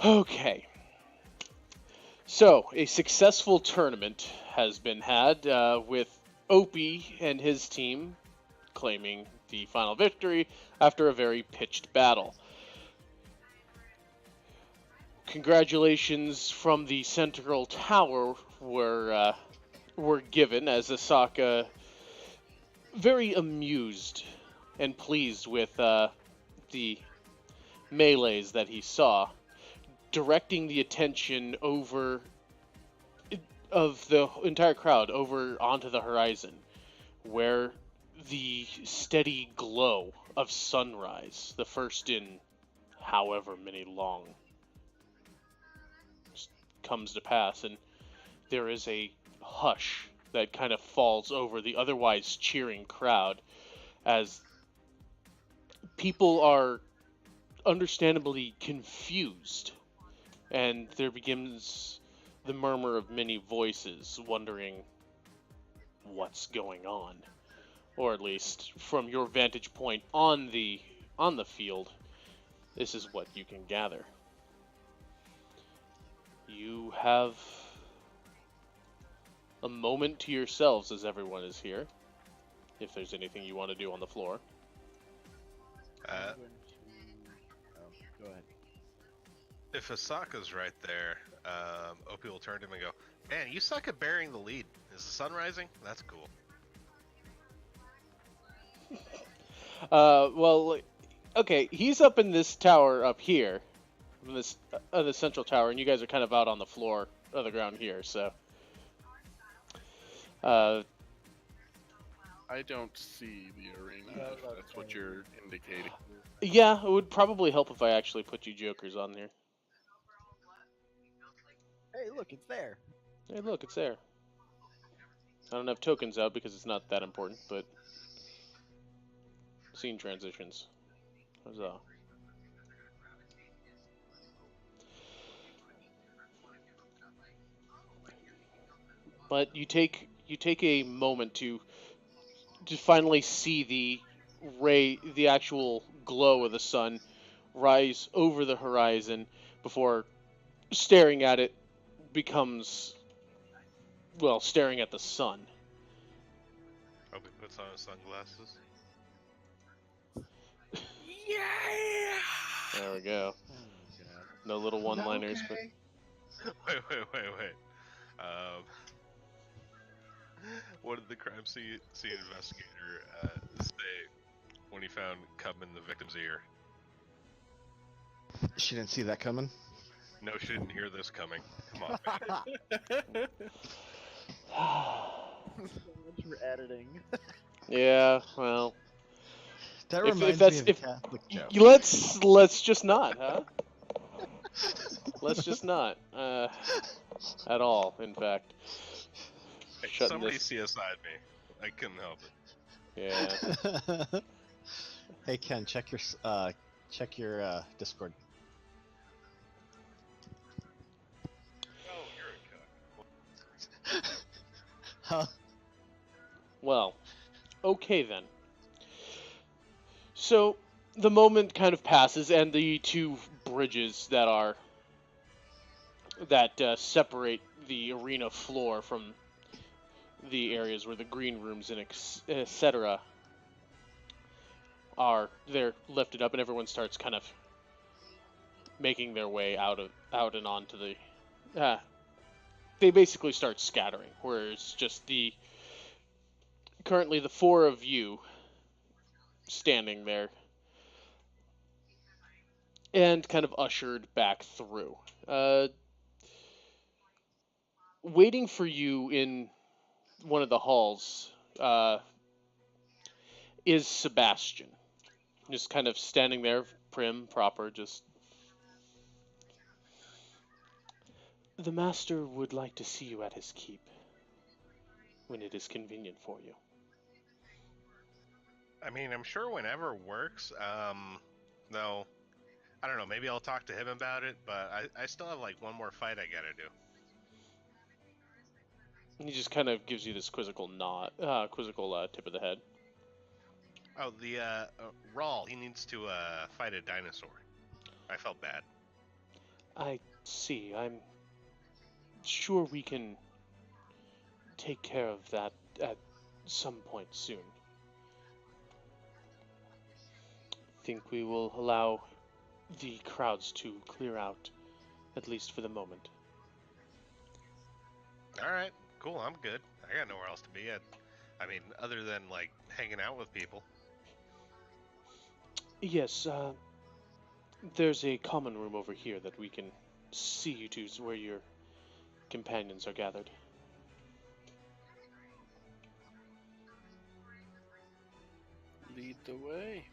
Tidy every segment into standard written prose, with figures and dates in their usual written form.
Okay. So, a successful tournament has been had with Opie and his team claiming the final victory after a very pitched battle. Congratulations from the Central Tower were given as Asaka very amused and pleased with the melees that he saw, directing the attention over of the entire crowd over onto the horizon, where the steady glow of sunrise, the first in however many long, comes to pass, and there is a hush that kind of falls over the otherwise cheering crowd as people are understandably confused, and there begins the murmur of many voices wondering what's going on, or at least from your vantage point on the field, this is what you can gather. You have a moment to yourselves as everyone is here, if there's anything you want to do on the floor. Go ahead. If Asaka's right there, Opie will turn to him and go, "Man, you suck at bearing the lead. Is the sun rising? That's cool." Well, okay, he's up in this tower up here, in this the central tower, and you guys are kind of out on the floor of the ground here. So, I don't see the arena, if that's what you're indicating. yeah, it would probably help if I actually put you jokers on there. Hey, look, it's there. Hey, look, it's there. I don't have tokens out because it's not that important, but scene transitions. Huzzah. But you take a moment to finally see the actual glow of the sun rise over the horizon before staring at it becomes, well, staring at the sun. Opie puts on his sunglasses. Yeah! There we go. Oh my god. No little one-liners, but Wait. What did the crime scene investigator say when he found cum in the victim's ear? She didn't see that coming. No, she didn't hear this coming. Come on, man. So much for editing. yeah, well, That If reminds that's- me of if- a Catholic joke. let's just not, huh? Let's just not, at all. In fact, Hey, shutting somebody this. CSI'd me. I couldn't help it. Yeah. Hey Ken, check your Discord. Oh, you're a cuck. Huh? Well, okay then. So the moment kind of passes, and the two bridges that separate the arena floor from the areas where the green rooms and etc. they're lifted up, and everyone starts kind of making their way out and onto the. They basically start scattering, whereas just currently the four of you standing there and kind of ushered back through. Waiting for you in one of the halls is Sebastian, just kind of standing there, prim, proper, just. The master would like to see you at his keep when it is convenient for you. I mean, I'm sure whenever works. No, I don't know. Maybe I'll talk to him about it, but I still have like one more fight I gotta do. He just kind of gives you this quizzical nod, quizzical tip of the head. Oh, the Rawl, he needs to fight a dinosaur. I felt bad. I see. I'm sure we can take care of that at some point soon. Think we will allow the crowds to clear out, at least for the moment. All right, cool. I'm good. I got nowhere else to be. I mean, other than like hanging out with people. Yes, there's a common room over here that we can see you to, where your companions are gathered. Lead the way.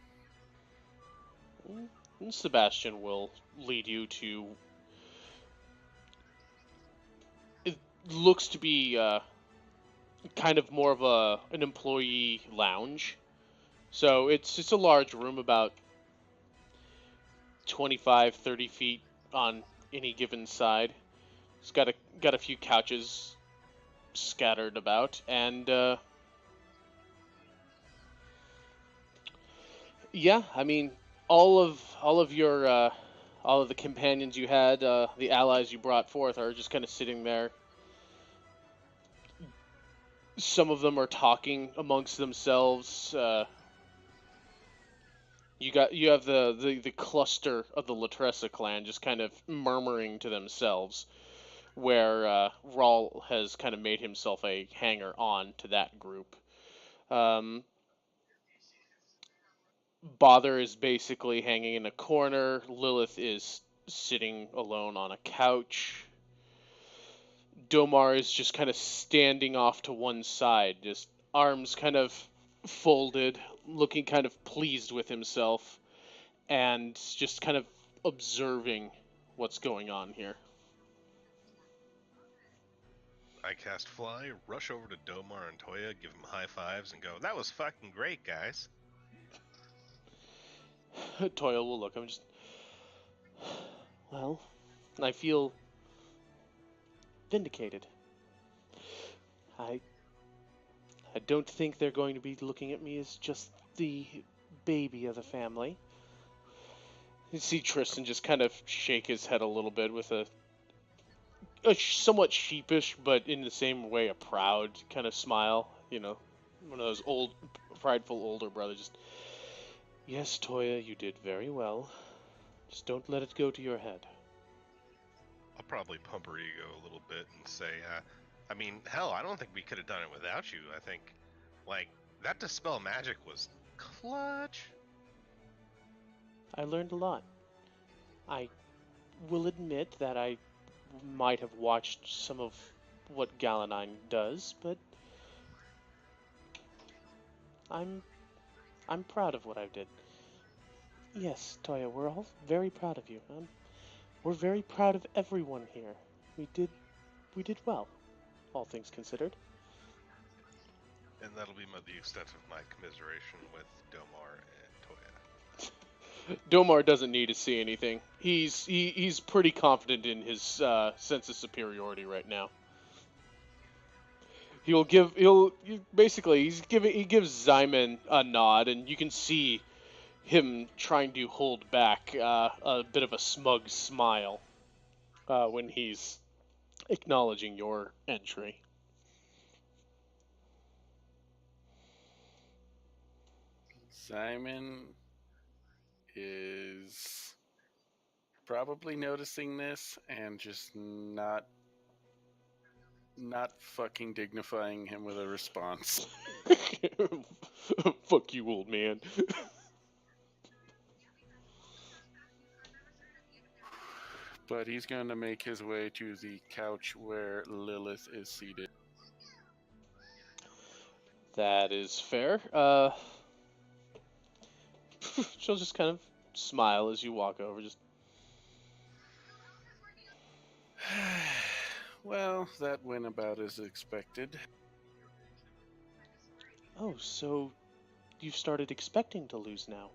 And Sebastian will lead you to. It looks to be kind of more of an employee lounge. So it's a large room, about 25, 30 feet on any given side. It's got a few couches scattered about, and yeah, I mean, all of your all of the companions you had, the allies you brought forth, are just kind of sitting there. Some of them are talking amongst themselves. You have the cluster of the Latressa clan just kind of murmuring to themselves, where Rawl has kind of made himself a hanger on to that group. Um, Bother is basically hanging in a corner. Lilith is sitting alone on a couch. Domar is just kind of standing off to one side, just arms kind of folded, looking kind of pleased with himself, and just kind of observing what's going on here. I cast Fly, rush over to Domar and Toya, give them high fives, and go, "That was fucking great, guys." Toya will look. I'm just. Well, I feel vindicated. I I don't think they're going to be looking at me as just the baby of the family. You see Tristan just kind of shake his head a little bit with a somewhat sheepish, but in the same way a proud kind of smile. One of those old, prideful older brothers. Just, yes, Toya, you did very well. Just don't let it go to your head. I'll probably pump her ego a little bit and say, I mean, hell, I don't think we could have done it without you. I think, like, that Dispel Magic was clutch. I learned a lot. I will admit that I might have watched some of what Galanine does, but I'm I'm proud of what I did. Yes, Toya, we're all very proud of you. We're very proud of everyone here. We did we did well, all things considered. And that'll be the extent of my commiseration with Domar and Toya. Domar doesn't need to see anything. He's pretty confident in his sense of superiority right now. He gives Zyman a nod, and you can see him trying to hold back a bit of a smug smile when he's acknowledging your entry. Simon is probably noticing this and just not fucking dignifying him with a response. Fuck you, old man. But he's going to make his way to the couch where Lilith is seated. That is fair. She'll just kind of smile as you walk over. Just, Well, that went about as expected. oh, so you've started expecting to lose now.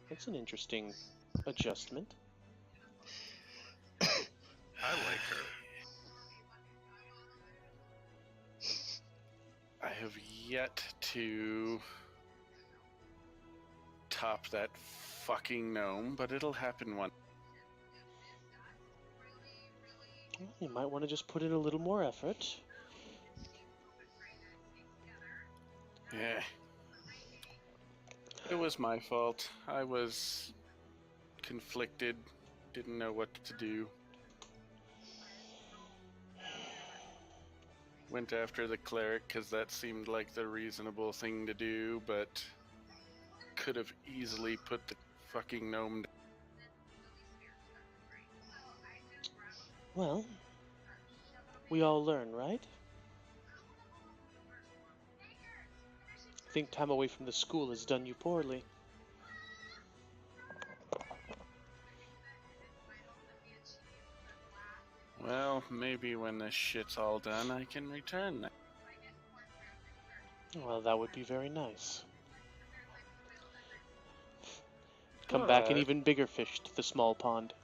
That's an interesting adjustment. I like her. I have yet to top that fucking gnome, but it'll happen one. You might want to just put in a little more effort. Yeah. It was my fault. I was conflicted, didn't know what to do. Went after the cleric because that seemed like the reasonable thing to do, but could have easily put the fucking gnome down. Well, we all learn, right? I think time away from the school has done you poorly. Well, maybe when this shit's all done, I can return that. Well, that would be very nice. Come back an But, even bigger fish to the small pond.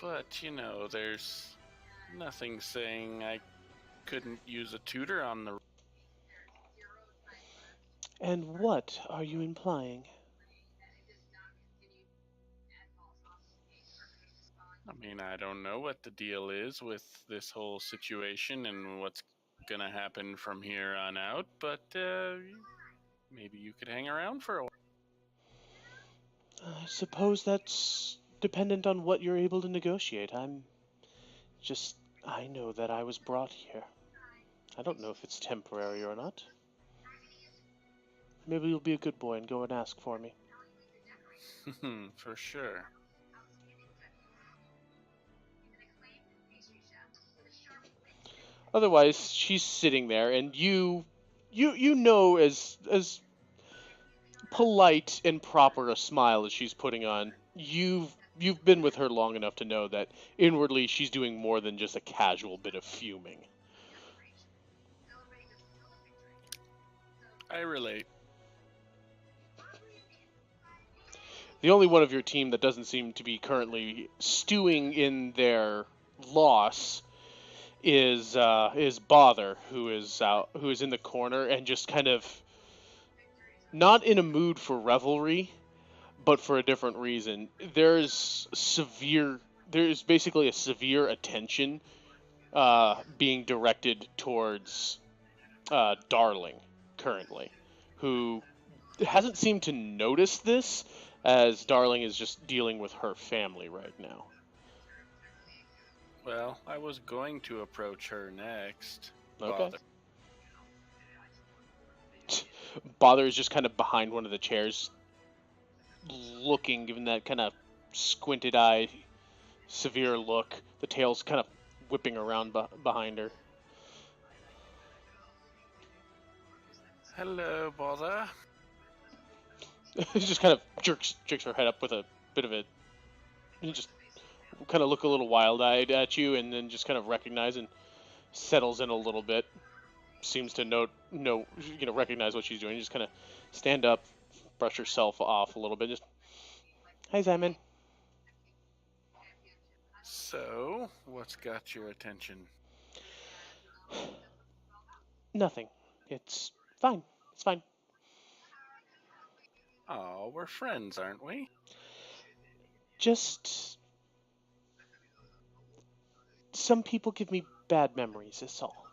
but, you know, there's nothing saying I couldn't use a tutor on the... And what are you implying? I mean, I don't know what the deal is with this whole situation and what's gonna happen from here on out, but maybe you could hang around for a while. I suppose that's dependent on what you're able to negotiate. I know that I was brought here. I don't know if it's temporary or not. Maybe you'll be a good boy and go and ask for me. For sure. Otherwise, she's sitting there, and you know as polite and proper a smile as she's putting on. You've been with her long enough to know that inwardly she's doing more than just a casual bit of fuming. I relate. The only one of your team that doesn't seem to be currently stewing in their loss is Bother, who is in the corner and just kind of not in a mood for revelry, but for a different reason. There's basically a severe attention being directed towards Darling currently, who hasn't seemed to notice this, as Darling is just dealing with her family right now. Well, I was going to approach her next. Okay. Bother. Bother is just kind of behind one of the chairs, looking, giving that kind of squinted eye, severe look. The tail's kind of whipping around behind her. Hello, Bother. Just kind of jerks her head up with a bit of a, just kind of look a little wild-eyed at you, and then just kind of recognize and settles in a little bit. Seems to recognize what she's doing. Just kind of stand up, brush herself off a little bit. Just, hey, Simon. So, what's got your attention? Nothing. It's fine. It's fine. Oh, we're friends, aren't we? Just some people give me bad memories. That's all.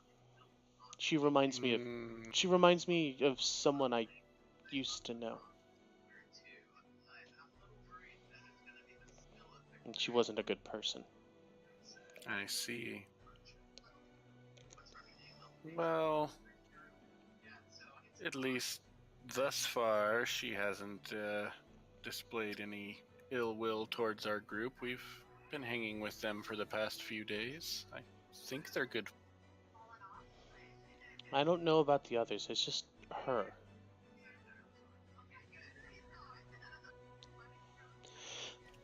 She reminds me of someone I used to know. And she wasn't a good person. I see. Well, at least thus far, she hasn't displayed any ill will towards our group. We've been hanging with them for the past few days. I think they're good. I don't know about the others. It's just her.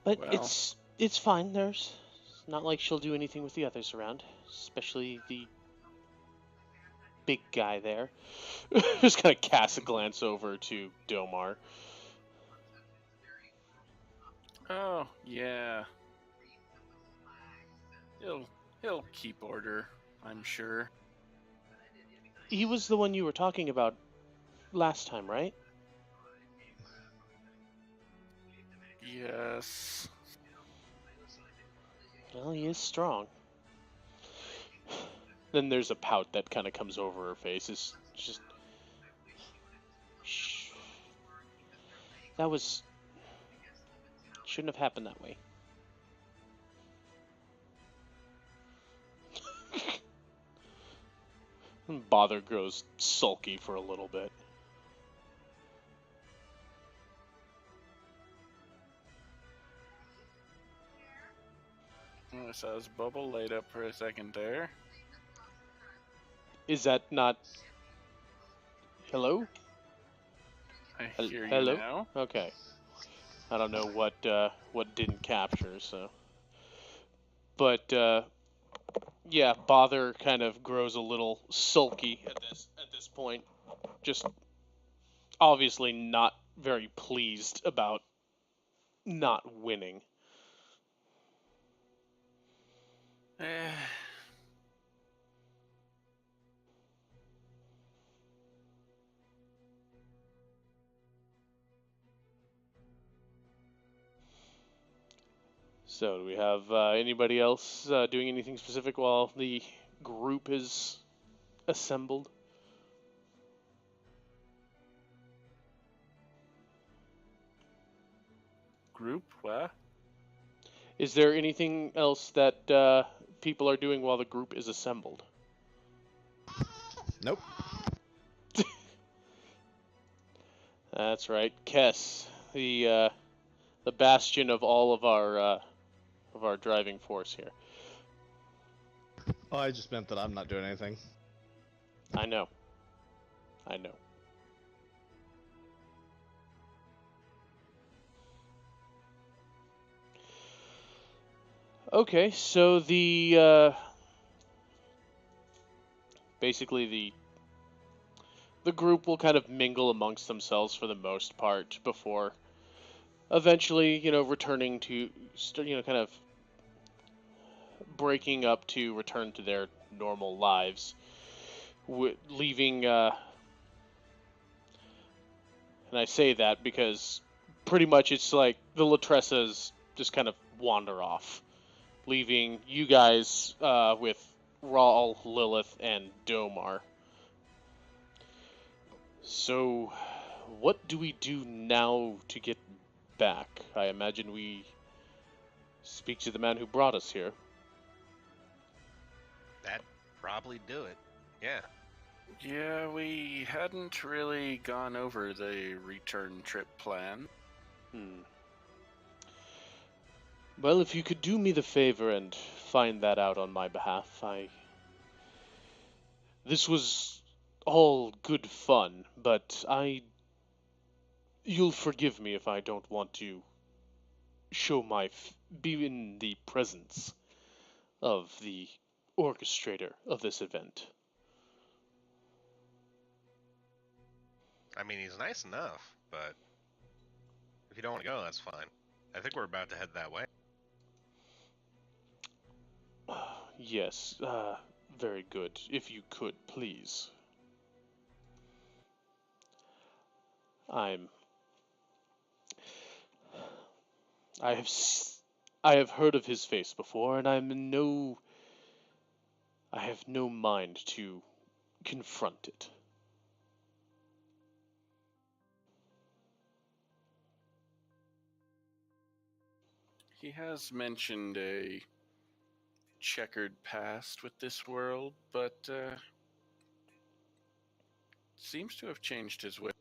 But Well, it's fine. It's not like she'll do anything with the others around, especially the big guy there. Just kind of cast a glance over to Domar. oh yeah, he'll keep order, I'm sure. He was the one you were talking about last time, right? Yes. Well, he is strong. Then there's a pout that kind of comes over her face. It's just... Shh. That was... Shouldn't have happened that way. Bother grows sulky for a little bit. I saw his bubble light up for a second there. Is that not... Hello? I hear you Hello? now. Okay. I don't know what didn't capture, so... But, yeah, Bother kind of grows a little sulky at this point. Just obviously not very pleased about not winning. Eh, So, do we have anybody else doing anything specific while the group is assembled? group, what? Is there anything else that people are doing while the group is assembled? Nope. That's right, Kess, the bastion of all of our driving force here. Oh, I just meant that I'm not doing anything. I know. Okay, so the basically the group will kind of mingle amongst themselves for the most part before eventually, returning to, kind of breaking up to return to their normal lives, leaving. And I say that because pretty much it's like the Latressas just kind of wander off, leaving you guys with Raul, Lilith, and Domar. So, what do we do now to get back? I imagine we speak to the man who brought us here. That'd probably do it. Yeah. Yeah, we hadn't really gone over the return trip plan. Well, if you could do me the favor and find that out on my behalf, This was all good fun, but You'll forgive me if I don't want to show be in the presence of the orchestrator of this event. I mean, he's nice enough, but if you don't want to go, that's fine. I think we're about to head that way. Yes, very good. If you could, please. I'm... I have heard of his face before, and I have no mind to confront it. He has mentioned a checkered past with this world, but seems to have changed his way.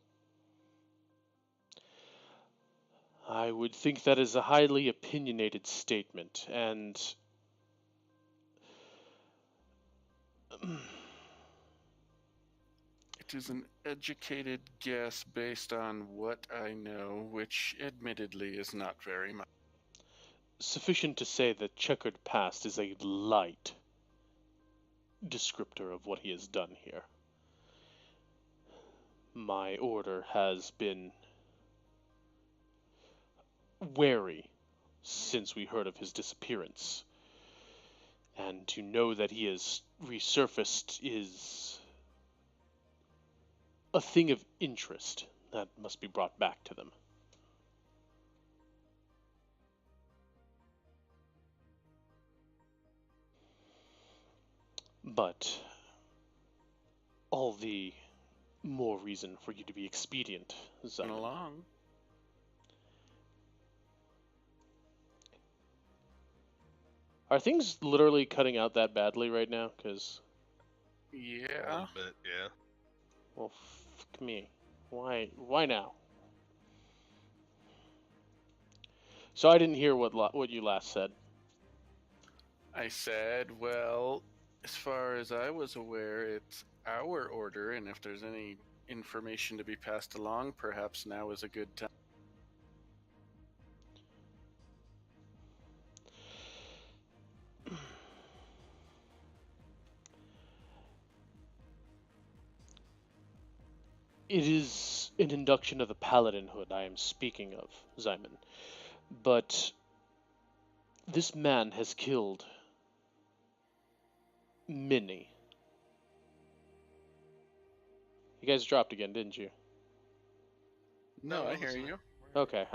I would think that is a highly opinionated statement, and It is an educated guess based on what I know, which admittedly is not very much. sufficient to say that checkered past is a light descriptor of what he has done here. My order has been wary since we heard of his disappearance, and to know that he has resurfaced is a thing of interest that must be brought back to them. But all the more reason for you to be expedient, Run Simon. along. Are things literally cutting out that badly right now? Because, A Yeah. little bit, yeah. well, fuck me. Why now? So I didn't hear what you last said. I said, well, as far as I was aware, it's our order, and if there's any information to be passed along, perhaps now is a good time. It is an induction of the paladinhood I am speaking of, Simon. But this man has killed many. You guys dropped again, didn't you? No, No, I I'm hear listening. you. Okay,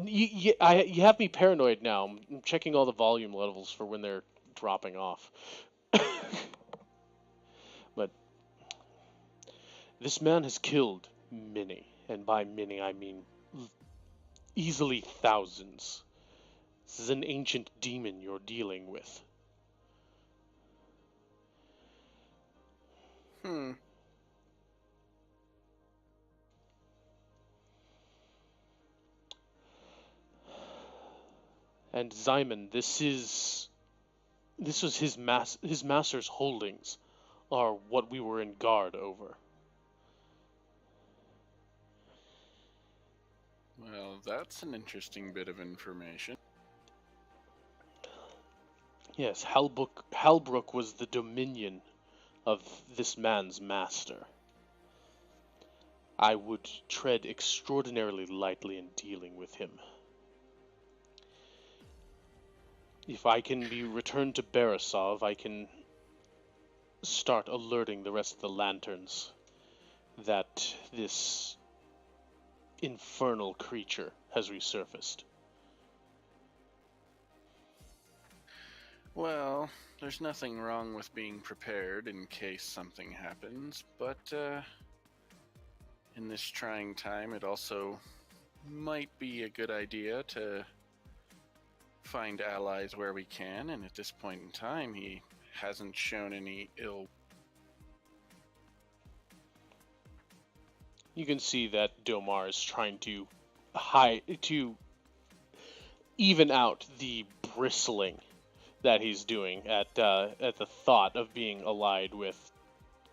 you have me paranoid now. I'm checking all the volume levels for when they're dropping off. But this man has killed many, and by many I mean easily thousands. This is an ancient demon you're dealing with. Hmm. And Simon, this was his master's holdings are what we were in guard over. Well, that's an interesting bit of information. Yes, Halbrook was the dominion of this man's master. I would tread extraordinarily lightly in dealing with him. If I can be returned to Beresov, I can start alerting the rest of the lanterns that this infernal creature has resurfaced. Well, there's nothing wrong with being prepared in case something happens, but in this trying time, it also might be a good idea to find allies where we can, and at this point in time, he hasn't shown any ill. You can see that Domar is trying to even out the bristling that he's doing at the thought of being allied with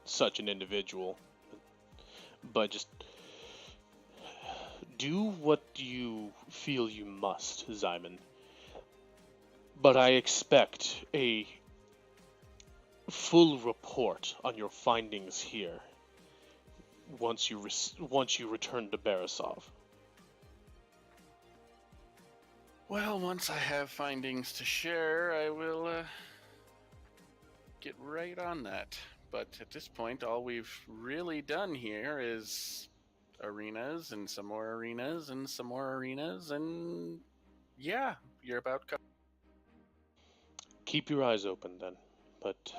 such an individual. But just do what you feel you must, Simon. But I expect a full report on your findings here once you return to Beresov. Well, once I have findings to share, I will get right on that. But at this point, all we've really done here is arenas and some more arenas and some more arenas, and yeah, you're about. Keep your eyes open then, but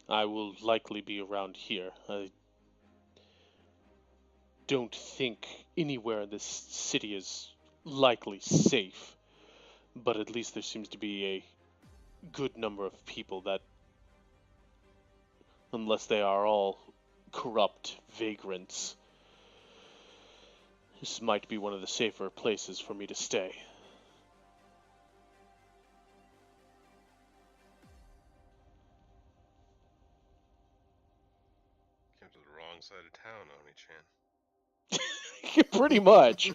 I will likely be around here. I don't think anywhere in this city is likely safe, but at least there seems to be a good number of people that, unless they are all corrupt vagrants, this might be one of the safer places for me to stay. Came to the wrong side of town, Oni-chan. Pretty much.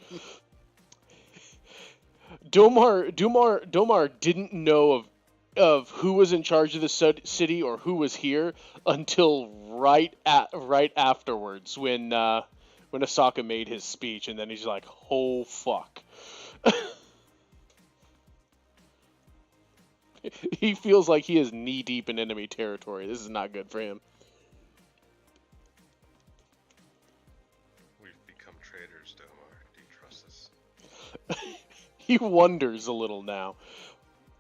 Domar didn't know of who was in charge of the city or who was here until right afterwards when Asaka made his speech, and then he's like, "Oh fuck." He feels like he is knee deep in enemy territory. This is not good for him. We've become traitors, Domar. Do you trust us? He wonders a little now,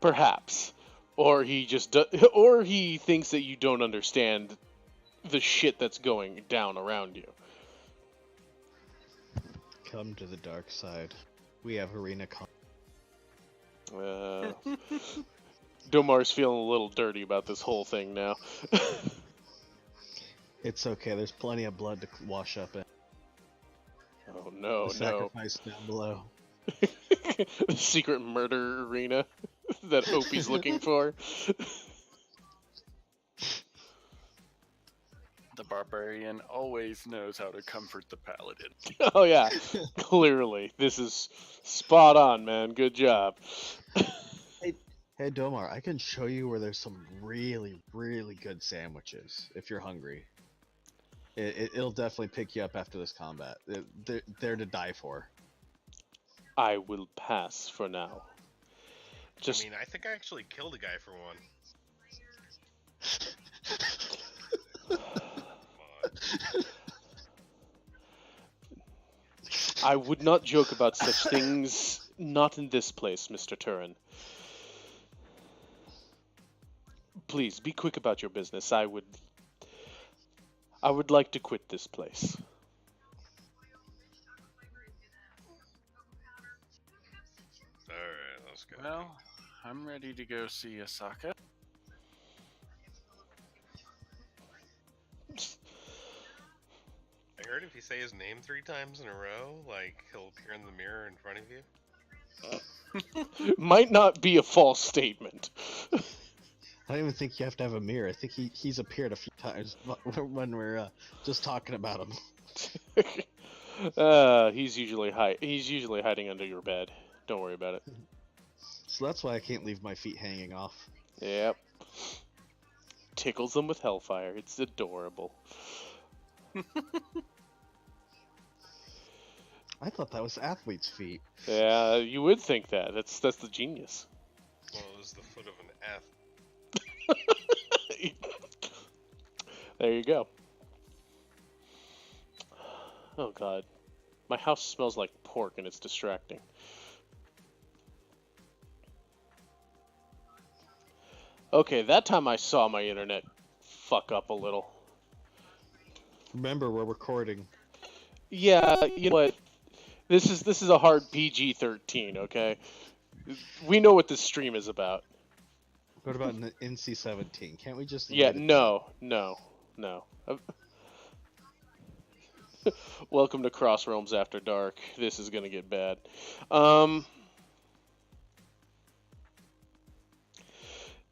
perhaps, or or he thinks that you don't understand the shit that's going down around you. Come to the dark side. We have arena con. Domar's feeling a little dirty about this whole thing now. It's okay. There's plenty of blood to wash up in. Oh no, The sacrifice down below. The secret murder arena that Opie's looking for. The barbarian always knows how to comfort the paladin. Oh yeah, clearly. This is spot on, man. Good job. Hey Domar, I can show you where there's some really, really good sandwiches if you're hungry. It'll definitely pick you up after this combat. They're to die for. I will pass for now. Just I mean, I think I actually killed a guy for one. I would not joke about such things, not in this place, Mr. Turin. Please, be quick about your business. I would like to quit this place. Alright, let's go. Well, I'm ready to go see Asaka. I heard if you say his name 3 times in a row, like, he'll appear in the mirror in front of you. Might not be a false statement. I don't even think you have to have a mirror. I think he's appeared a few times when we're just talking about him. He's usually hiding under your bed. Don't worry about it. So that's why I can't leave my feet hanging off. Yep. Tickles them with hellfire. It's adorable. I thought that was athlete's feet. Yeah, you would think that. That's the genius. Well, it was the foot of an F. There you go. Oh god. My house smells like pork and it's distracting. Okay, that time I saw my internet fuck up a little. Remember, we're recording. Yeah, you know what? This is a hard PG-13, okay? We know what this stream is about. What about an NC-17? Can't we just... Yeah, admit it? no. Welcome to CrossRealms After Dark. This is gonna get bad.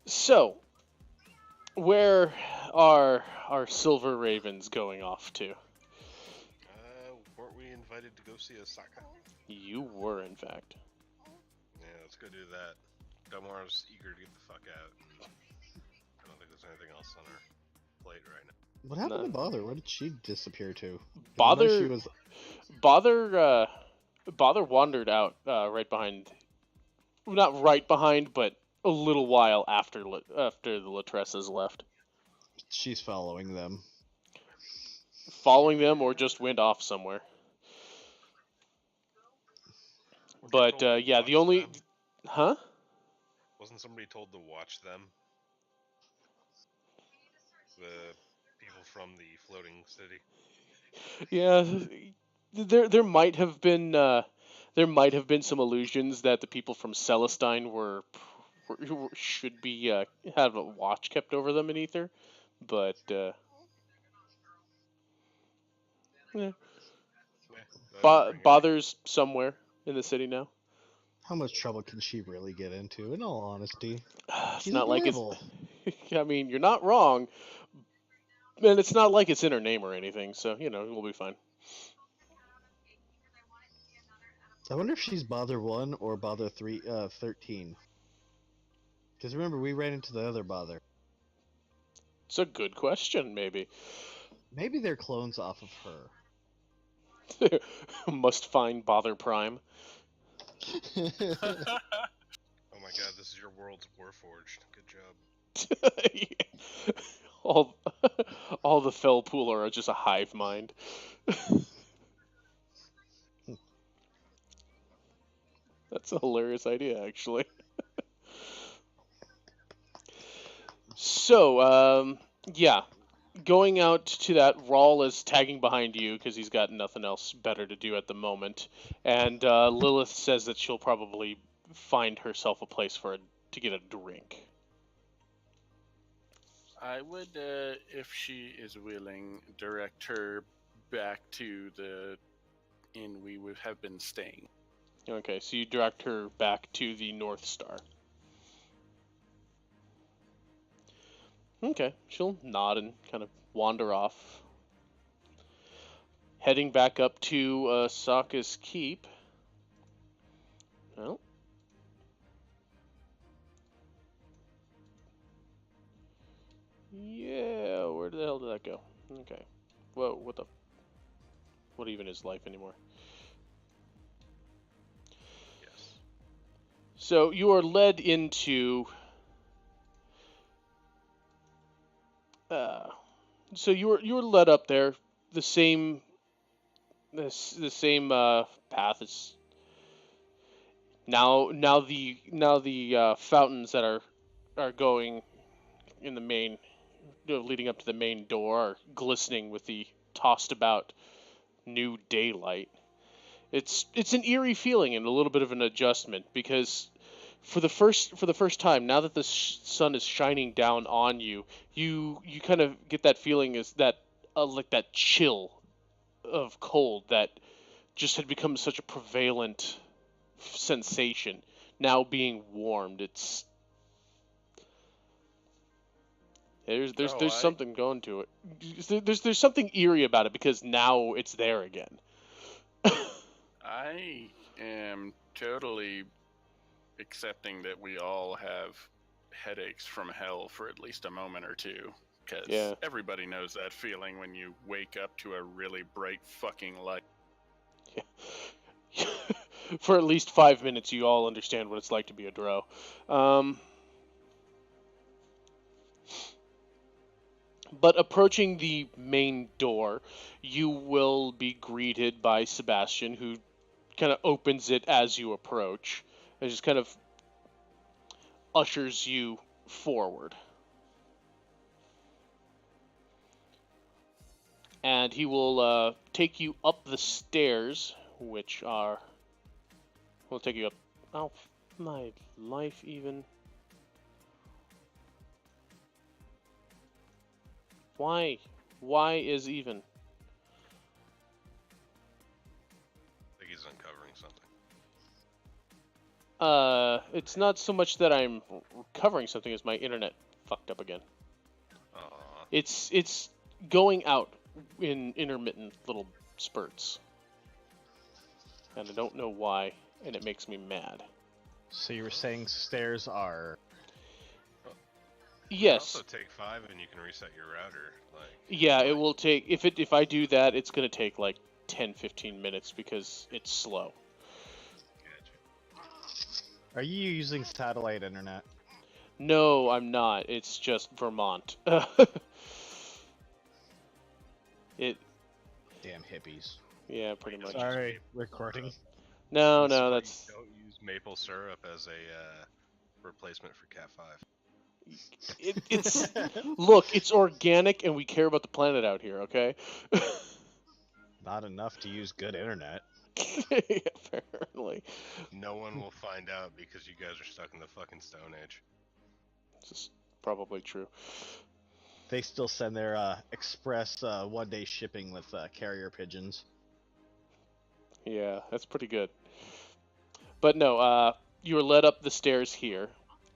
So, where are our silver ravens going off to? Weren't we invited to go see Asaka? You were, in fact. Yeah, let's go do that. Domar's eager to get the fuck out. And I don't think there's anything else on our plate right now. What happened No. to Bother? Where did she disappear to? Bother- I know she was... Bother wandered out right behind, not right behind, but a little while after the Latresses left. She's following them. Following them or just went off somewhere. Were they But told to yeah, watch the only... them? Huh? Wasn't somebody told to watch them? The people from the floating city. Yeah, there might have been some illusions that the people from Celestine should be have a watch kept over them in Ether, but yeah. Yeah, that'll bring it. Bother's somewhere in the city now. How much trouble can she really get into, in all honesty? It's She's not like it's. adorable. I mean, you're not wrong, and it's not like it's in her name or anything, so we'll be fine. I wonder if she's Bother 1 or Bother 13. Because remember, we ran into the other Bother. It's a good question, maybe. Maybe they're clones off of her. Oh Must find Bother Prime. my god, this is your world's Warforged. Good job. all the fell pool are just a hive mind. That's a hilarious idea, actually. So, yeah, going out to that, Rawl is tagging behind you because he's got nothing else better to do at the moment. And Lilith says that she'll probably find herself a place to get a drink. I would, if she is willing, direct her back to the inn we would have been staying. Okay, so you direct her back to the North Star. Okay, she'll nod and kind of wander off. Heading back up to Sokka's Keep. Well. Yeah, where the hell did that go? Okay. Whoa, what even is life anymore? Yes. So you are led into so you were led up there the same the same path as now the fountains that are going in the main leading up to the main door are glistening with the tossed about new daylight. It's an eerie feeling and a little bit of an adjustment because for the first time now that the sun is shining down on you, you kind of get that feeling is that like that chill of cold that just had become such a prevalent sensation now being warmed. There's I something going to it. There's something eerie about it because now it's there again. I am totally accepting that we all have headaches from hell for at least a moment or two. Because Yeah. everybody knows that feeling when you wake up to a really bright fucking light. For at least 5 minutes, you all understand what it's like to be a drow. But approaching the main door, you will be greeted by Sebastian, who kind of opens it as you approach, and just kind of ushers you forward. And he will take you up the stairs, which are... will take you up... Oh, my life even... Why? Why is even? I think he's uncovering something. It's not so much that I'm covering something as my internet fucked up again. Aw. It's going out in intermittent little spurts. And I don't know why, and it makes me mad. So you were saying stairs are... You can Yes. also take 5 and you can reset your router. Yeah, it will take if I do that, it's going to take like 10-15 minutes because it's slow. Gotcha. Are you using satellite internet? No, I'm not. It's just Vermont. It Damn hippies. yeah, pretty much. Sorry, recording. No, I'm no, surprised that's you don't use maple syrup as a replacement for Cat 5. it's look, it's organic and we care about the planet out here, okay? Not enough to use good internet. Apparently. No one will find out because you guys are stuck in the fucking Stone Age. This is probably true. They still send their express one-day shipping with carrier pigeons. Yeah, that's pretty good. But no, you were led up the stairs here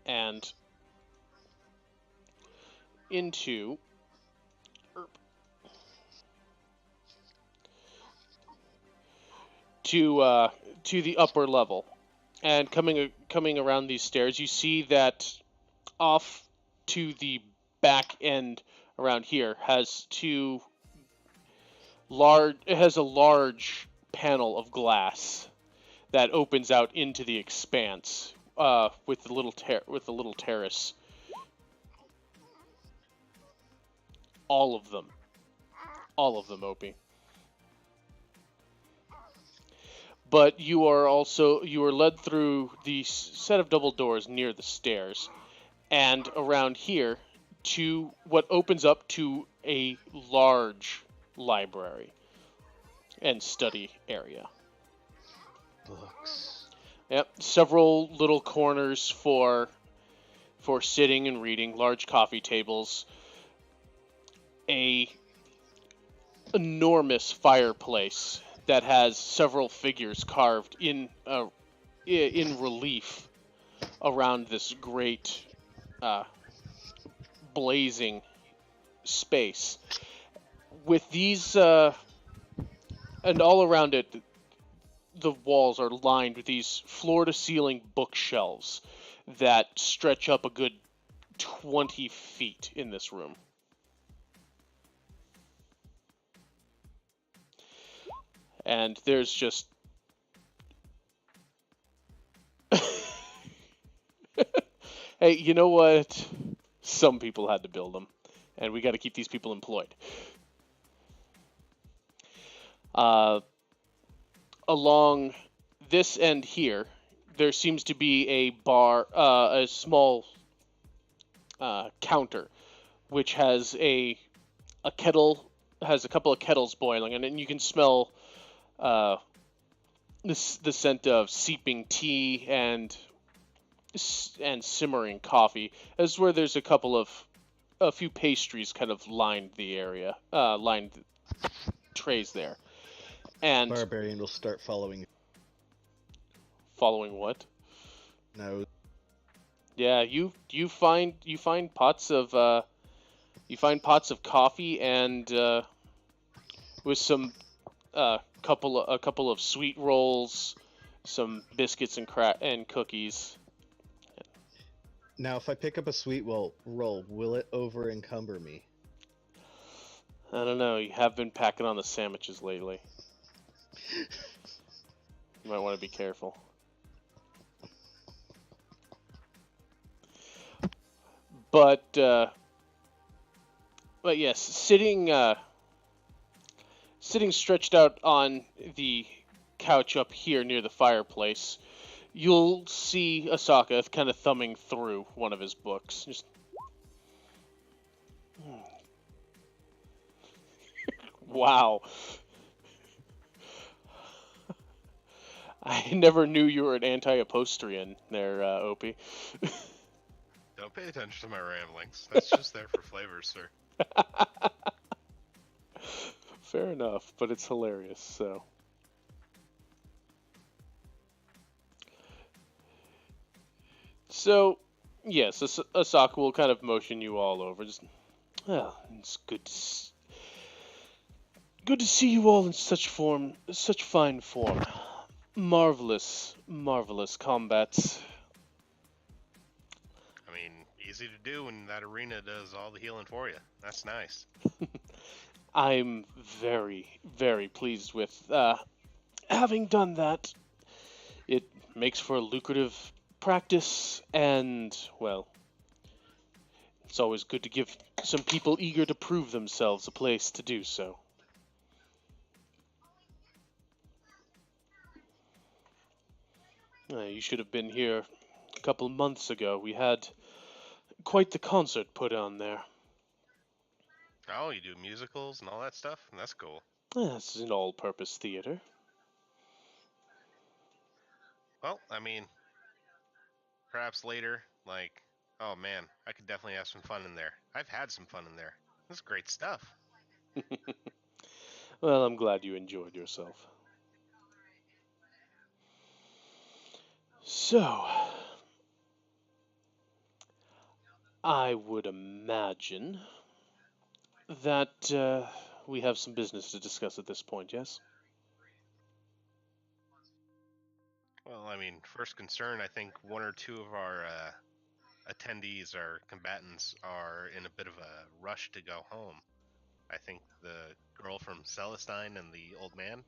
and into to the upper level. And coming around these stairs, you see that off to the back end around here has it has a large panel of glass that opens out into the expanse with the little terrace. All of them, Opie. but you are led through the set of double doors near the stairs, and around here to what opens up to a large library and study area. Books. Yep, several little corners for sitting and reading, large coffee tables, a enormous fireplace that has several figures carved in relief around this great uh, blazing space. With these and all around it, the walls are lined with these floor-to-ceiling bookshelves that stretch up a good 20 feet in this room. And there's just hey, you know what? Some people had to build them, and we got to keep these people employed. Along this end here, there seems to be a bar, a small counter, which has a kettle, has a couple of kettles boiling, and then you can smell uh, the scent of seeping tea and simmering coffee. This is where there's a few pastries kind of lined the area, lined trays there, and Barbarian will start following. following what? No. Yeah, you find pots of coffee and with some a couple of sweet rolls, some biscuits and cookies. Now, if I pick up a sweet roll, will it over encumber me? I don't know. You have been packing on the sandwiches lately. You might want to be careful. But yes, sitting stretched out on the couch up here near the fireplace, you'll see Asaka kind of thumbing through one of his books. Just wow. I never knew you were an anti-apostrian there, Opie. Don't pay attention to my ramblings. That's just there for flavor, sir. Fair enough, but it's hilarious, so. So, yes, Asaka will kind of motion you all over. Just, well, it's good to see you all in such fine form. Marvelous, marvelous combats. I mean, easy to do when that arena does all the healing for you. That's nice. I'm very, very pleased with having done that. It makes for a lucrative practice, and, well, it's always good to give some people eager to prove themselves a place to do so. You should have been here a couple months ago. We had quite the concert put on there. Oh, you do musicals and all that stuff? That's cool. This is an all-purpose theater. Well, I mean, perhaps later, like, oh man, I could definitely have some fun in there. I've had some fun in there. This is great stuff. Well, I'm glad you enjoyed yourself. So, I would imagine that we have some business to discuss at this point, yes? Well, I mean, first concern, I think one or two of our attendees, our combatants, are in a bit of a rush to go home. I think the girl from Celestine and the old man.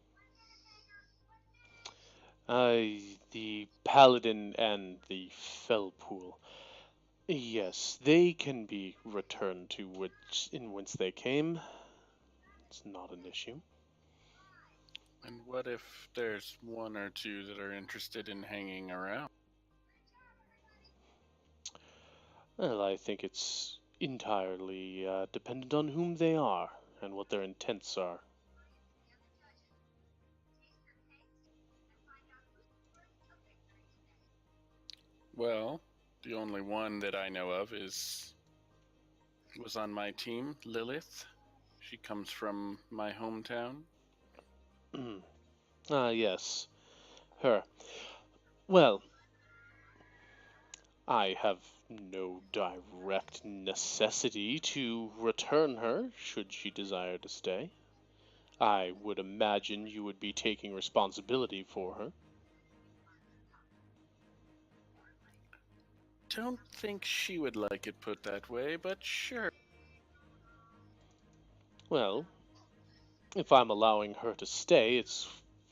The Paladin and the Fellpool. Yes, they can be returned to whence they came. It's not an issue. And what if there's one or two that are interested in hanging around? Well, I think it's entirely dependent on whom they are and what their intents are. Well, the only one that I know of was on my team, Lilith. She comes from my hometown. Ah, yes, her. Well, I have no direct necessity to return her should she desire to stay. I would imagine you would be taking responsibility for her. Don't think she would like it put that way, but sure. Well, if I'm allowing her to stay, it's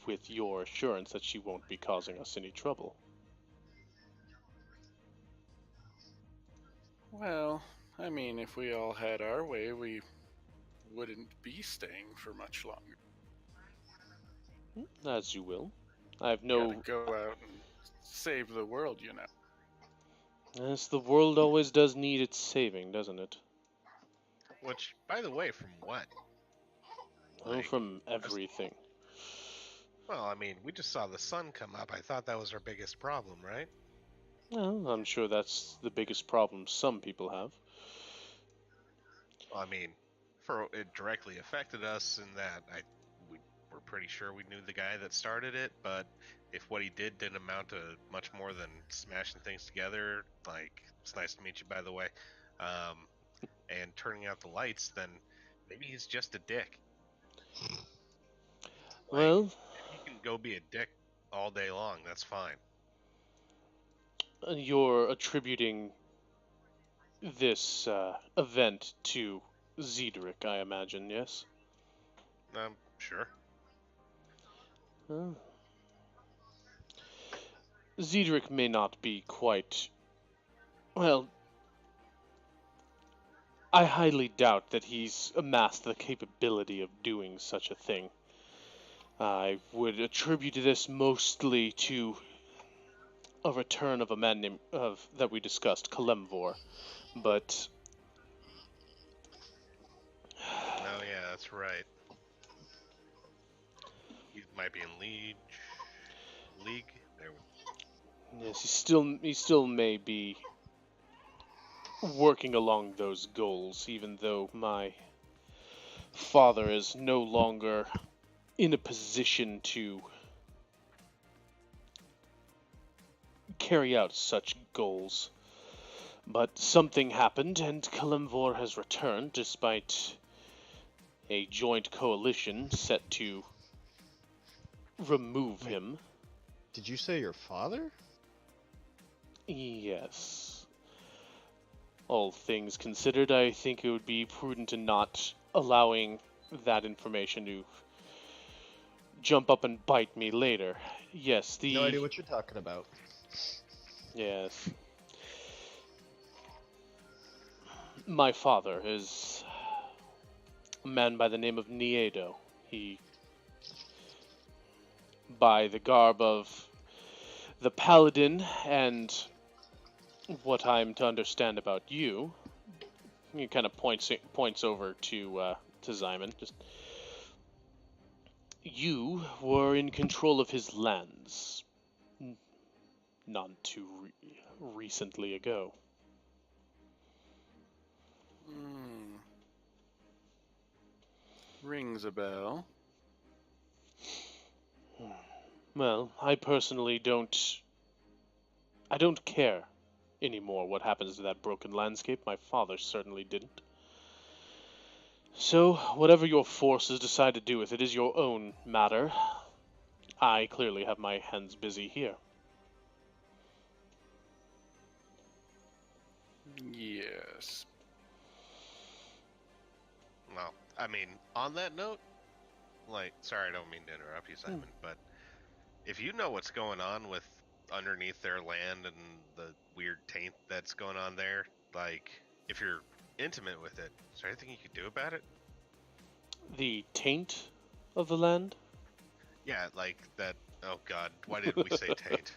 with your assurance that she won't be causing us any trouble. Well, I mean, if we all had our way, we wouldn't be staying for much longer. As you will. I have Gotta no. go out and save the world, you know. Yes, the world always does need its saving, doesn't it? Which, by the way, from what? Oh, Like, from I was- everything. well, I mean, we just saw the sun come up. I thought that was our biggest problem, right? Well, I'm sure that's the biggest problem some people have. Well, I mean, for it directly affected us in that we were pretty sure we knew the guy that started it, but if what he didn't amount to much more than smashing things together, like it's nice to meet you, by the way, um, and turning out the lights, then maybe he's just a dick. Like, Well, he can go be a dick all day long. That's fine. you're attributing this event to Zedric, I imagine, yes? Sure. Uh, Zedric may not be quite. Well, I highly doubt that he's amassed the capability of doing such a thing. I would attribute this mostly to a return of a man named that we discussed, Kalemvor. But Oh yeah, that's right. He might be in league. There. yes, he still may be working along those goals, even though my father is no longer in a position to carry out such goals. But something happened, and Kalimvor has returned despite a joint coalition set to remove Wait. him. Did you say your father? Yes. All things considered, I think it would be prudent in not allowing that information to jump up and bite me later. Yes, No idea what you're talking about. Yes. My father is a man by the name of Niedo. He, by the garb of the paladin and what I'm to understand about you, he kind of points over to Zyman. Just, you were in control of his lands not too recently ago. Rings a bell. Well, I personally don't. I don't care anymore what happens to that broken landscape. My father certainly didn't. So, whatever your forces decide to do with it is your own matter. I clearly have my hands busy here. Yes. Well, I mean, on that note, like, sorry, I don't mean to interrupt you, Simon, but if you know what's going on with underneath their land and the weird taint that's going on there, like, if you're intimate with it, is there anything you could do about it? The taint of the land? Yeah, like that. Oh God, why did we say taint?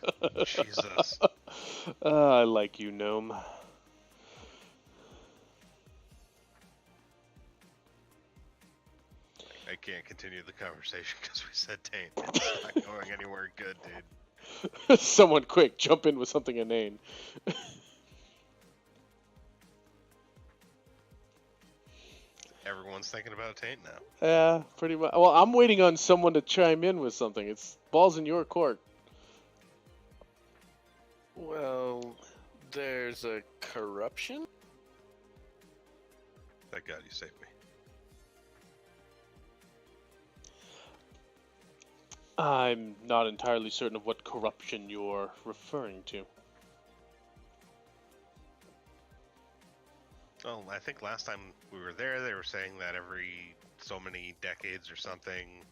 Jesus. I like you, gnome. I can't continue the conversation because we said taint. It's not going anywhere good, dude. Someone quick, jump in with something inane. Everyone's thinking about taint now. Yeah, pretty much. Well, I'm waiting on someone to chime in with something. It's balls in your court. Well, there's a corruption? Thank God you saved me. I'm not entirely certain of what corruption you're referring to. Well, I think last time we were there, they were saying that every so many decades or something,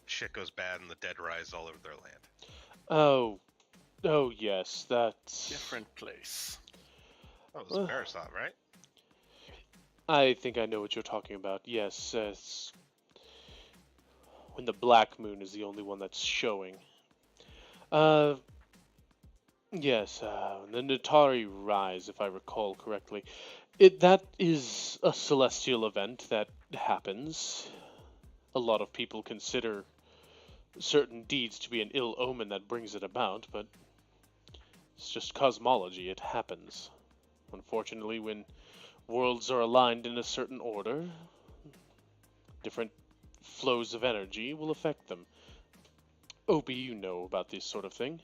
shit goes bad and the dead rise all over their land. Oh yes, that's... Different place. Oh, it was Parasot, right? I think I know what you're talking about. Yes, it's when the black moon is the only one that's showing. Yes, the Natari Rise, if I recall correctly. That is a celestial event that happens. A lot of people consider certain deeds to be an ill omen that brings it about, but it's just cosmology. It happens. Unfortunately, when worlds are aligned in a certain order, different flows of energy will affect them. Opie, you know about this sort of thing.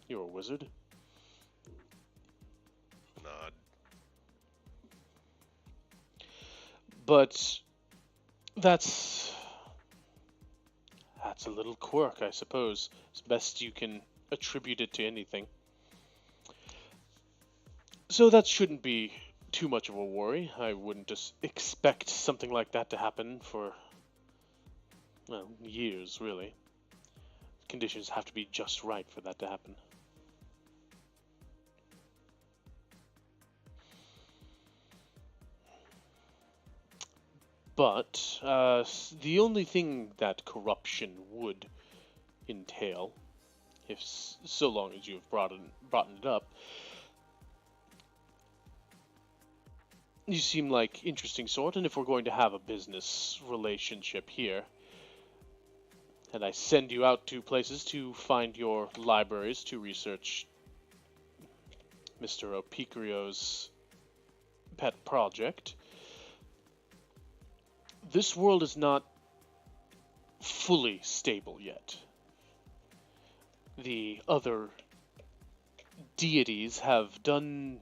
You're a wizard. Nod. But that's a little quirk, I suppose. It's best you can attribute it to anything. So that shouldn't be too much of a worry. I wouldn't just expect something like that to happen for, well, years, really. Conditions have to be just right for that to happen. But the only thing that corruption would entail, if so long as you've brought it up, you seem like interesting sort, and if we're going to have a business relationship here, and I send you out to places to find your libraries to research Mr. Opicrio's pet project, this world is not fully stable yet. The other deities have done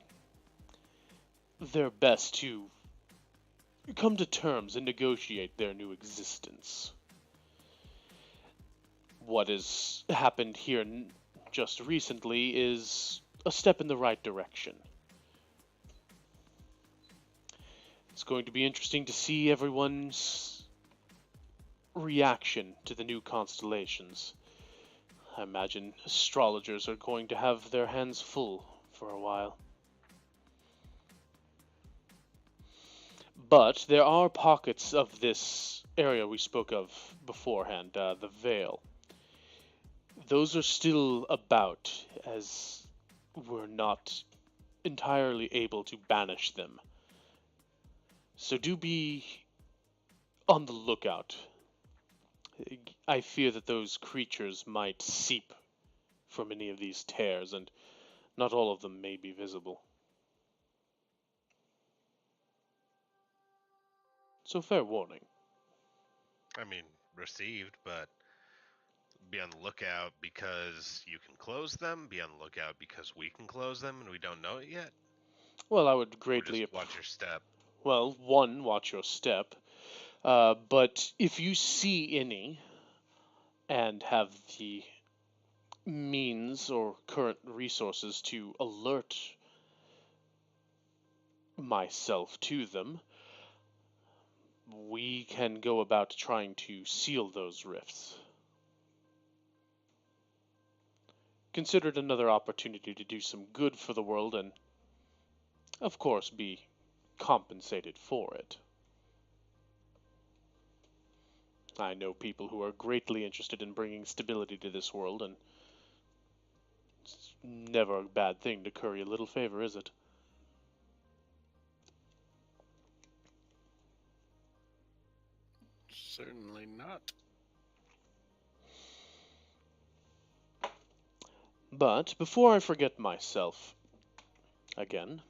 their best to come to terms and negotiate their new existence. What has happened here just recently is a step in the right direction. It's going to be interesting to see everyone's reaction to the new constellations. I imagine astrologers are going to have their hands full for a while. But there are pockets of this area we spoke of beforehand, the Vale. Those are still about, as we're not entirely able to banish them. So do be on the lookout. I fear that those creatures might seep from any of these tears, and not all of them may be visible. So fair warning. I mean, received, but be on the lookout because you can close them. Be on the lookout because we can close them, and we don't know it yet. Well, I would Or greatly... just watch your step. Well, one, watch your step. But if you see any and have the means or current resources to alert myself to them, we can go about trying to seal those rifts. Consider it another opportunity to do some good for the world and, of course, be compensated for it. I know people who are greatly interested in bringing stability to this world, and it's never a bad thing to curry a little favor, is it? Certainly not. But before I forget myself again,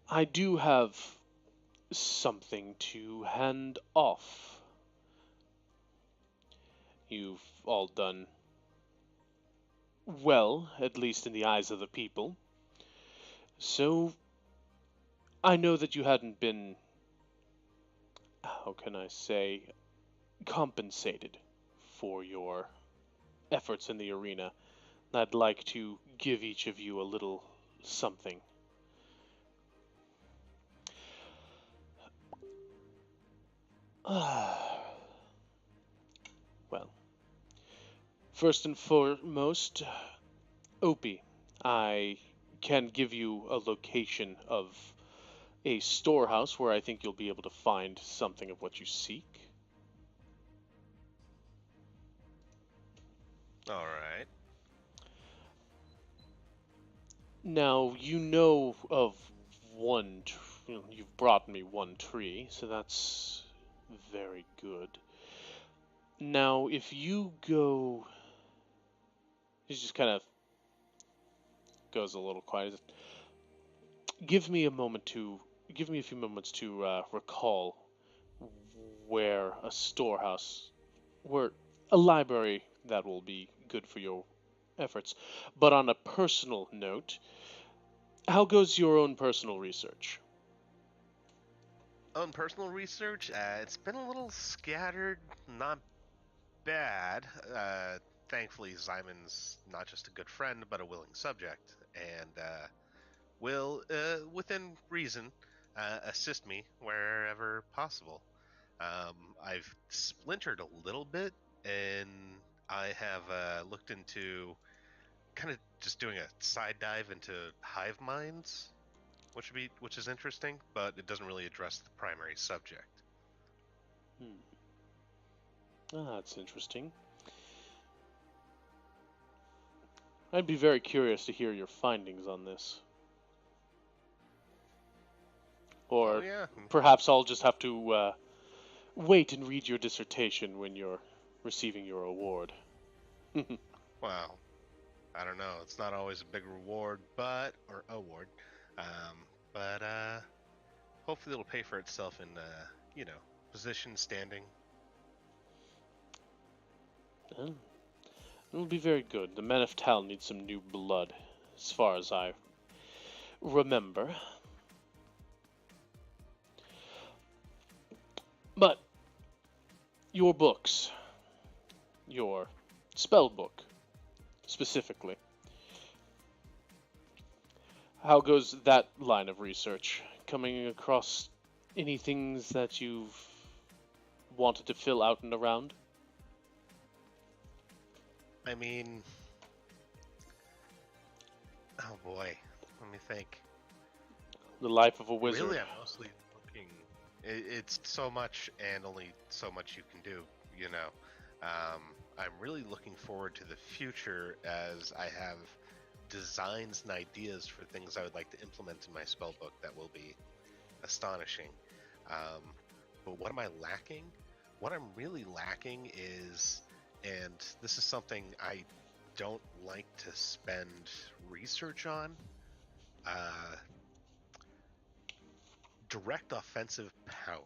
I do have something to hand off. You've all done well, at least in the eyes of the people. So I know that you hadn't been, how can I say, compensated for your efforts in the arena. I'd like to give each of you a little something. Well, first and foremost, Opie, I can give you a location of a storehouse where I think you'll be able to find something of what you seek. All right. Now, you know of one, you've brought me one tree, so that's very good. Now, if you go, he just kind of goes a little quiet. Give me a moment to, give me a few moments to recall where a storehouse, where a library that will be good for your efforts. But on a personal note, how goes your own personal research? On personal research, it's been a little scattered, not bad. Thankfully, Zymon's not just a good friend, but a willing subject, and will, within reason, assist me wherever possible. I've splintered a little bit, and I have looked into kind of just doing a side dive into hive minds, which is interesting, but it doesn't really address the primary subject. Hmm. Ah, that's interesting. I'd be very curious to hear your findings on this. Oh Or yeah. perhaps I'll just have to wait and read your dissertation when you're receiving your award. Well, I don't know. It's not always a big reward, but or award, um, but hopefully it'll pay for itself in you know, position, standing. Oh, it'll be very good. The men of Tal need some new blood, as far as I remember. But your books, your spell book specifically, how goes that line of research? Coming across any things that you've wanted to fill out and around? I mean, oh boy, let me think. The life of a wizard. Really, I'm mostly looking. It's so much and only so much you can do, you know. I'm really looking forward to the future as I have designs and ideas for things I would like to implement in my spell book that will be astonishing. Um, but what am I lacking? What I'm really lacking is, and this is something I don't like to spend research on, uh, direct offensive power.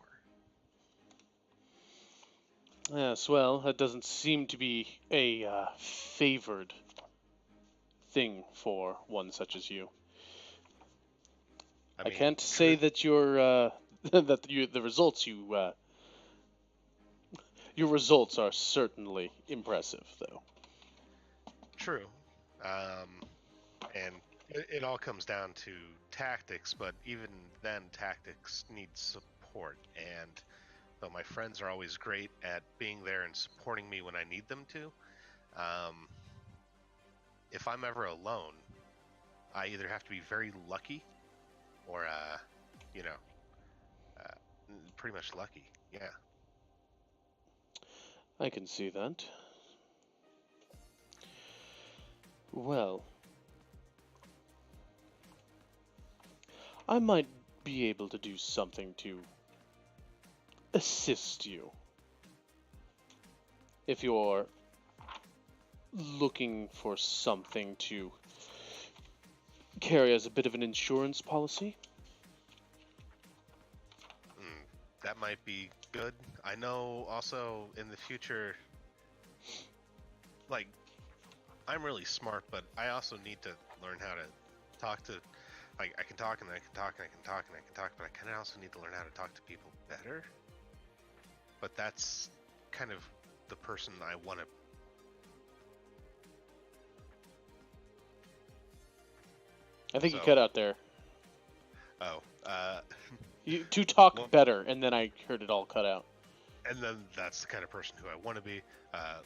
Yes, well, that doesn't seem to be a favored thing for one such as you. I I mean, can't say that the results your results are certainly impressive, though. true. Um, and it all comes down to tactics, but even then, tactics need support. And though my friends are always great at being there and supporting me when I need them to, um, if I'm ever alone, I either have to be very lucky or, you know, pretty much lucky. Yeah. I can see that. Well, I might be able to do something to assist you if you're looking for something to carry as a bit of an insurance policy. That might be good. I know also in the future, like, I'm really smart, but I also need to learn how to talk to, like, I can talk and I can talk and I can talk and I can talk, but I kind of also need to learn how to talk to people better. But that's kind of the person I want to. I think you So- cut out there. Oh, To talk Well- better, and then I heard it all cut out. and then that's the kind of person who I want to be.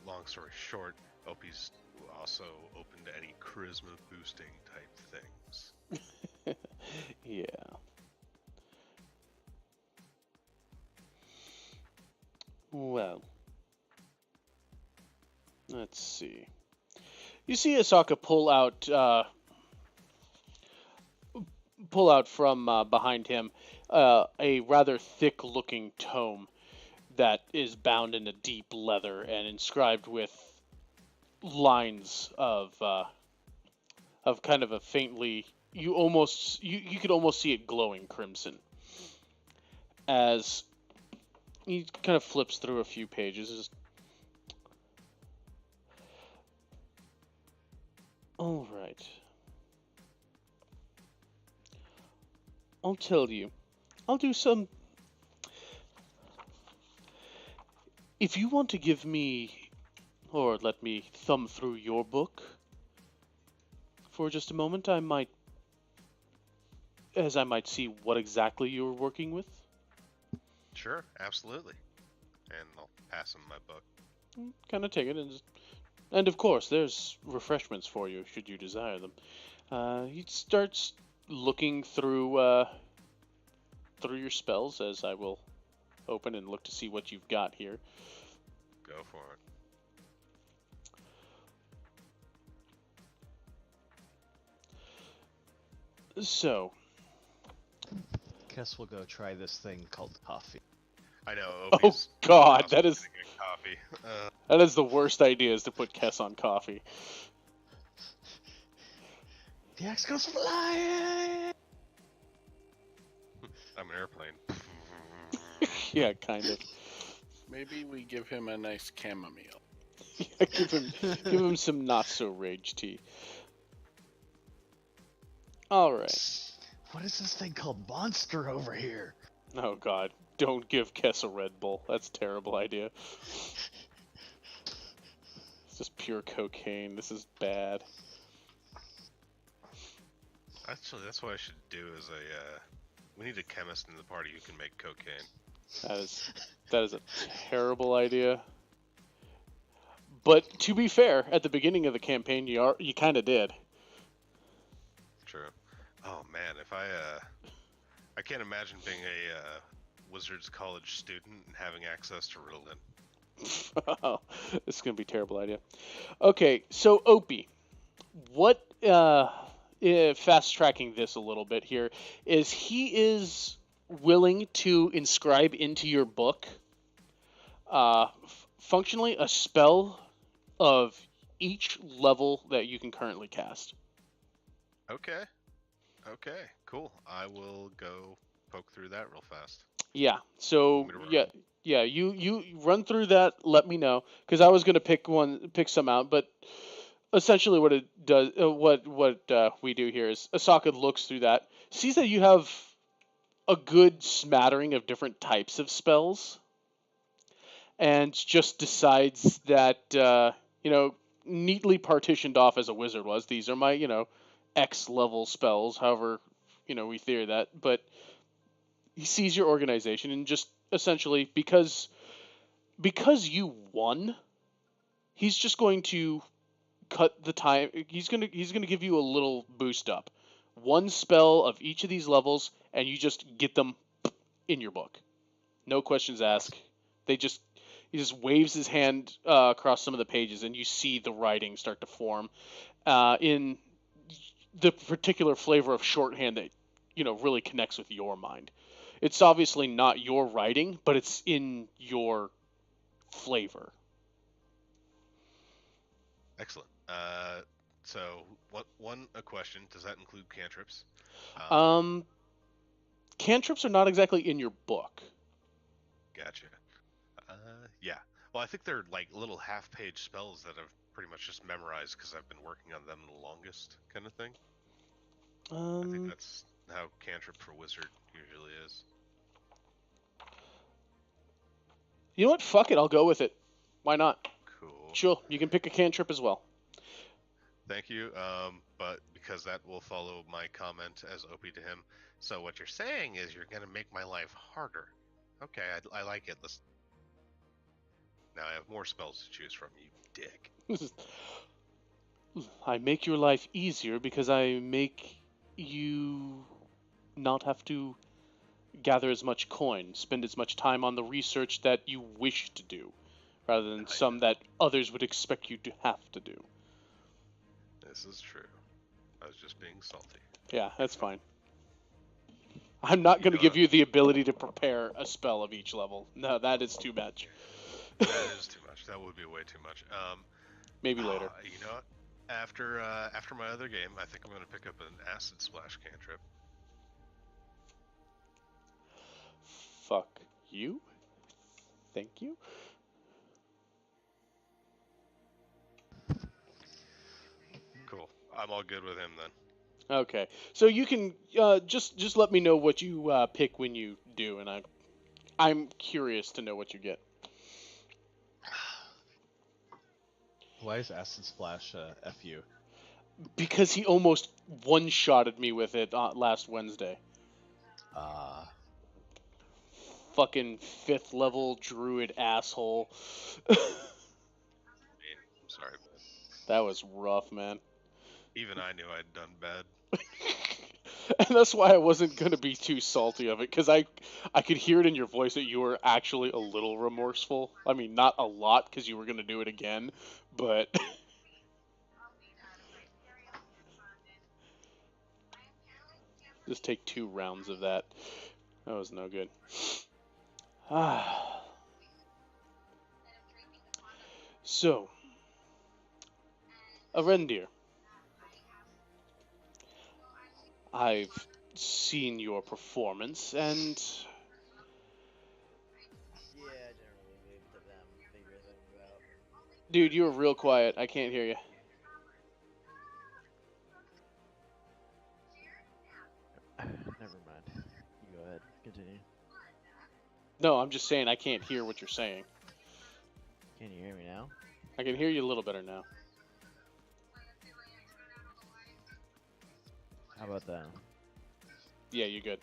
Long story short, Opie's also open to any charisma boosting type things. Yeah. Well, let's see. You see Asaka pull out from behind him a rather thick-looking tome that is bound in a deep leather and inscribed with lines of kind of a faintly you could almost see it glowing crimson as he kind of flips through a few pages. All right. I'll tell you. I'll do some. If you want to give me, or let me thumb through your book for just a moment, I might see what exactly you're working with. Sure, absolutely. And I'll pass him my book. Kind of take it and of course, there's refreshments for you should you desire them. He starts looking through your spells as I will open and look to see what you've got here. Go for it. So, Guess we'll go try this thing called coffee. I know. oh Opie's god, also that is gonna get coffee. that is the worst idea, is to put Kess on coffee. The axe goes flying! I'm an airplane. Yeah, kind of. Maybe we give him a nice chamomile. Yeah, give him some not so rage tea. All right. What is this thing called Monster over here? Oh god, don't give Kess a Red Bull. That's a terrible idea. It's just pure cocaine. This is bad. Actually, that's what I should do. We need a chemist in the party who can make cocaine. That is a terrible idea. But to be fair, at the beginning of the campaign, you kind of did. True. Oh man, if I can't imagine being a Wizards College student and having access to Ritalin. This is gonna be a terrible idea. Okay, so Opie, what fast tracking this a little bit here is he is willing to inscribe into your book functionally a spell of each level that you can currently cast. Okay. Okay. Cool. I will go poke through that real fast. Yeah. So Want me to run? yeah. You run through that. Let me know, because I was gonna pick some out, but essentially what it does, what we do here is Asaka looks through that, sees that you have a good smattering of different types of spells, and just decides that neatly partitioned off as a wizard was. These are my X level spells. However, we theory that, but he sees your organization and just essentially because you won, he's just going to cut the time. He's gonna give you a little boost up, one spell of each of these levels, and you just get them in your book. No questions asked. They just He just waves his hand across some of the pages, and you see the writing start to form in the particular flavor of shorthand that really connects with your mind. It's obviously not your writing, but it's in your flavor. Excellent. So a question. Does that include cantrips? Um, Cantrips are not exactly in your book. Gotcha. Yeah. Well, I think they're like little half-page spells that I've pretty much just memorized because I've been working on them the longest, kind of thing. I think that's how cantrip for wizard usually is. You know what? Fuck it, I'll go with it. Why not? Cool. Sure, you can pick a cantrip as well. Thank you. But because that will follow my comment as OP to him. So what you're saying is you're gonna make my life harder. Okay, I like it. Now I have more spells to choose from. You dick. I make your life easier because I make you not have to gather as much coin, spend as much time on the research that you wish to do, rather than some that others would expect you to have to do. This is true. I was just being salty. Yeah, that's fine. I'm not going to give you the ability to prepare a spell of each level. No, that is too much. That is too much. That would be way too much. Maybe later. You know what? After my other game, I think I'm going to pick up an acid splash cantrip. Fuck you. Thank you. Cool. I'm all good with him then. Okay, so you can just let me know what you pick when you do, and I'm curious to know what you get. Why is Acid Splash FU? Because he almost one-shotted me with it last Wednesday. Fucking 5th level druid asshole. I'm sorry, man. That was rough, man. Even I knew I'd done bad. And that's why I wasn't going to be too salty of it, because I could hear it in your voice that you were actually a little remorseful. I mean, not a lot, because you were going to do it again, but... Just take 2 rounds of that. That was no good. So, a reindeer. I've seen your performance, and Yeah, generally leave to them figure things out. dude, you were real quiet. I can't hear you. Never mind. You go ahead. Continue. No, I'm just saying I can't hear what you're saying. Can you hear me now? I can hear you a little better now. How about that? Yeah, you're good.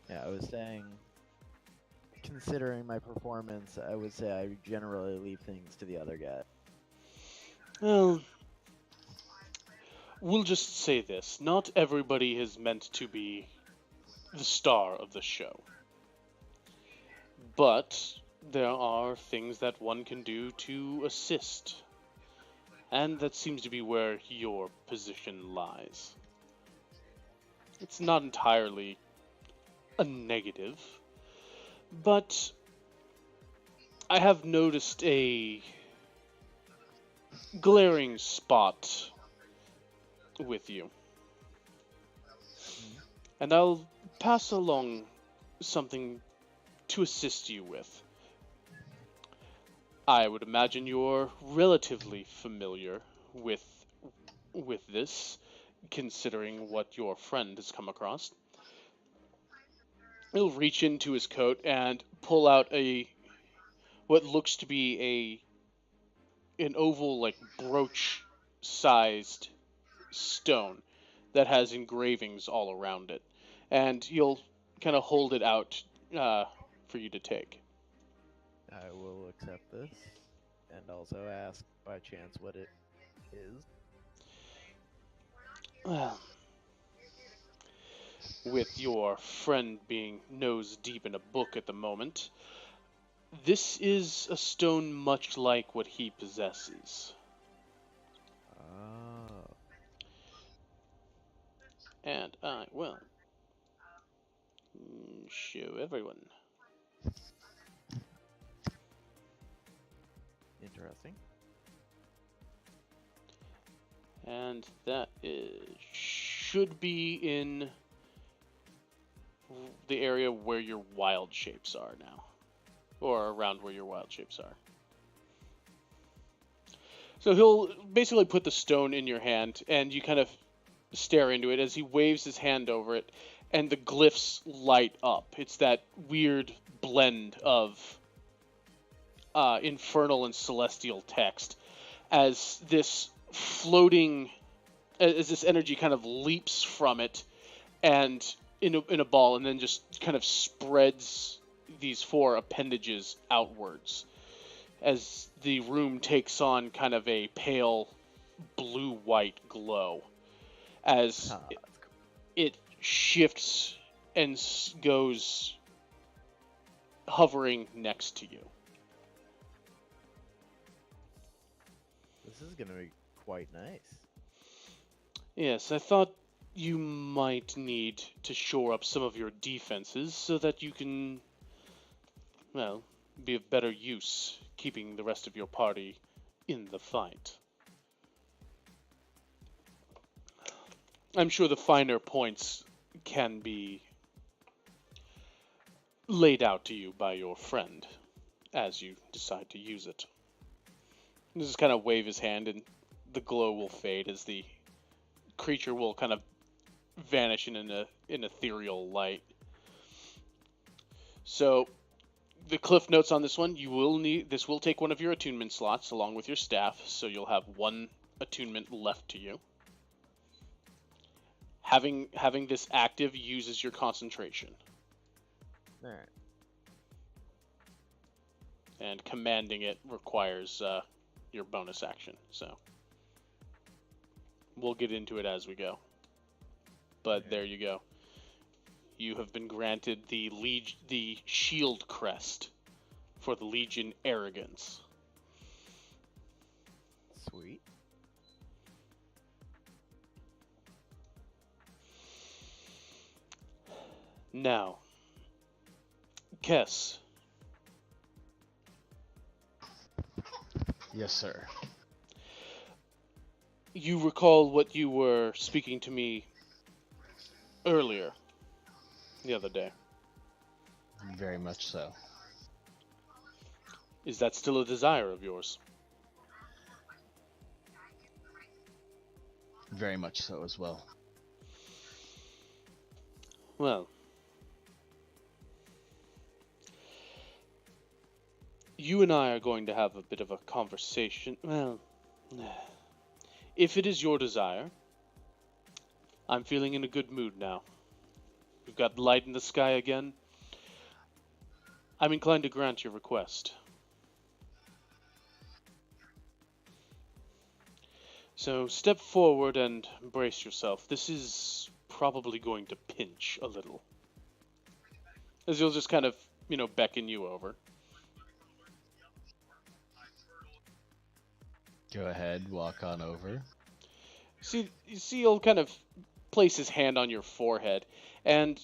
Yeah, I was saying, considering my performance, I would say I generally leave things to the other guy. Well, we'll just say this. Not everybody is meant to be the star of the show. But there are things that one can do to assist. And that seems to be where your position lies. It's not entirely a negative, but I have noticed a glaring spot with you. And I'll pass along something to assist you with. I would imagine you're relatively familiar with this, considering what your friend has come across. He'll reach into his coat and pull out what looks to be an oval, like, brooch-sized stone that has engravings all around it, and he'll kind of hold it out for you to take. I will accept this, and also ask by chance what it is. Well, with your friend being nose deep in a book at the moment, This is a stone much like what he possesses. Oh. And I will show everyone. Interesting. And that should be in the area where your wild shapes are now. Or around where your wild shapes are. So he'll basically put the stone in your hand, and you kind of stare into it as he waves his hand over it, and the glyphs light up. It's that weird blend of infernal and celestial text as this floating, as this energy kind of leaps from it and in a ball, and then just kind of spreads these four appendages outwards as the room takes on kind of a pale blue-white glow as Ah, that's cool. it shifts and goes hovering next to you. This is gonna be quite nice. Yes, I thought you might need to shore up some of your defenses so that you can, well, be of better use keeping the rest of your party in the fight. I'm sure the finer points can be laid out to you by your friend as you decide to use it. Just kind of wave his hand and the glow will fade as the creature will kind of vanish in an ethereal light. So the cliff notes on this one, this will take one of your attunement slots along with your staff, so you'll have one attunement left to you. Having this active uses your concentration. Alright. And commanding it requires your bonus action. So we'll get into it as we go. But Okay. there you go. You have been granted the shield crest for the Legion Arrogance. Sweet. Now, Kess, Yes, sir. you recall what you were speaking to me earlier, the other day. Very much so. Is that still a desire of yours? Very much so as well. Well, you and I are going to have a bit of a conversation. Well, if it is your desire, I'm feeling in a good mood now. We've got light in the sky again. I'm inclined to grant your request. So step forward and brace yourself. This is probably going to pinch a little. As he'll just kind of, beckon you over. Go ahead, walk on over. You see he'll kind of place his hand on your forehead, and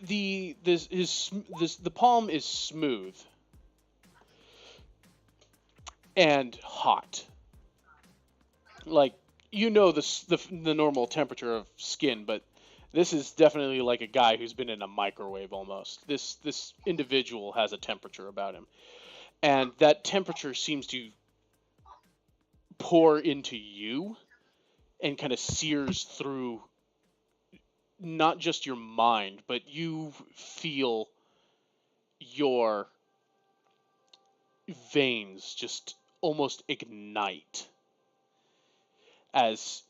the palm is smooth and hot. Like, the normal temperature of skin, but this is definitely like a guy who's been in a microwave almost. This individual has a temperature about him, and that temperature seems to pour into you and kind of sears through not just your mind, but you feel your veins just almost ignite as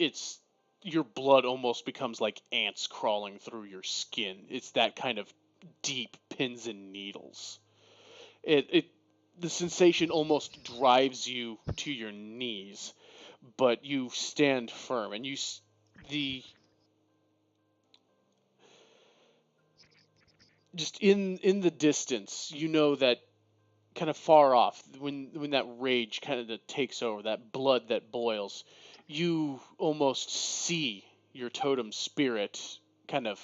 your blood almost becomes like ants crawling through your skin. It's that kind of deep pins and needles. The sensation almost drives you to your knees, but you stand firm, and just in the distance, you know that kind of far off, when that rage kind of takes over, that blood that boils, you almost see your totem spirit kind of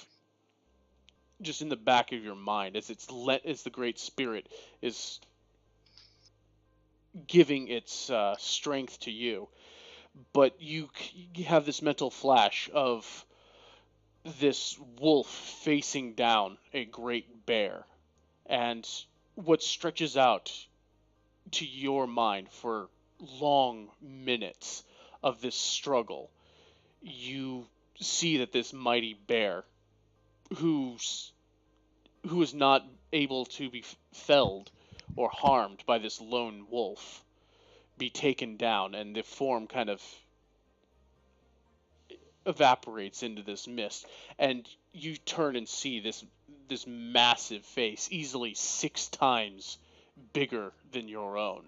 just in the back of your mind as as the great spirit is giving its strength to you. But you have this mental flash of this wolf facing down a great bear, and what stretches out to your mind for long minutes of this struggle, you see that this mighty bear, who's who is not able to be felled or harmed by this lone wolf, be taken down, and the form kind of evaporates into this mist, and you turn and see this massive face, easily 6 times bigger than your own,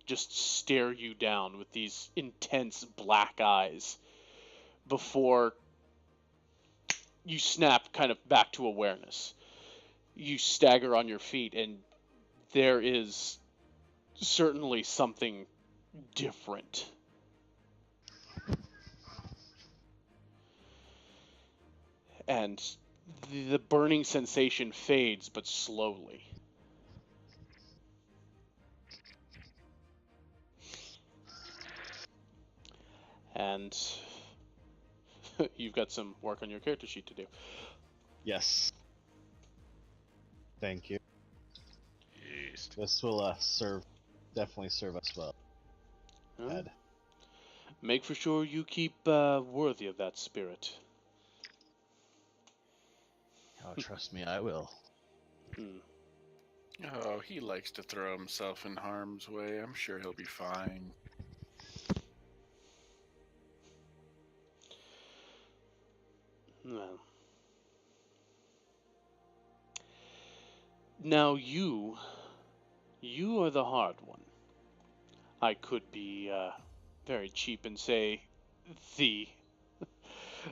just stare you down with these intense black eyes before you snap kind of back to awareness. You stagger on your feet, and there is certainly something different. And the burning sensation fades, but slowly. And you've got some work on your character sheet to do. Yes. Thank you. Yes. This will definitely serve us well. Huh? Ed. Make for sure you keep worthy of that spirit. Oh, trust me, I will. Hmm. Oh, he likes to throw himself in harm's way. I'm sure he'll be fine. Well. Now you are the hard one. I could be very cheap and say the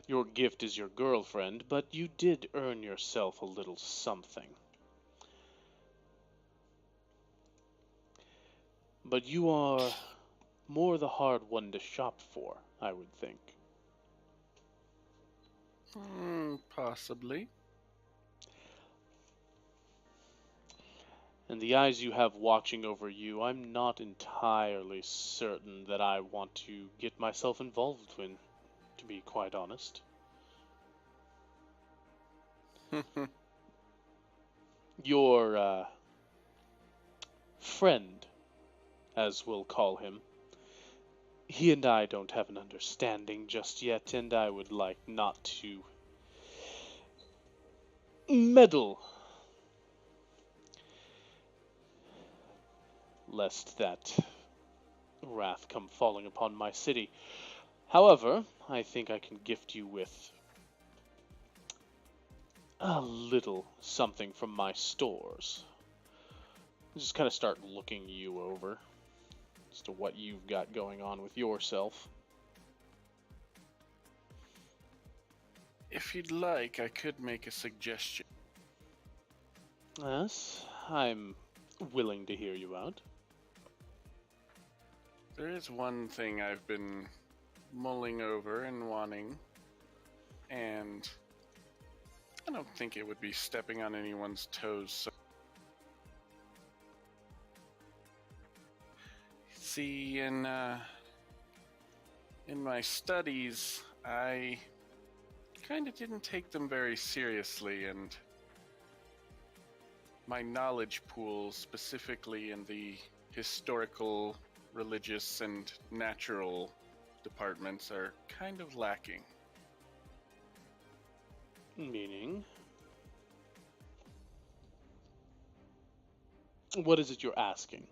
your gift is your girlfriend, but you did earn yourself a little something. But you are more the hard one to shop for, I would think. Possibly. And the eyes you have watching over you, I'm not entirely certain that I want to get myself involved in, to be quite honest. Your friend, as we'll call him, he and I don't have an understanding just yet, and I would like not to meddle, lest that wrath come falling upon my city. However, I think I can gift you with a little something from my stores. Just kind of start looking you over as to what you've got going on with yourself. If you'd like, I could make a suggestion. Yes, I'm willing to hear you out. There is one thing I've been mulling over and wanting, and I don't think it would be stepping on anyone's toes. So see, in my studies, I kind of didn't take them very seriously, and my knowledge pool, specifically in the historical, religious, and natural departments, are kind of lacking. Meaning? What is it you're asking?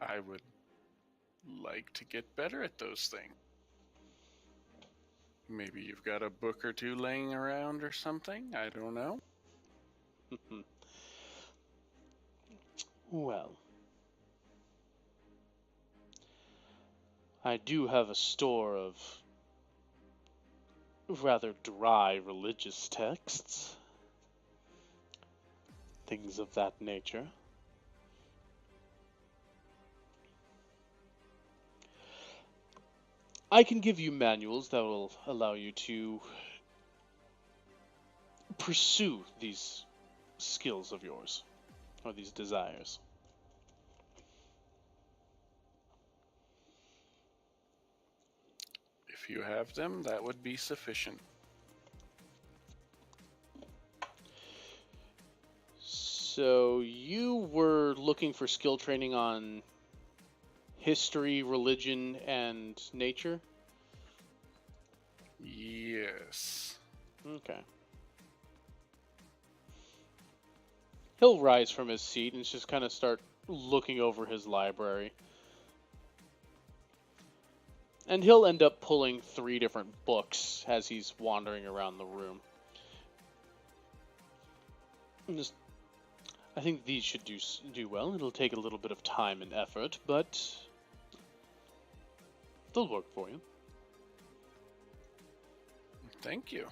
I would like to get better at those things. Maybe you've got a book or two laying around or something? I don't know. Well, I do have a store of rather dry religious texts. things of that nature. I can give you manuals that will allow you to pursue these skills of yours, or these desires. If you have them, that would be sufficient. So you were looking for skill training on history, religion, and nature? Yes. Okay. He'll rise from his seat and just kind of start looking over his library. And he'll end up pulling 3 different books as he's wandering around the room. I think these should do well. It'll take a little bit of time and effort, but they'll work for you. Thank you.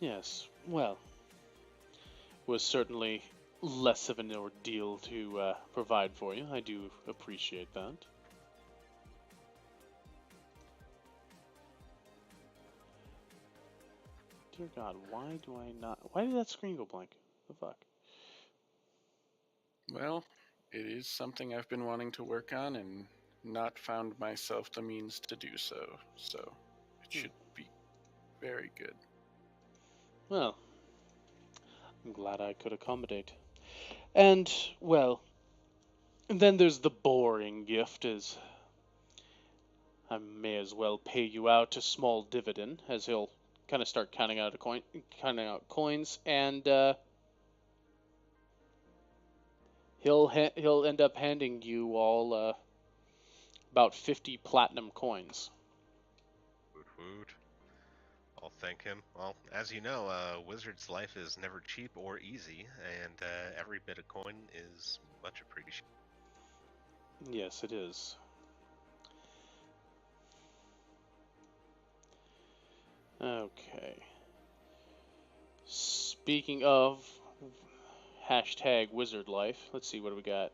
Yes, well, it was certainly less of an ordeal to provide for you. I do appreciate that. Dear God, why do I not... Why did that screen go blank? The fuck? Well, it is something I've been wanting to work on and not found myself the means to do so. So it should be very good. Well, I'm glad I could accommodate. And, well, then there's the boring gift, is I may as well pay you out a small dividend, as he'll kind of start counting out coins, and he'll end up handing you all about 50 platinum coins. Woot woot. I'll thank him. Well, as you know, wizard's life is never cheap or easy, and every bit of coin is much appreciated. Yes, it is. Okay. Speaking of hashtag wizard life, let's see, what do we got?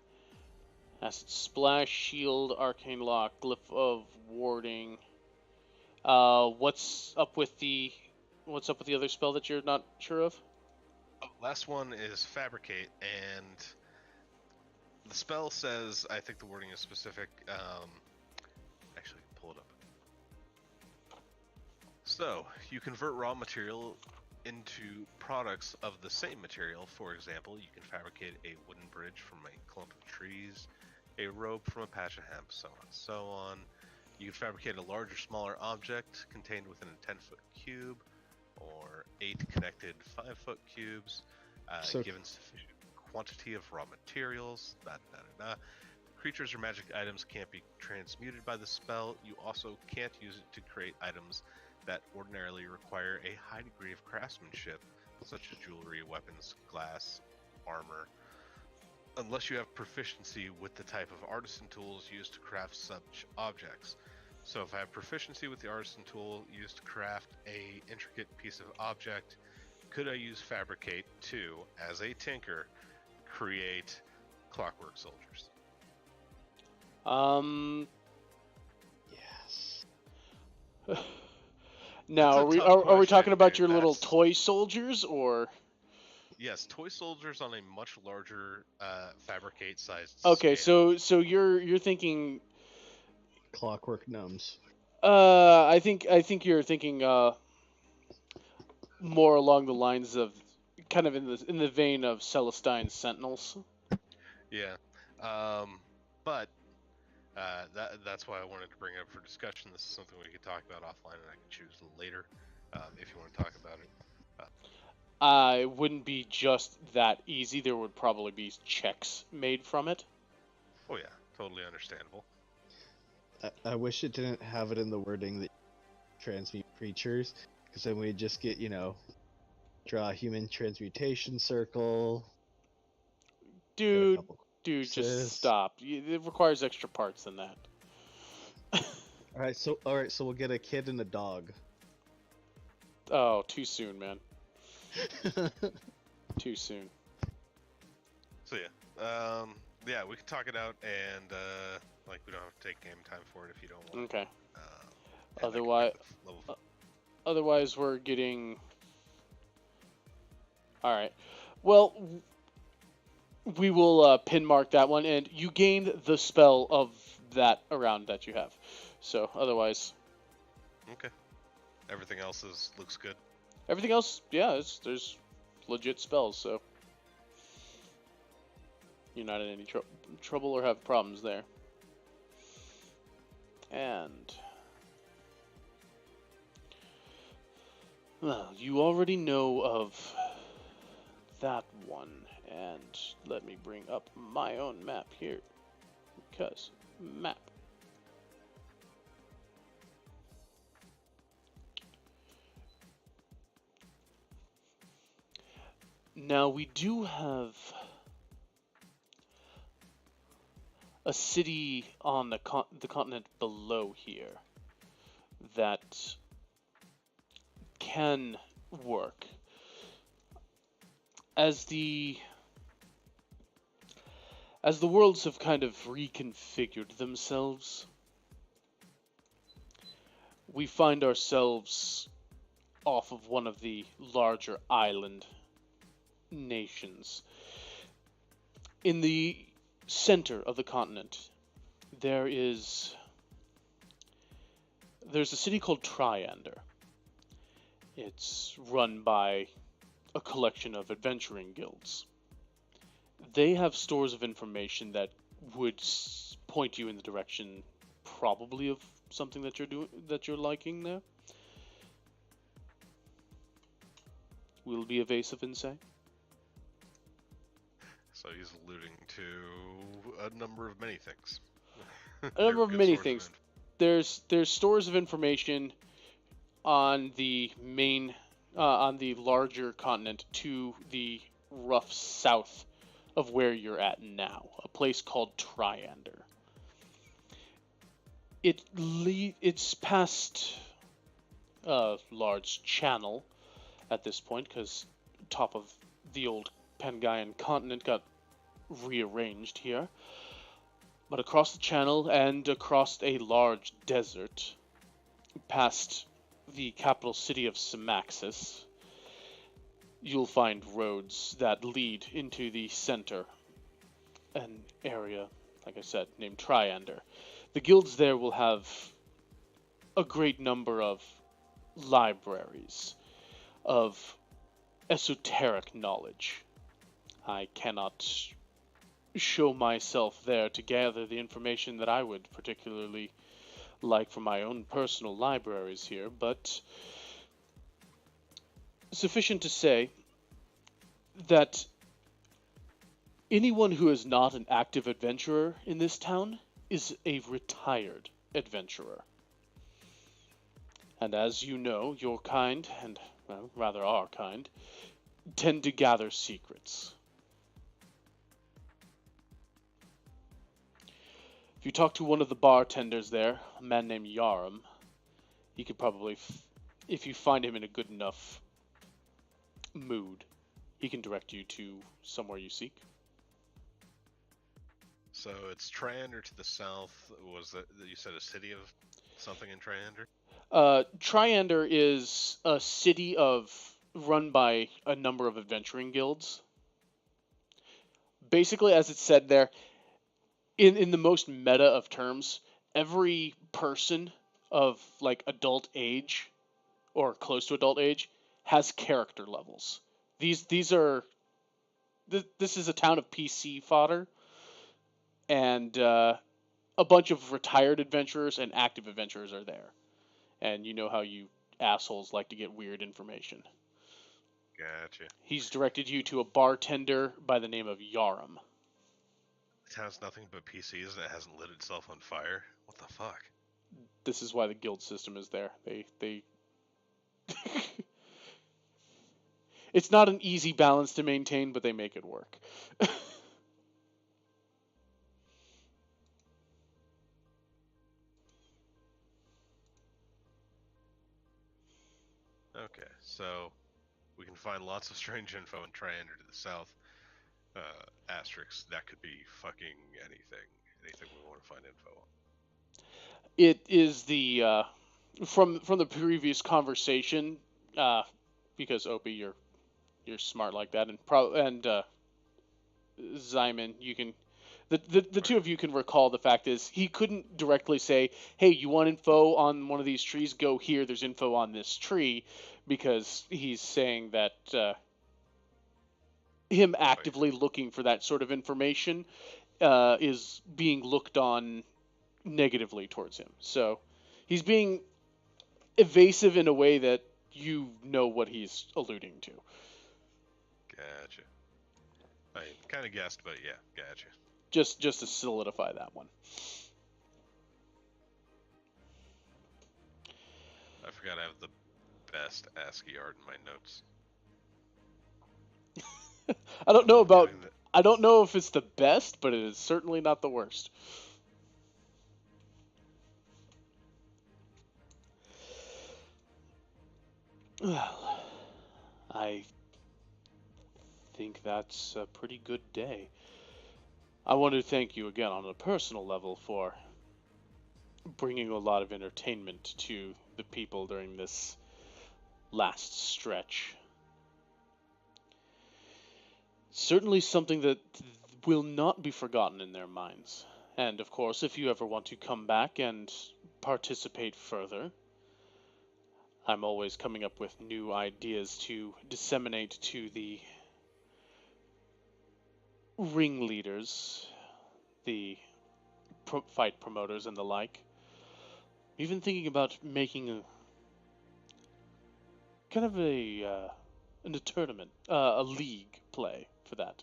Acid Splash, Shield, Arcane Lock, Glyph of Warding. What's up with the other spell that you're not sure of? Oh, last one is Fabricate, and the spell says, I think the wording is specific, actually, pull it up. So, you convert raw material into products of the same material. For example, you can fabricate a wooden bridge from a clump of trees, a rope from a patch of hemp, so on and so on. You can fabricate a large or smaller object contained within a 10-foot cube, or 8 connected 5-foot cubes, given sufficient quantity of raw materials, Creatures or magic items can't be transmuted by the spell. You also can't use it to create items that ordinarily require a high degree of craftsmanship, such as jewelry, weapons, glass, armor, unless you have proficiency with the type of artisan tools used to craft such objects. So if I have proficiency with the artisan tool used to craft a intricate piece of object, could I use Fabricate to, as a tinker, create clockwork soldiers? Yes. Now, That's a are tough we talking question, about dude. your little That's- toy soldiers, or? Yes, toy soldiers on a much larger Fabricate-sized Okay, scale. so you're thinking. Clockwork gnomes. I think you're thinking more along the lines of kind of in the vein of Celestine Sentinels. Yeah, but that's why I wanted to bring it up for discussion. This is something we could talk about offline, and I can choose later if you want to talk about it. It wouldn't be just that easy. There would probably be checks made from it. Oh yeah, totally understandable. I wish it didn't have it in the wording that transmute creatures, because then we'd just get, draw a human transmutation circle. get a Dude, couple just corpses. stop. It requires extra parts than that. All right, so we'll get a kid and a dog. Oh, too soon, man. Too soon. So yeah, yeah, we can talk it out, and like we don't have to take game time for it if you don't want. Okay. And I can Otherwise, pick the level. otherwise we're getting. All right. Well, we will pin mark that one, and you gained the spell of that around that you have. So otherwise, Okay. Everything else looks good. everything else, yeah, there's legit spells. So you're not in any trouble or have problems there. And well, you already know of that one. And let me bring up my own map here, because map. Now we do have a city on the continent below here that can work. As the worlds have kind of reconfigured themselves, we find ourselves off of one of the larger island nations. In the center of the continent, there's a city called Triander. It's run by a collection of adventuring guilds. They have stores of information that would point you in the direction, probably, of something that you're liking there. Will be evasive and say. So he's alluding to a number of many things. A number They're of good many sources of things. There's stores of information on the main on the larger continent to the rough south of where you're at now, a place called Triander. It's past a large channel at this point, because top of the old Pangaean continent got rearranged here. But across the channel and across a large desert, past the capital city of Symaxis, you'll find roads that lead into the center, an area, like I said, named Triander. The guilds there will have a great number of libraries of esoteric knowledge. I cannot show myself there to gather the information that I would particularly like for my own personal libraries here, but sufficient to say that anyone who is not an active adventurer in this town is a retired adventurer. And as you know, your kind, and well, rather our kind, tend to gather secrets. If you talk to one of the bartenders there, a man named Yarum, he could probably, if you find him in a good enough mood, he can direct you to somewhere you seek. So it's Triander to the south. Was that you said a city of something in Triander? Triander is a city run by a number of adventuring guilds. Basically, as it's said there, in the most meta of terms, every person of like adult age or close to adult age has character levels. These are this is a town of PC fodder, and a bunch of retired adventurers and active adventurers are there. And you know how you assholes like to get weird information. Gotcha. He's directed you to a bartender by the name of Yarum. The town's nothing but PCs that hasn't lit itself on fire. What the fuck? This is why the guild system is there. They It's not an easy balance to maintain, but they make it work. Okay, so we can find lots of strange info in Triander to the south, asterisks. That could be fucking anything. Anything we want to find info on. It is the from the previous conversation, because Opie, you're smart like that, and Zyman, you can the two of you can recall the fact is he couldn't directly say, hey, you want info on one of these trees? Go here. There's info on this tree, because he's saying that him actively looking for that sort of information is being looked on negatively towards him. So he's being evasive in a way that you know what he's alluding to. Gotcha. I kind of guessed, but yeah, gotcha. Just to solidify that one. I forgot I have the best ASCII art in my notes. I don't know about. Getting the- I don't know if it's the best, but it is certainly not the worst. Well, I think that's a pretty good day. I want to thank you again on a personal level for bringing a lot of entertainment to the people during this last stretch. Certainly something that will not be forgotten in their minds. And of course, if you ever want to come back and participate further, I'm always coming up with new ideas to disseminate to the ringleaders, the fight promoters, and the like. Even thinking about making a kind of a tournament, a league play for that.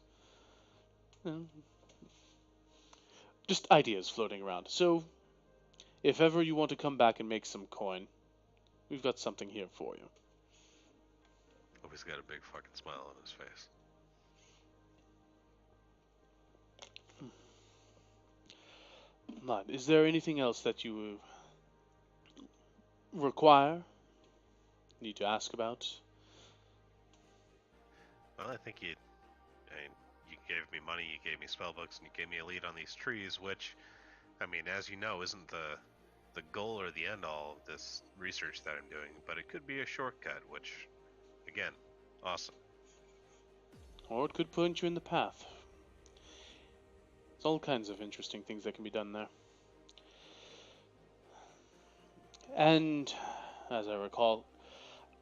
Just ideas floating around. So, if ever you want to come back and make some coin, we've got something here for you. Hope he's got a big fucking smile on his face. But is there anything else that you require? Need to ask about? Well, I think you gave me money, you gave me spellbooks, and you gave me a lead on these trees, which, I mean, as you know, isn't the goal or the end all of this research that I'm doing, but it could be a shortcut, which, again, awesome. Or it could point you in the path. There's all kinds of interesting things that can be done there. And, as I recall,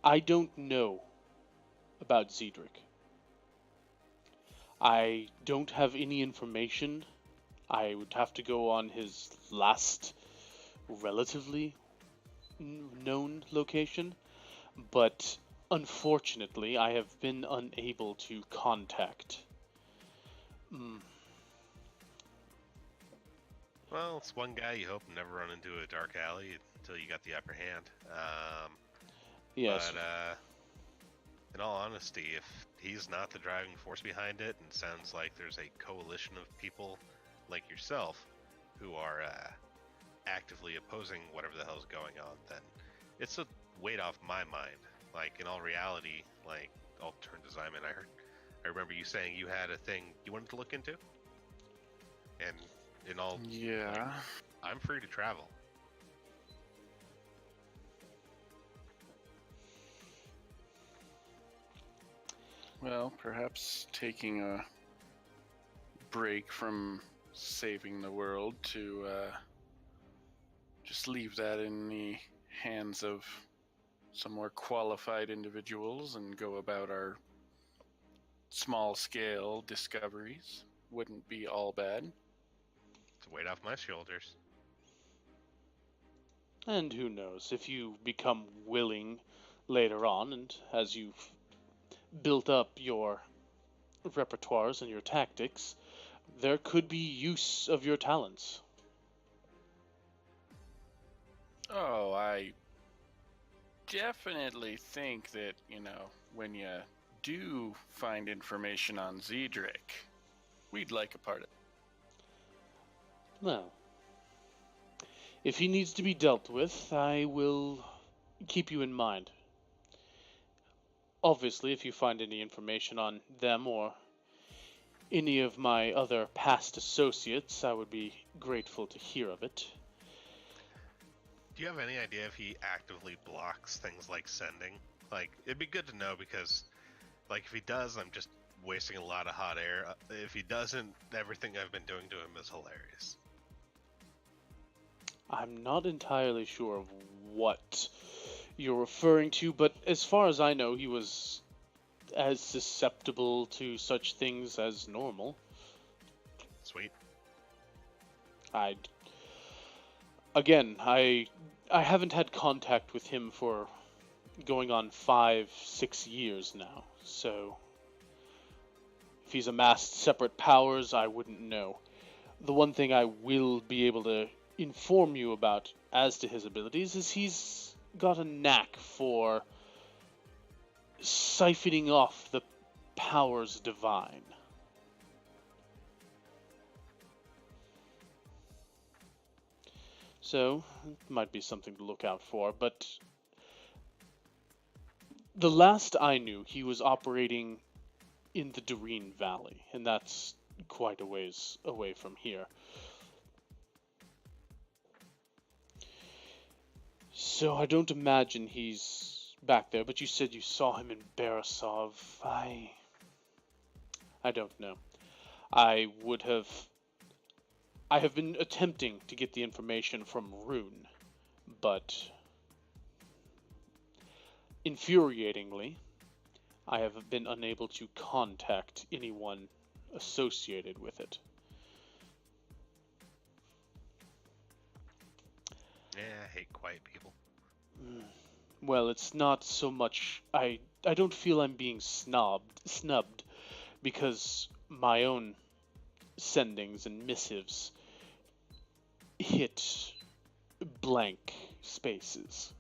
I don't know about Zedric. I don't have any information. I would have to go on his last relatively known location, but unfortunately I have been unable to contact. Well, it's one guy you hope never run into a dark alley until you got the upper hand. Yes. But in all honesty, if he's not the driving force behind it, and sounds like there's a coalition of people like yourself who are actively opposing whatever the hell's going on, then it's a weight off my mind. Like, in all reality, like, I'll turn to Zyman. I remember you saying you had a thing you wanted to look into, and in all, Yeah. I'm free to travel. Well, perhaps taking a break from saving the world to just leave that in the hands of some more qualified individuals and go about our small-scale discoveries wouldn't be all bad. It's a weight off my shoulders. And who knows, if you become willing later on, and as you've built up your repertoires and your tactics, there could be use of your talents. Oh, I definitely think that, when you do find information on Zedric, we'd like a part of it. Well, if he needs to be dealt with, I will keep you in mind. Obviously, if you find any information on them or any of my other past associates, I would be grateful to hear of it. Do you have any idea if he actively blocks things like sending? Like, it'd be good to know because, like, if he does, I'm just wasting a lot of hot air. If he doesn't, everything I've been doing to him is hilarious. I'm not entirely sure of what you're referring to, but as far as I know, he was as susceptible to such things as normal. Sweet. I haven't had contact with him for going on 5-6 years now, so if he's amassed separate powers, I wouldn't know. The one thing I will be able to inform you about as to his abilities is he's got a knack for siphoning off the powers divine. So, it might be something to look out for, but the last I knew, he was operating in the Doreen Valley, and that's quite a ways away from here. So I don't imagine he's back there, but you said you saw him in Borisov. I don't know. I have been attempting to get the information from Rune, but infuriatingly, I have been unable to contact anyone associated with it. Yeah, I hate quiet people. Well, it's not so much. I don't feel I'm being snubbed, because my own sendings and missives hit blank spaces.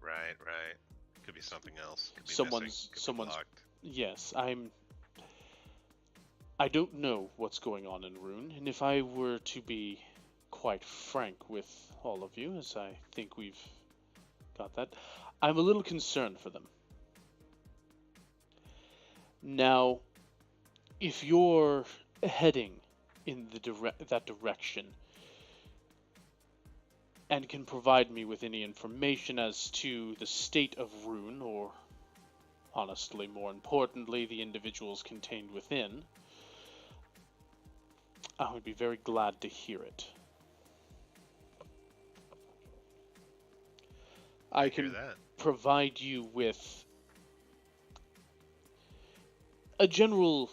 Right. Could be something else. Could be Someone's missing. Could be someone's blocked. Yes, I don't know what's going on in Rune, and if I were to be quite frank with all of you, as I think we've got that, I'm a little concerned for them. Now, if you're heading in that direction and can provide me with any information as to the state of Rune, or honestly, more importantly, the individuals contained within, I would be very glad to hear it. I hear can that. provide you with a general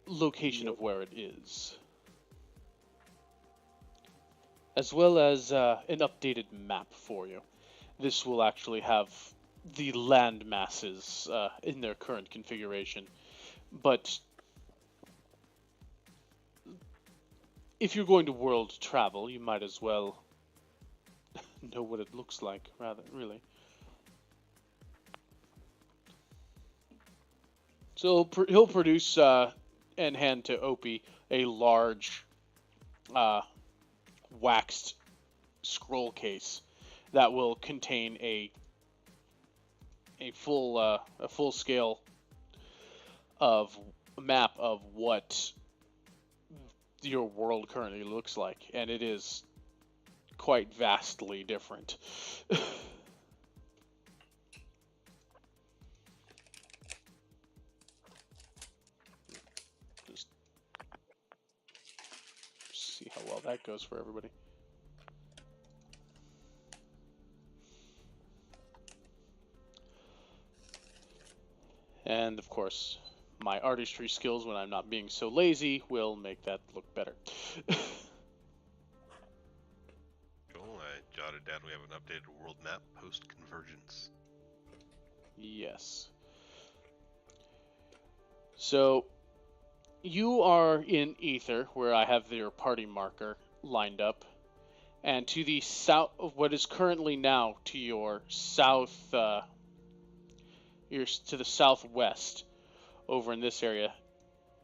location of where it is, as well as an updated map for you. This will actually have the land masses in their current configuration, but if you're going to world travel, you might as well know what it looks like, really. So he'll produce and hand to Opie a large waxed scroll case that will contain a full scale of map of what your world currently looks like, and it is quite vastly different. Just see how well that goes for everybody. And of course, my artistry skills, when I'm not being so lazy, will make that look better. Cool. I jotted down we have an updated world map post Convergence. Yes. So, you are in Ether, where I have your party marker lined up, and to the south, what is currently now to your south, to the southwest, over in this area,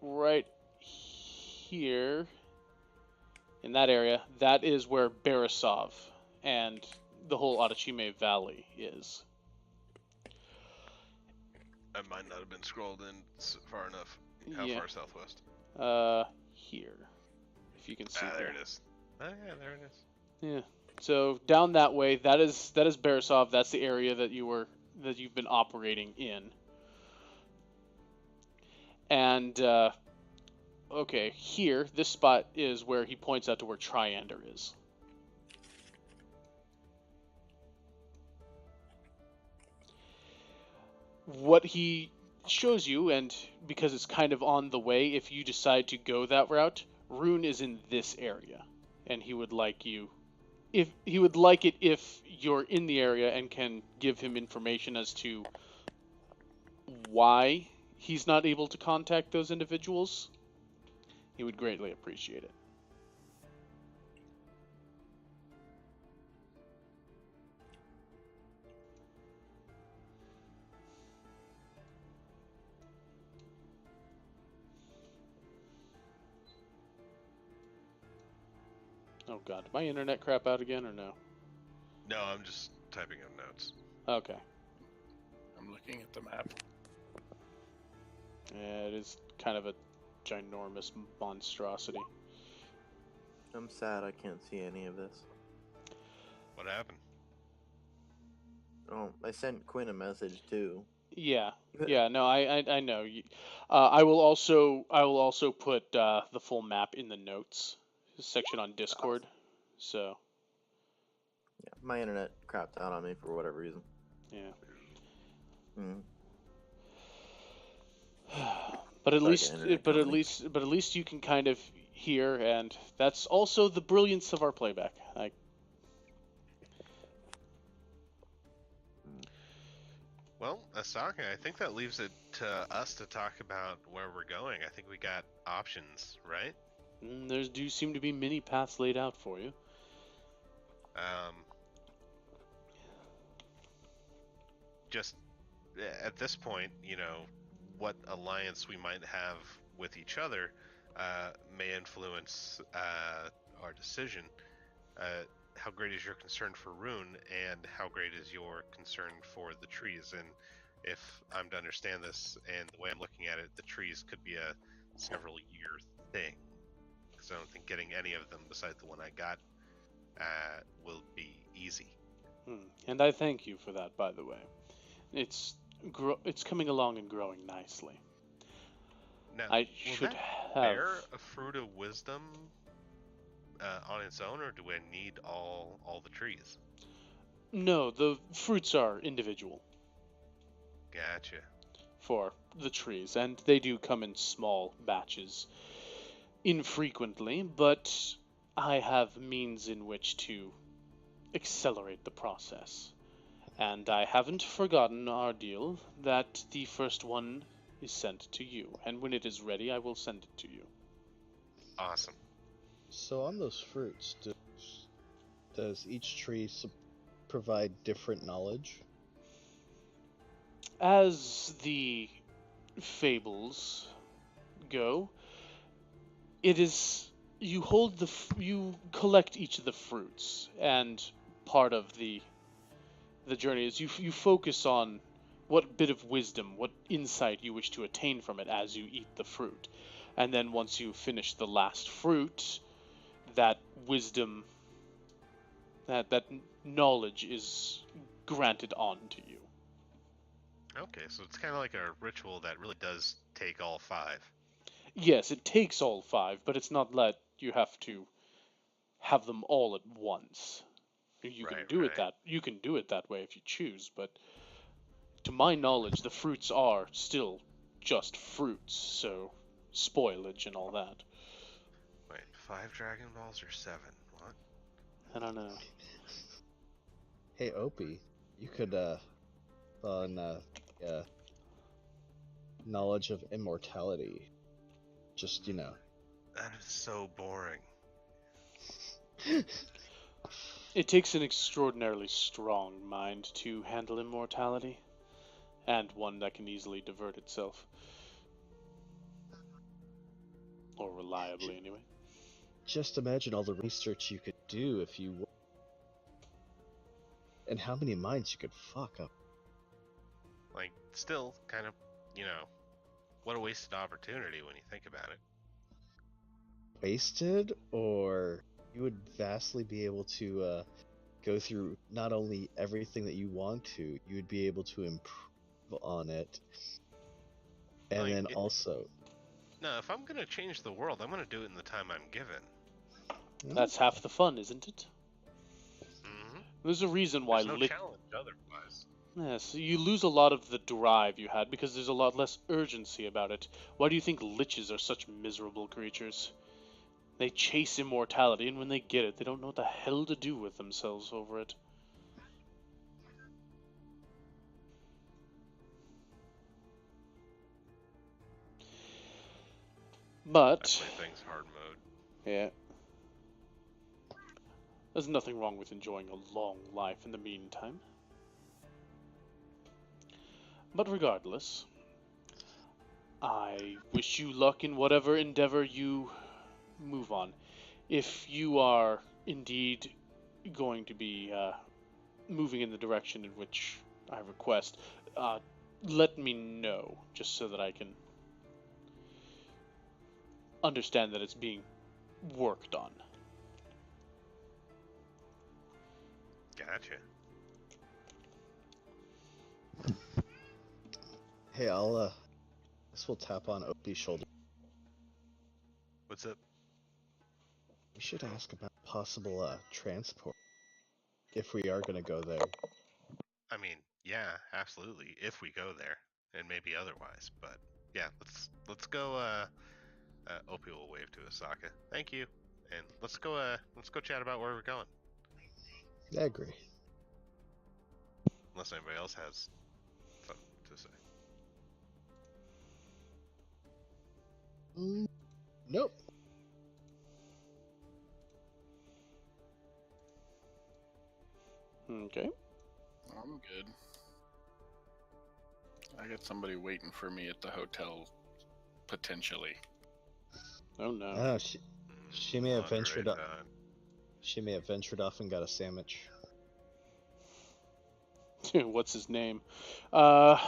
right here, in that area, that is where Borisov and the whole Adachime Valley is. I might not have been scrolled in far enough. How Yeah. far southwest? Here. If you can see There it is. Oh yeah, there it is. Yeah. So down that way, that is Beresov. That's the area that you've been operating in. And okay, here, this spot is where he points out to where Triander is. What he shows you, and because it's kind of on the way, if you decide to go that route, Rune is in this area, and he would like you, if he would like it if you're in the area and can give him information as to why he's not able to contact those individuals. He would greatly appreciate it. Oh god, did my internet crap out again or no? No, I'm just typing up notes. Okay. I'm looking at the map. Yeah, it is kind of a ginormous monstrosity. I'm sad I can't see any of this. What happened? Oh, I sent Quinn a message too. Yeah, yeah, no, I know. I will also put the full map in the notes section on Discord. So Yeah, my internet crapped out on me for whatever reason. yeah. Mm. But at Like least, an internet but at company. least you can kind of hear, and that's also the brilliance of our playback. Well, Asaka, I think that leaves it to us to talk about where we're going. I think we got options, right? There do seem to be many paths laid out for you. Just at this point, what alliance we might have with each other may influence our decision. How great is your concern for Rune, and how great is your concern for the trees? And if I'm to understand this, and the way I'm looking at it, the trees could be a several-year thing. Because I don't think getting any of them besides the one I got will be easy. And I thank you for that, by the way. It's coming along and growing nicely. Now, I will should that have. bear a fruit of wisdom on its own, or do I need all the trees? No, the fruits are individual Gotcha. for the trees, and they do come in small batches, infrequently, but I have means in which to accelerate the process. And I haven't forgotten our deal that the first one is sent to you, and when it is ready, I will send it to you. Awesome. So on those fruits, does each tree provide different knowledge? As the fables go, it is you collect each of the fruits, and part of the journey is you focus on what bit of wisdom, what insight you wish to attain from it as you eat the fruit. And then once you finish the last fruit, that wisdom, that knowledge is granted on to you. Okay, so it's kind of like a ritual that really does take all 5. Yes, it takes all 5, but it's not that you have to have them all at once. You can Right, do it right. you can do it that way if you choose, but to my knowledge, the fruits are still just fruits, so spoilage and all that. Wait, 5 Dragon Balls or 7? What? I don't know. Hey, Opie, you could on knowledge of immortality. Just That is so boring. It takes an extraordinarily strong mind to handle immortality, and one that can easily divert itself. Or reliably, anyway. Just imagine all the research you could do if you and how many minds you could fuck up. Like, still kind of, what a wasted opportunity when you think about it. Wasted, or you would vastly be able to go through not only everything that you want to, you would be able to improve on it, and Like, then also. No, if I'm gonna change the world, I'm gonna do it in the time I'm given. That's half the fun, isn't it? Hmm. There's a reason why There's no challenge otherwise. Yes, you lose a lot of the drive you had because there's a lot less urgency about it. Why do you think liches are such miserable creatures? They chase immortality, and when they get it, they don't know what the hell to do with themselves over it. But, I play things hard mode. yeah. There's nothing wrong with enjoying a long life in the meantime. But regardless, I wish you luck in whatever endeavor you move on. If you are indeed going to be moving in the direction in which I request, let me know, just so that I can understand that it's being worked on. Gotcha. Hey, this will tap on Opie's shoulder. What's up? We should ask about possible transport if we are gonna go there. I mean, yeah, absolutely. If we go there, and maybe otherwise, but yeah, let's go. Opie will wave to Asaka. Thank you, and let's go chat about where we're going. I agree. Unless anybody else has something to say. Nope. Okay. I'm good. I got somebody waiting for me at the hotel, potentially. Oh no. Oh, she may have Andre ventured up. time. She may have ventured off and got a sandwich. What's his name? Club.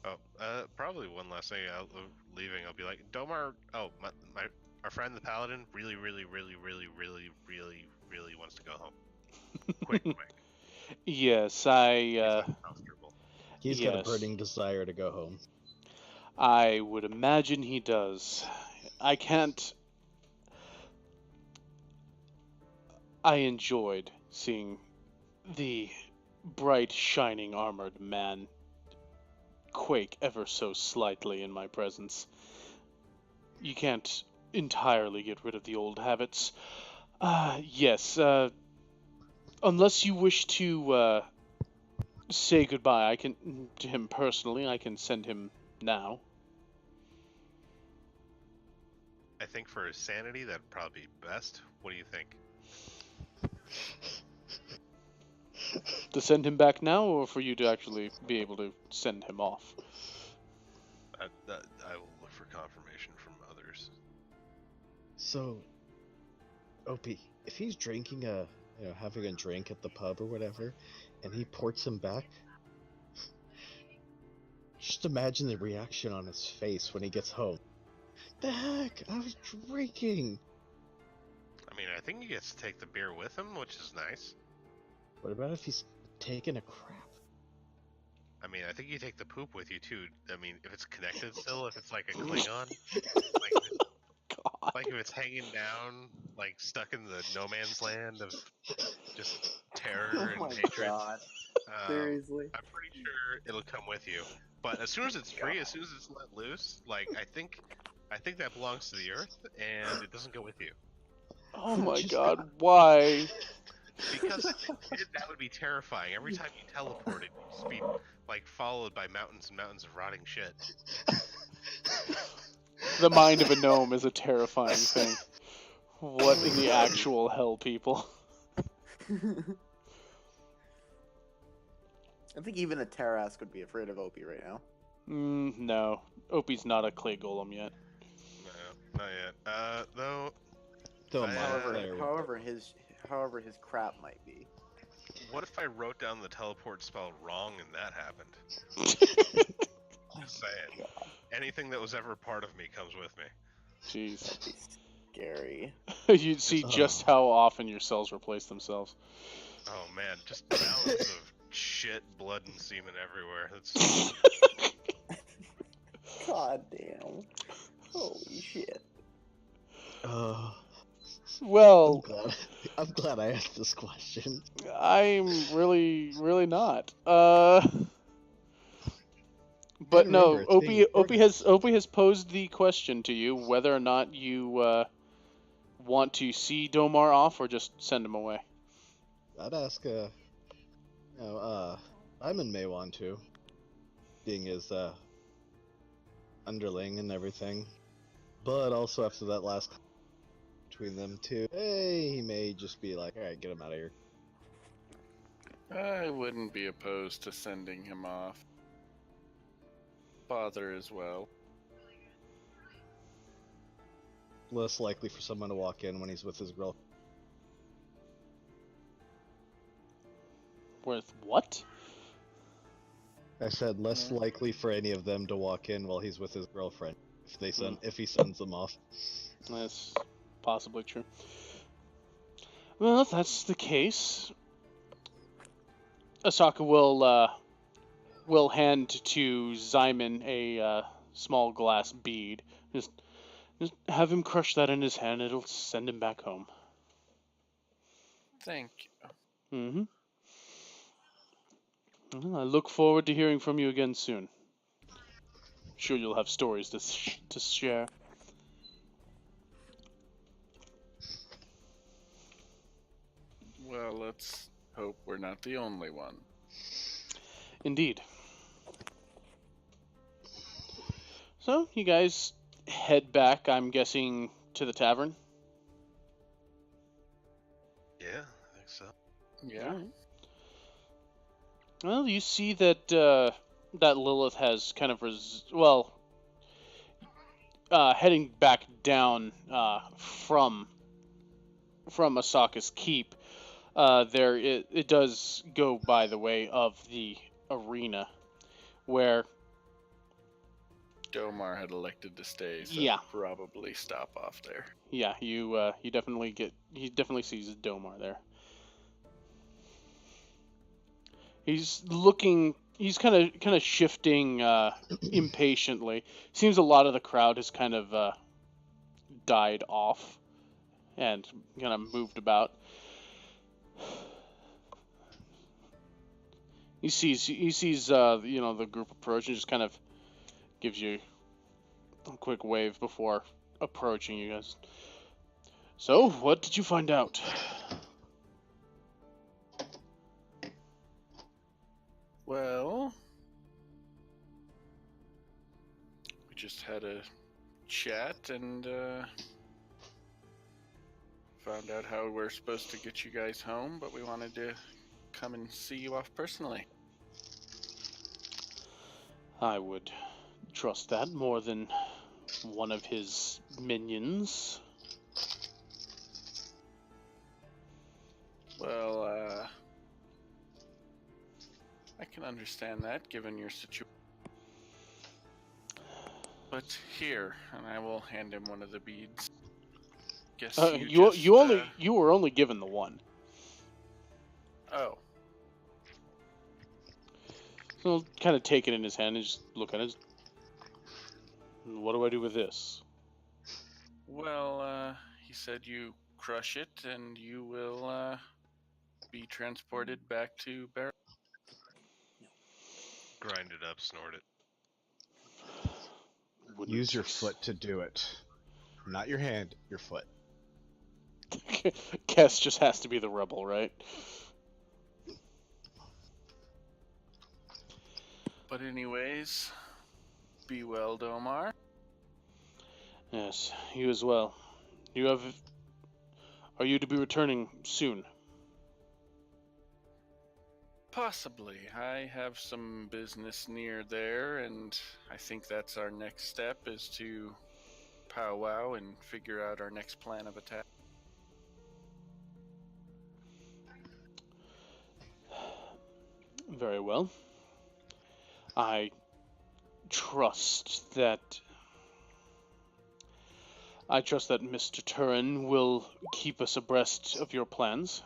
Oh, probably one last thing. Leaving, I'll be like, Domar. Oh, our friend the paladin really wants to go home. Quick. Yes, He's uncomfortable. He's got a yes. burning desire to go home. I would imagine he does. I enjoyed seeing the bright, shining, armored man quake ever so slightly in my presence. You can't entirely get rid of the old habits. Yes, unless you wish to say goodbye, to him personally, I can send him now. I think for his sanity, that'd probably be best. What do you think? To send him back now, or for you to actually be able to send him off? I will look for confirmation from others. So, Opie, if he's drinking having a drink at the pub or whatever, and he ports him back, just imagine the reaction on his face when he gets home. The heck? I was drinking! I mean, I think he gets to take the beer with him, which is nice. What about if he's taking a crap? I mean, I think you take the poop with you too. I mean, if it's connected still, if it's like a Klingon, like if it's hanging down, like stuck in the no man's land of just terror and hatred. God. Seriously. I'm pretty sure it'll come with you. But as soon as it's free, as soon as it's let loose, like I think that belongs to the Earth, and it doesn't go with you. Oh my god, why? Because that would be terrifying. Every time you teleported, you'd just be like followed by mountains and mountains of rotting shit. The mind of a gnome is a terrifying thing. What in the actual hell, people? I think even a Terrask would be afraid of Opie right now. No. Opie's not a clay golem yet. No, not yet. Though. Though I- my player would. However, his crap might be. What if I wrote down the teleport spell wrong and that happened? Just saying. Anything that was ever part of me comes with me. Jeez. That'd be scary. You'd see just how often your cells replace themselves. Oh man, just mountains of shit, blood, and semen everywhere. That's God damn. Holy shit. Well, I'm glad I asked this question. I'm really not. But And remember, no, it's being Opie has posed the question to you whether or not you want to see Domar off or just send him away. I'd ask, Simon may want to, being his underling and everything. But also after that last between them two, he may just be like, all right, get him out of here. I wouldn't be opposed to sending him off. Father as well. Less likely for someone to walk in when he's with his girl. With what? I said less Yeah. likely for any of them to walk in while he's with his girlfriend if he sends them off. That's possibly true. Well, if that's the case, Asaka will hand to Zyman a small glass bead. Just have him crush that in his hand. It'll send him back home. Thank you. Mm-hmm. Well, I look forward to hearing from you again soon. Sure, you'll have stories to share. Well, let's hope we're not the only one. Indeed. So, you guys head back, I'm guessing, to the tavern? yeah, I think so. Yeah. Alright. Well, you see that that Lilith has kind of heading back down from Asaka's keep. It does go by the way of the arena, where Domar had elected to stay, so Yeah. probably stop off there. yeah, he definitely sees Domar there. He's kind of shifting impatiently. Seems a lot of the crowd has kind of died off and kind of moved about. He sees the group approach and just kind of gives you a quick wave before approaching you guys. So, what did you find out? Well, we just had a chat and found out how we're supposed to get you guys home, but we wanted to come and see you off personally. I would trust that more than one of his minions. Well, I can understand that given your situation. But here, and I will hand him one of the beads. Guess You were only given the one. Oh, So he'll kind of take it in his hand and just look at it. What do I do with this? well, he said you crush it and you will be transported back to Barrow. Grind it up, snort it. Wouldn't Use your foot to do it. Not your hand, your foot. Kess just has to be the rebel, right? But anyways, be well, Domar. Yes, you as well. Are you to be returning soon? Possibly. I have some business near there, and I think that's our next step is to powwow and figure out our next plan of attack. Very well. I trust that Mr. Turin will keep us abreast of your plans.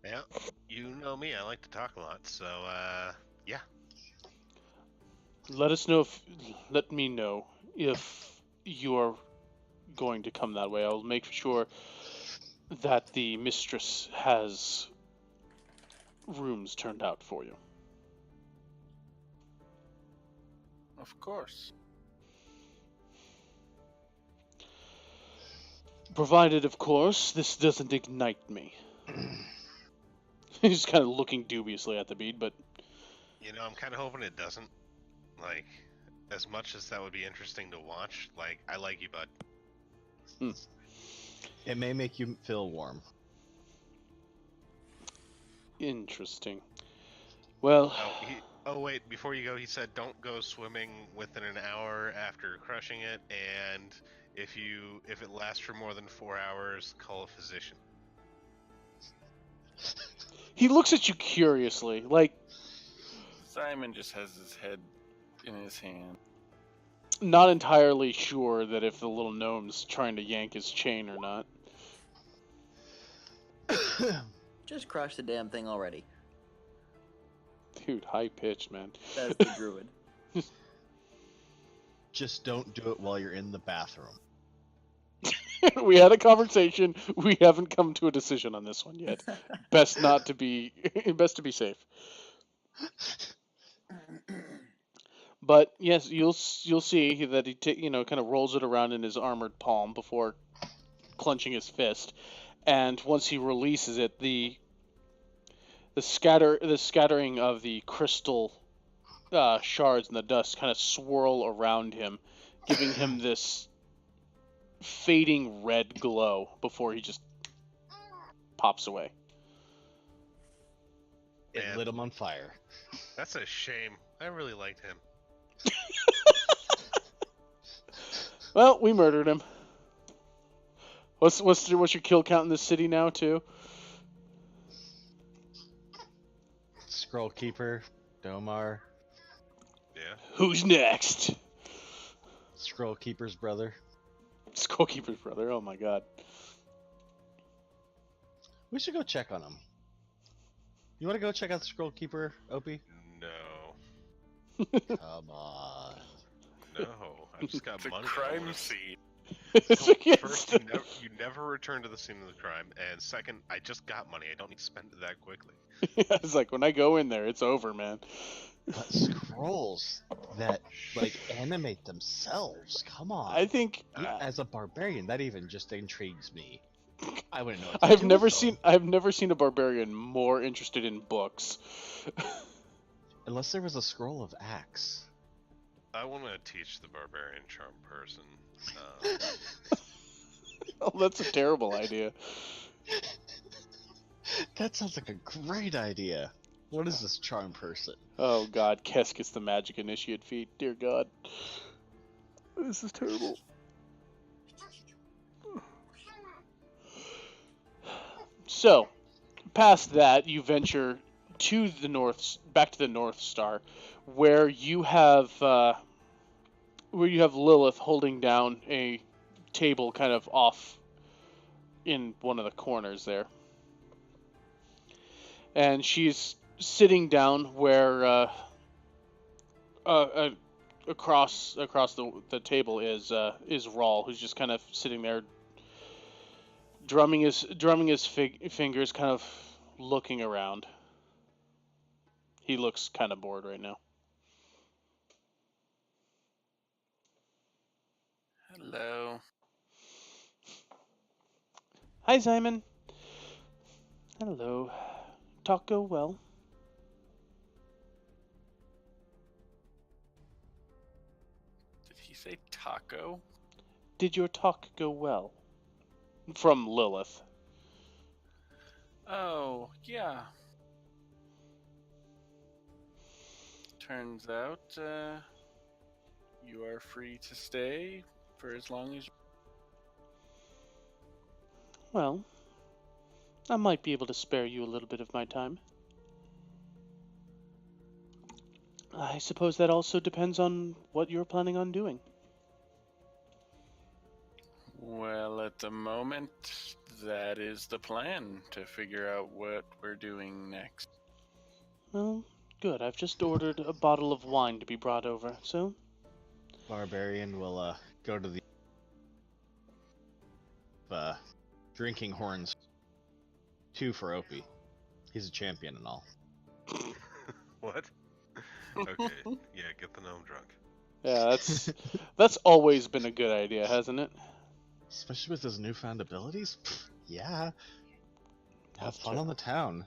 Yeah, you know me. I like to talk a lot, so yeah. Let me know if you're going to come that way. I'll make sure that the mistress has rooms turned out for you. Of course. Provided, of course, this doesn't ignite me. He's kind of looking dubiously at the bead, but You know, I'm kind of hoping it doesn't. Like, as much as that would be interesting to watch, like, I like you, bud. It may make you feel warm. interesting. Well, Oh wait, before you go, he said don't go swimming within an hour after crushing it, and if it lasts for more than 4 hours, call a physician. he looks at you curiously, like Simon just has his head in his hand. not entirely sure that if the little gnome's trying to yank his chain or not. Just crush the damn thing already. Dude, high pitched, man. That's the druid. Just don't do it while you're in the bathroom. We had a conversation. We haven't come to a decision on this one yet. Best to be safe. But yes, you'll see that he kind of rolls it around in his armored palm before clenching his fist, and once he releases it, the scattering of the crystal shards in the dust kind of swirl around him, giving him this fading red glow before he just pops away. It Man. lit him on fire. That's a shame. I really liked him. Well, we murdered him. What's your kill count in this city now, too? Scroll Keeper, Domar, Yeah. Who's next? Scroll Keeper's brother. Skullkeeper's brother. Oh my god. We should go check on him. You want to go check out the Scroll Keeper, Opie? No. Come on. No. I just got It's a money. crime scene. First, you never return to the scene of the crime, and second, I just got money. I don't need to spend it that quickly. It's like when I go in there, it's over, man. But scrolls that like animate themselves. Come on. I think As a barbarian, that even just intrigues me. I wouldn't know. What to I've do never with them. seen a barbarian more interested in books. Unless there was a scroll of axe. I want to teach the barbarian charm person. Oh, that's a terrible idea. That sounds like a great idea. What is this charm person? Oh god, Kes gets the magic initiate feat. Dear god. This is terrible. So, past that, you venture to the back to the North Star, where you have Lilith holding down a table kind of off in one of the corners there. And she's sitting down where across the table is Rawl, who's just kind of sitting there drumming his fingers, kind of looking around. He looks kind of bored right now. Hello. Hi, Simon. Hello. Talk go well. Did he say taco? Did your talk go well? From Lilith. Oh, yeah. Turns out, you are free to stay for as long as you... Well, I might be able to spare you a little bit of my time. I suppose that also depends on what you're planning on doing. Well, at the moment, that is the plan, to figure out what we're doing next. Well, good. I've just ordered a bottle of wine to be brought over, so... Barbarian will go to the drinking horns. 2 for Opie. He's a champion and all. What? Okay, yeah, get the gnome drunk. Yeah, that's always been a good idea, hasn't it? Especially with his newfound abilities? Pfft, yeah. Have That's fun on the town.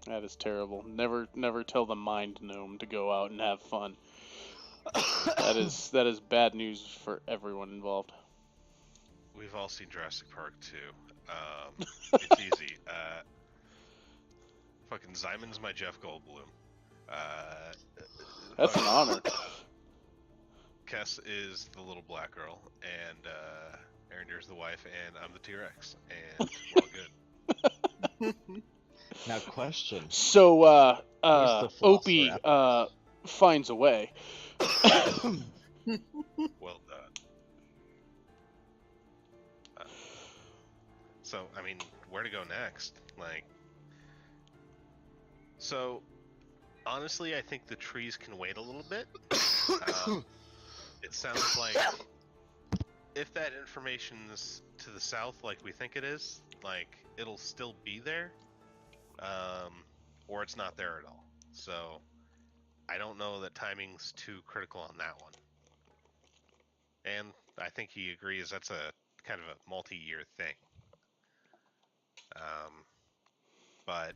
That is terrible. Never tell the mind gnome to go out and have fun. that is bad news for everyone involved. We've all seen Jurassic Park too. It's easy. Fucking Zymon's my Jeff Goldblum. That's an honor. Kess is the little black girl, and Erindir's the wife, and I'm the T-Rex, and we're all good. Now, question. So, Where's the Opie, Velociraptor? finds a way. Well done. So, I mean, where to go next? Like, so, honestly, I think the trees can wait a little bit. It sounds like if that information is to the south, like we think it is, like, it'll still be there, or it's not there at all. So, I don't know that timing's too critical on that one. And I think he agrees that's a kind of a multi-year thing. But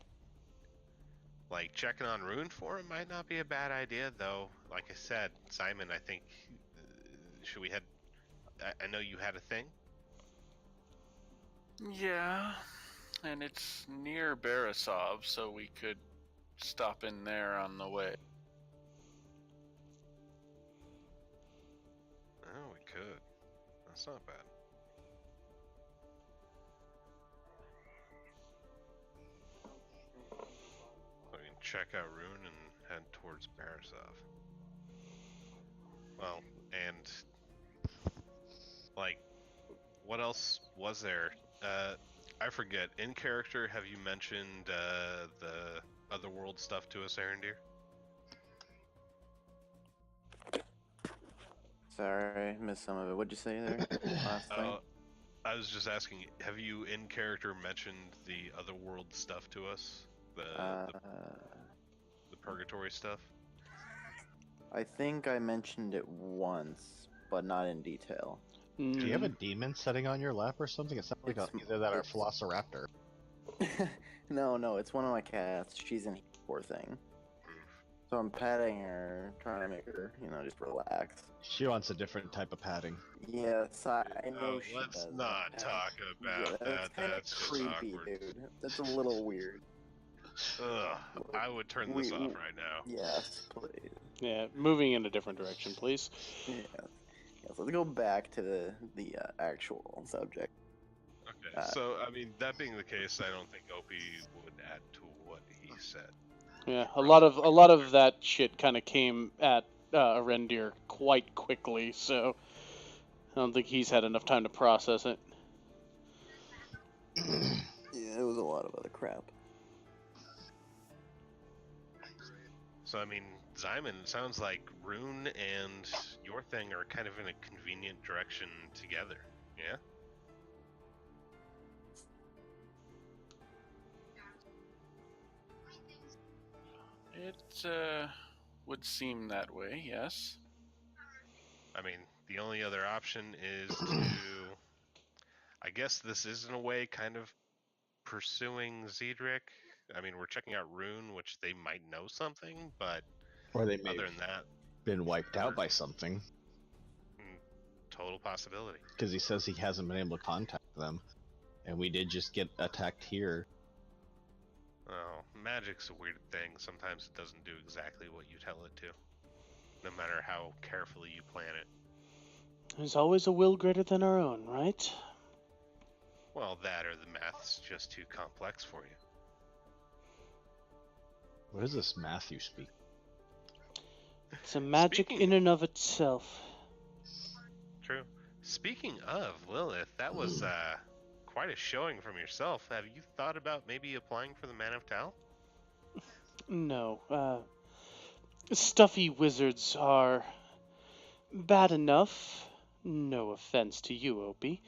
like checking on Rune for him might not be a bad idea, though. Like I said, Simon, I think should we head? I know you had a thing. Yeah, and it's near Borisov, so we could stop in there on the way. Oh, we could. That's not bad. We can check out Rune and head towards Borisov. Well, and like, what else was there? I forget. In character, have you mentioned the otherworld stuff to us, Arendir? Sorry, I missed some of it. What'd you say there? Last thing? I was just asking, have you in character mentioned the otherworld stuff to us? The purgatory stuff? I think I mentioned it once, but not in detail. Do you have a demon sitting on your lap or something? It sounds like either that or a Velociraptor. No, it's one of my cats. She's in poor thing. So I'm patting her, trying to make her, just relax. She wants a different type of patting. Yes, I know she let's does. not talk about That's that. kind of That's just creepy, awkward. dude. That's a little weird. Ugh, I would turn this off right now. Yes, please. Yeah, moving in a different direction, please. Yes, let's go back to the actual subject. Okay, so I mean, that being the case, I don't think Opie would add to what he said. Yeah, a lot of that shit kind of came at Arendir quite quickly, so I don't think he's had enough time to process it. Yeah, it was a lot of other crap. So I mean, Zyman, it sounds like Rune and your thing are kind of in a convenient direction together, yeah? It would seem that way, yes. I mean, the only other option is to... I guess this is, in a way, kind of pursuing Zedric. I mean, we're checking out Rune, which they might know something, but Or they may other have than that, been wiped out by something. total possibility. Because he says he hasn't been able to contact them. And we did just get attacked here. Oh, magic's a weird thing. Sometimes it doesn't do exactly what you tell it to, no matter how carefully you plan it. There's always a will greater than our own, right? Well, that or the math's just too complex for you. What is this math you speak? It's a magic Speaking- in and of itself. True. Speaking of Lilith, that was quite a showing from yourself. Have you thought about maybe applying for the Man of Tal? No, stuffy wizards are bad enough. No offense to you, Opie.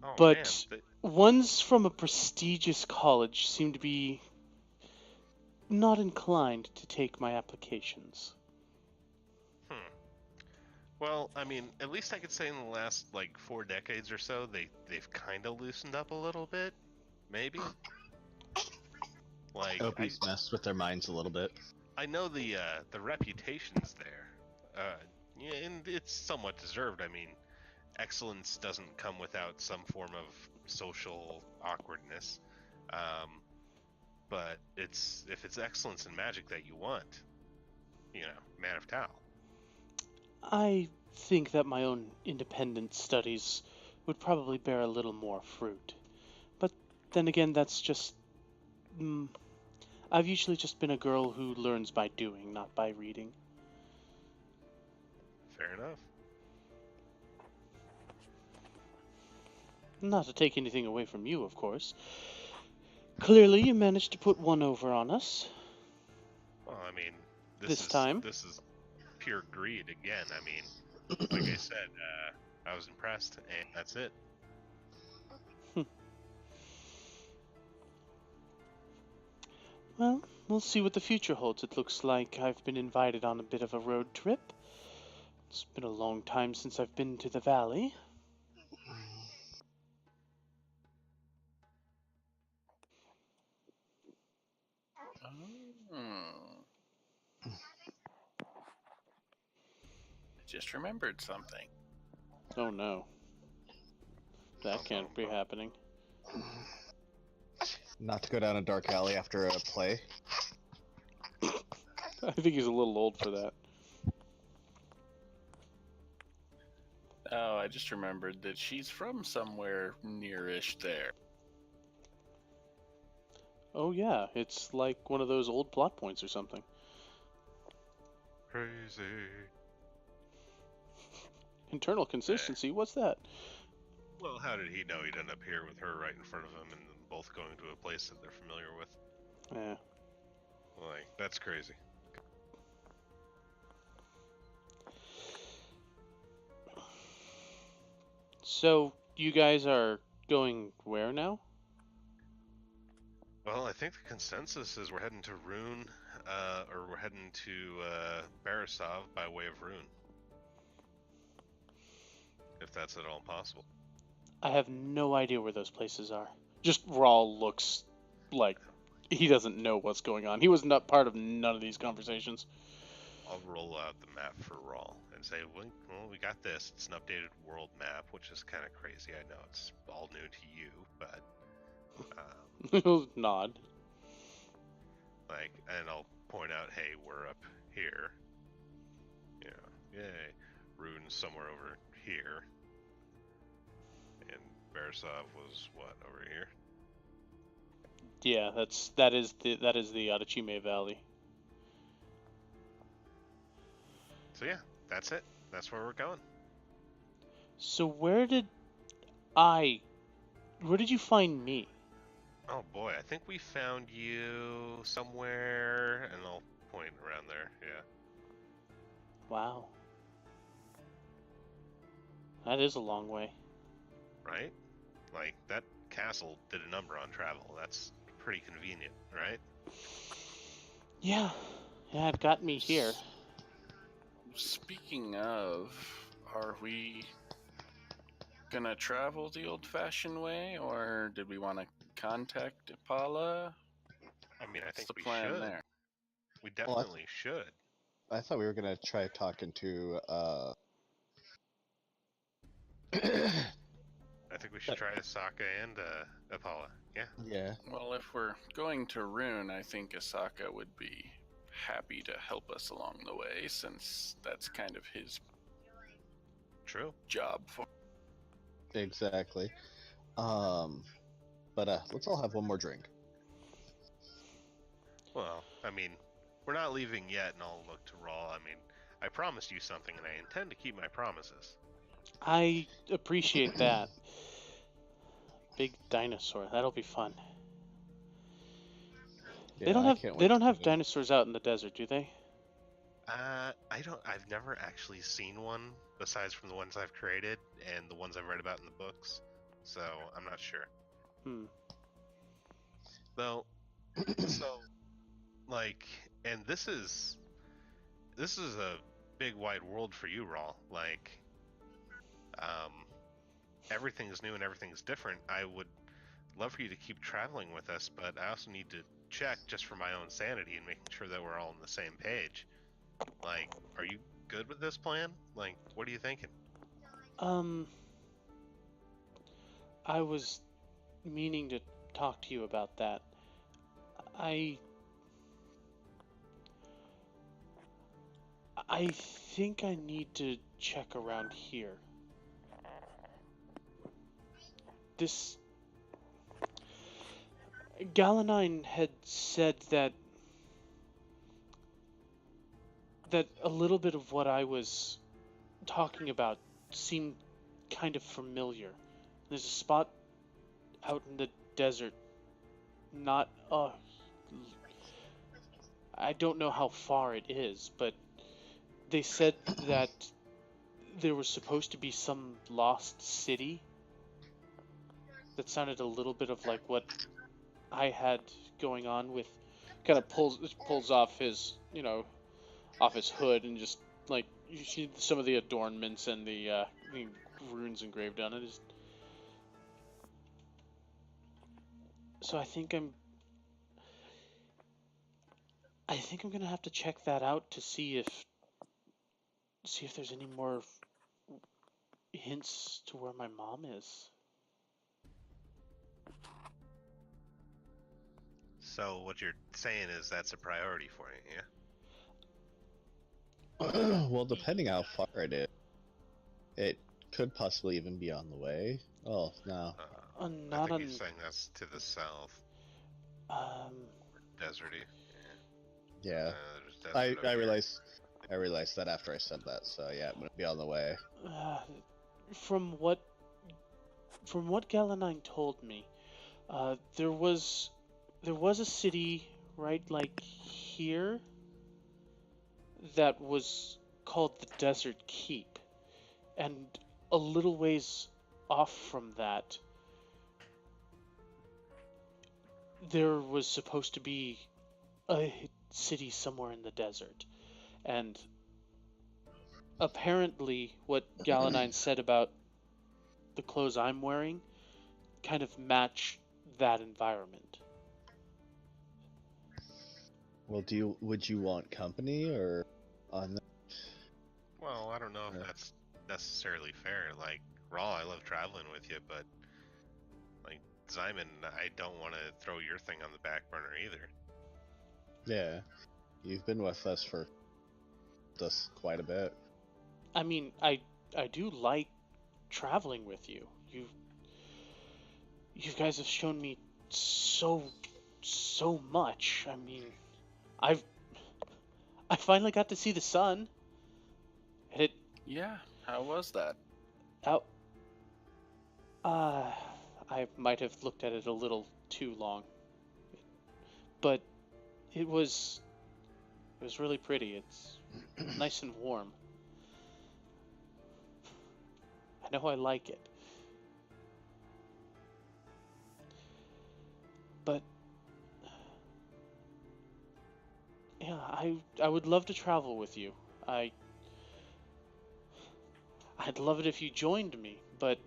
Oh But man, ones from a prestigious college seem to be not inclined to take my applications. Well, I mean, at least I could say in the last like 4 decades or so, they've kind of loosened up a little bit, maybe. Like Opie's messed with their minds a little bit. I know the reputation's there, yeah, and it's somewhat deserved. I mean, excellence doesn't come without some form of social awkwardness, but if it's excellence in magic that you want, Man of Tao. I think that my own independent studies would probably bear a little more fruit. But then again, that's just. I've usually just been a girl who learns by doing, not by reading. Fair enough. Not to take anything away from you, of course. Clearly, you managed to put one over on us. Well, I mean, This time. this is pure greed again. I mean, like I said, I was impressed, and that's it. Well, we'll see what the future holds. It looks like I've been invited on a bit of a road trip. It's been a long time since I've been to the valley. I just remembered something. Oh no. That can't be happening. Not to go down a dark alley after a play. I think he's a little old for that. Oh, I just remembered that she's from somewhere nearish there. Oh yeah, it's like one of those old plot points or something. Crazy. Internal consistency, what's that? Well, how did he know he'd end up here with her right in front of him, and then both going to a place that they're familiar with? Yeah. Like, that's crazy. So, you guys are going where now? Well, I think the consensus is we're heading to Rune, or we're heading to Barisov by way of Rune. If that's at all possible. I have no idea where those places are. Just Rawl looks like he doesn't know what's going on. He was not part of none of these conversations. I'll roll out the map for Rawl and say, well, we got this. It's an updated world map, which is kind of crazy. I know it's all new to you, but He'll nod. and I'll point out, hey, we're up here. Yay. Rune's somewhere over here. And Barisov was what, over here? Yeah, that is the Adachime Valley. So yeah, that's it. That's where we're going. So where did you find me? Oh boy, I think we found you somewhere, and I'll point around there, yeah. Wow. That is a long way. Right? Like, that castle did a number on travel. That's pretty convenient, right? Yeah, it got me here. Speaking of, are we gonna travel the old-fashioned way, or did we want to contact Ipala? I mean, I What's think the we plan should. there? We definitely should. I thought we were gonna try talking to I think we should try Asaka and Apollo. Yeah. yeah. Well, if we're going to Rune, I think Asaka would be happy to help us along the way, since that's kind of his True. job for. Exactly. But let's all have one more drink. Well, I mean, we're not leaving yet, and I'll look to Raw. I mean, I promised you something, and I intend to keep my promises. I appreciate that. Big dinosaur. That'll be fun. Yeah, I can't They wait. don't to have do it. dinosaurs out in the desert, do they? I've never actually seen one besides from the ones I've created and the ones I've read about in the books, so I'm not sure. Hmm. Though, so like, and this is a big wide world for you, Rawl. Like, um, everything's new and everything's different. I would love for you to keep traveling with us, but I also need to check just for my own sanity and making sure that we're all on the same page. Like, are you good with this plan? Like, what are you thinking? I was meaning to talk to you about that. I I think I need to check around here. This Galanine had said that a little bit of what I was talking about seemed kind of familiar. There's a spot out in the desert, not I don't know how far it is, but they said that there was supposed to be some lost city that sounded a little bit of like what I had going on with. Kind of pulls off his off his hood and just like you see some of the adornments and the runes engraved on it. So I think I'm gonna have to check that out to see if there's any more hints to where my mom is. So what you're saying is that's a priority for you, yeah? Well, depending how far it is, it could possibly even be on the way. Oh no. I Not think on. he's saying that's to the south, Um, deserty. Yeah. There's desert I over here. realized that after I said that. So yeah, I'm gonna be on the way. uh, from what Galanine told me, there was a city right like here that was called the Desert Keep, and a little ways off from that, there was supposed to be a city somewhere in the desert, and apparently what Galanine said about the clothes I'm wearing kind of match that environment. Well, would you want company or on? Well, I don't know if Yeah. that's necessarily fair. Like, Raw, I love traveling with you, but like Simon, I don't want to throw your thing on the back burner either. Yeah, you've been with us for quite a bit. I mean, I do like traveling with you. You guys have shown me so much. I mean, I've I finally got to see the sun. And it Yeah, how was that? out. I might have looked at it a little too long, but it was really pretty. It's nice and warm. I know I like it. But yeah, I would love to travel with you. I'd love it if you joined me, but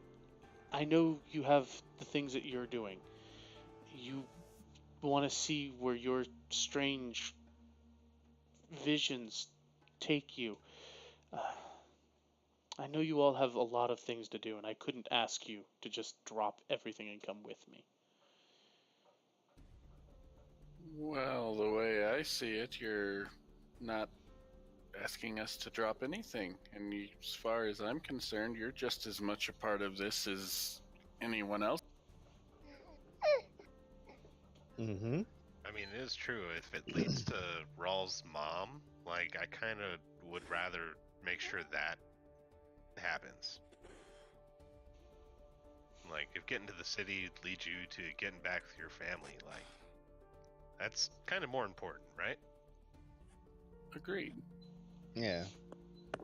I know you have the things that you're doing. You want to see where your strange visions take you. Uh, I know you all have a lot of things to do, and I couldn't ask you to just drop everything and come with me. Well, the way I see it, you're not asking us to drop anything. And as far as I'm concerned, you're just as much a part of this as anyone else. Mm-hmm. I mean, it is true. If it leads to Rawl's mom, like, I kind of would rather make sure that happens. Like, if getting to the city leads you to getting back with your family, like, that's kind of more important, right? Agreed. Yeah.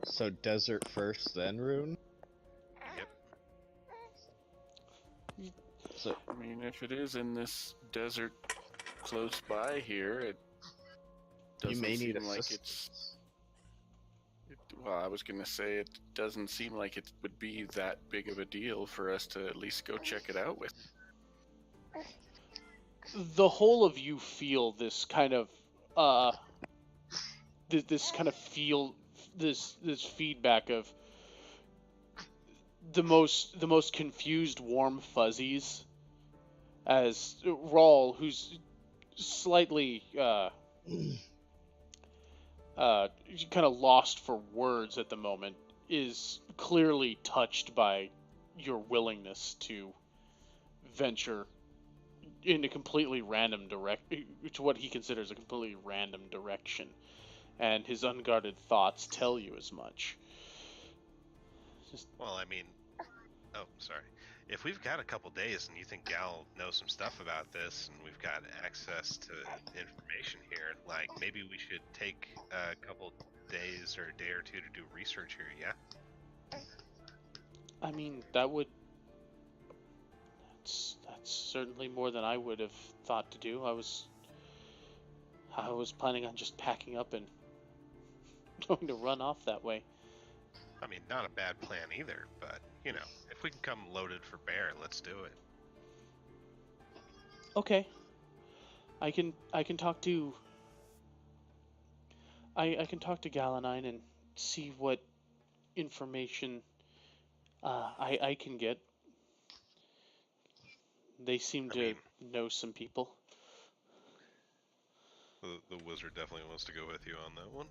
So desert first, then rune? Yep. So I mean, if it is in this desert close by here, it you doesn't may need seem like assistance. well, I was gonna say it doesn't seem like it would be that big of a deal for us to at least go check it out with. The whole of you feel this kind of uh this kind of feel this feedback of the most confused warm fuzzies as Rawl, who's slightly kind of lost for words at the moment, is clearly touched by your willingness to venture in a completely random to what he considers a completely random direction, and his unguarded thoughts tell you as much. Well, I mean, oh, sorry. If we've got a couple days and you think Gal knows some stuff about this and we've got access to information here, like, maybe we should take a couple days or a day or two to do research here, yeah? I mean, that's certainly more than I would have thought to do. I was planning on just packing up and going to run off that way. I mean, not a bad plan either, but, you know, if we can come loaded for bear, let's do it. Okay. I can talk to I can talk to Galanine and see what information I can get. They seem I to mean, know some people. the wizard definitely wants to go with you on that one.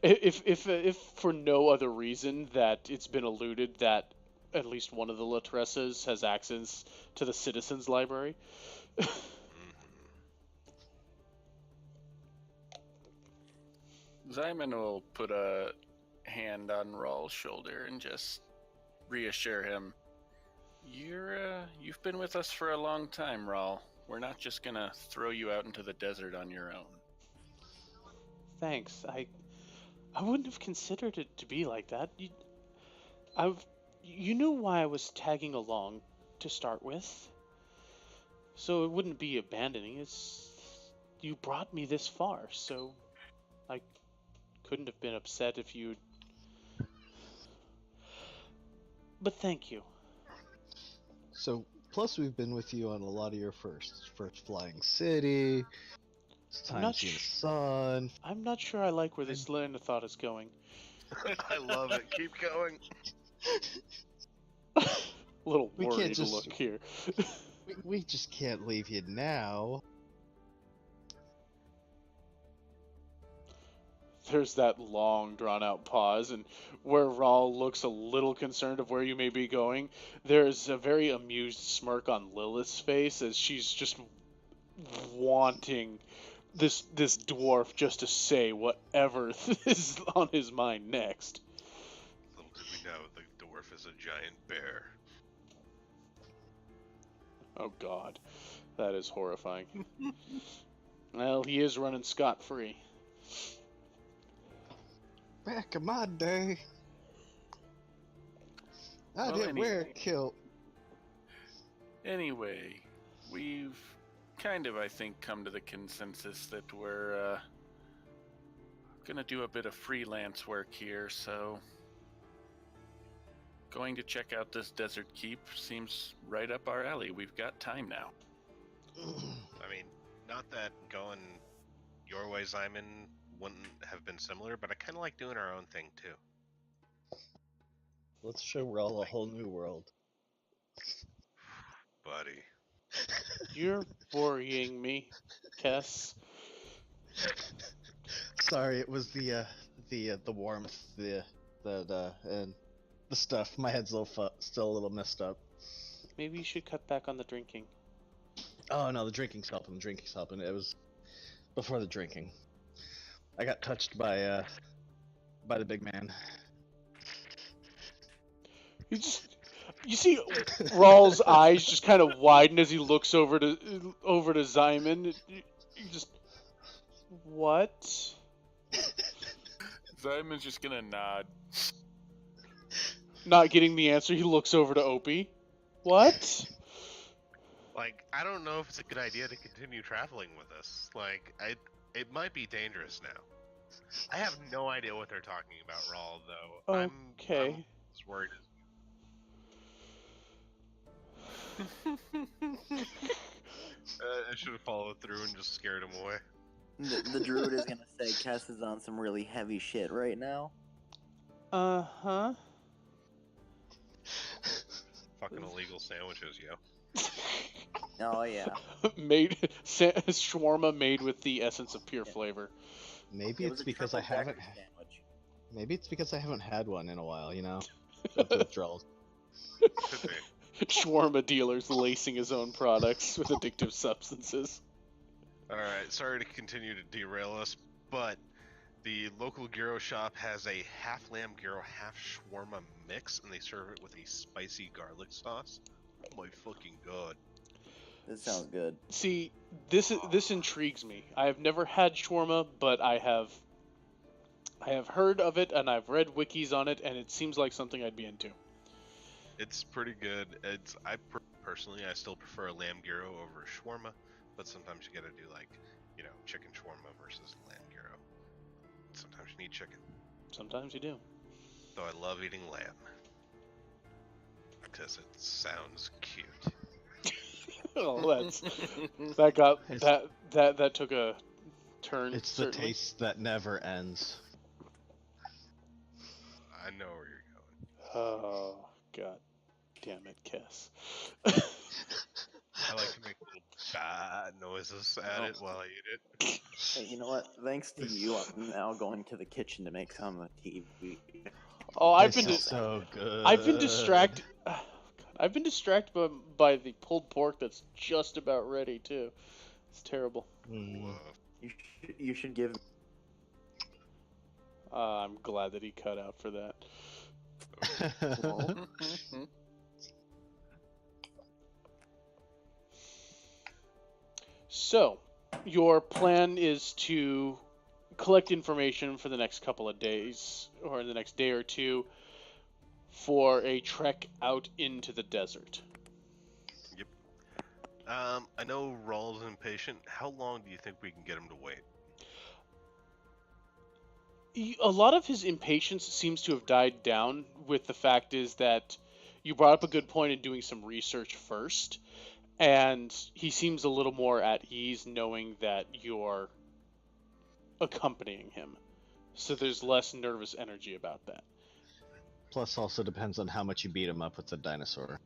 if for no other reason that it's been alluded that at least one of the Latressas has access to the Citizens Library. Zyman will put a hand on Rawl's shoulder and just reassure him. You've been with us for a long time, Rawl. We're not just gonna throw you out into the desert on your own. Thanks. I wouldn't have considered it to be like that. You knew why I was tagging along to start with, so it wouldn't be abandoning. You brought me this far, so I couldn't have been upset if you'd. But thank you. So plus we've been with you on a lot of your firsts. First flying city. It's time to see the sun. I'm not sure I like where this line of thought is going. I love it. Keep going. Little We worried can't just- look here. We just can't leave you now. There's that long, drawn-out pause, and where Rawl looks a little concerned of where you may be going, there's a very amused smirk on Lilith's face as she's just wanting this dwarf just to say whatever is on his mind next. Little did we know, the dwarf is a giant bear. Oh God, that is horrifying. Well, he is running scot-free. Back in my day, I Well, didn't wear a kilt. Anyway, we've kind of, I think, come to the consensus that we're gonna do a bit of freelance work here, so going to check out this desert keep seems right up our alley. We've got time now. I mean, not that going your way, Zyman, wouldn't have been similar, but I kind of like doing our own thing too. Let's show Rawl a whole new world. Buddy. You're worrying me, Kess. Sorry, it was the warmth, and the stuff. My head's still a little messed up. Maybe you should cut back on the drinking. Oh no, the drinking's helping. The drinking's helping. It was before the drinking. I got touched by the big man. You see Rawl's eyes just kind of widen as he looks over to Zyman. You just what? Simon's just gonna nod. Not getting the answer, he looks over to Opie. What? Like, I don't know if it's a good idea to continue traveling with us. Like, it might be dangerous now. I have no idea what they're talking about, Rawl, though. Okay. I'm as worried as I should have followed through and just scared him away. The druid is gonna say Cass is on some really heavy shit right now. Uh-huh. Fucking illegal sandwiches, yo. Oh yeah. Shawarma made with the essence of pure flavor. Maybe It was it's a because I triple haven't. decker sandwich. Maybe it's because I haven't had one in a while. You know, of the withdrawals. Could be. Shawarma dealers lacing his own products with addictive substances. Alright, sorry to continue to derail us, but the local gyro shop has a half lamb gyro, half shawarma mix, and they serve it with a spicy garlic sauce. Oh my fucking god. This sounds good. See, this intrigues me. I have never had shawarma, but I have heard of it and I've read wikis on it, and it seems like something I'd be into. It's pretty good. Personally, I still prefer a lamb gyro over shawarma, but sometimes you gotta do like, chicken shawarma versus lamb gyro. Sometimes you need chicken. Sometimes you do. Though I love eating lamb. Because it sounds cute. Oh, that took a turn. It's the certainly. taste that never ends. I know where you're going. Oh god, damn it, Kess. I like to make little bad noises at it while I eat it. Hey, you know what? Thanks to you, I'm now going to the kitchen to make some TV. Oh, This is so good. I've been distracted. I've been distracted by the pulled pork that's just about ready too. It's terrible. Mm. You should give. I'm glad that he cut out for that. So, your plan is to collect information for the next couple of days, or in the next day or two, for a trek out into the desert. Yep. I know Rawl's impatient. How long do you think we can get him to wait? A lot of his impatience seems to have died down with the fact is that you brought up a good point in doing some research first, and he seems a little more at ease knowing that you're accompanying him. So there's less nervous energy about that. Plus, also depends on how much you beat him up with the dinosaur.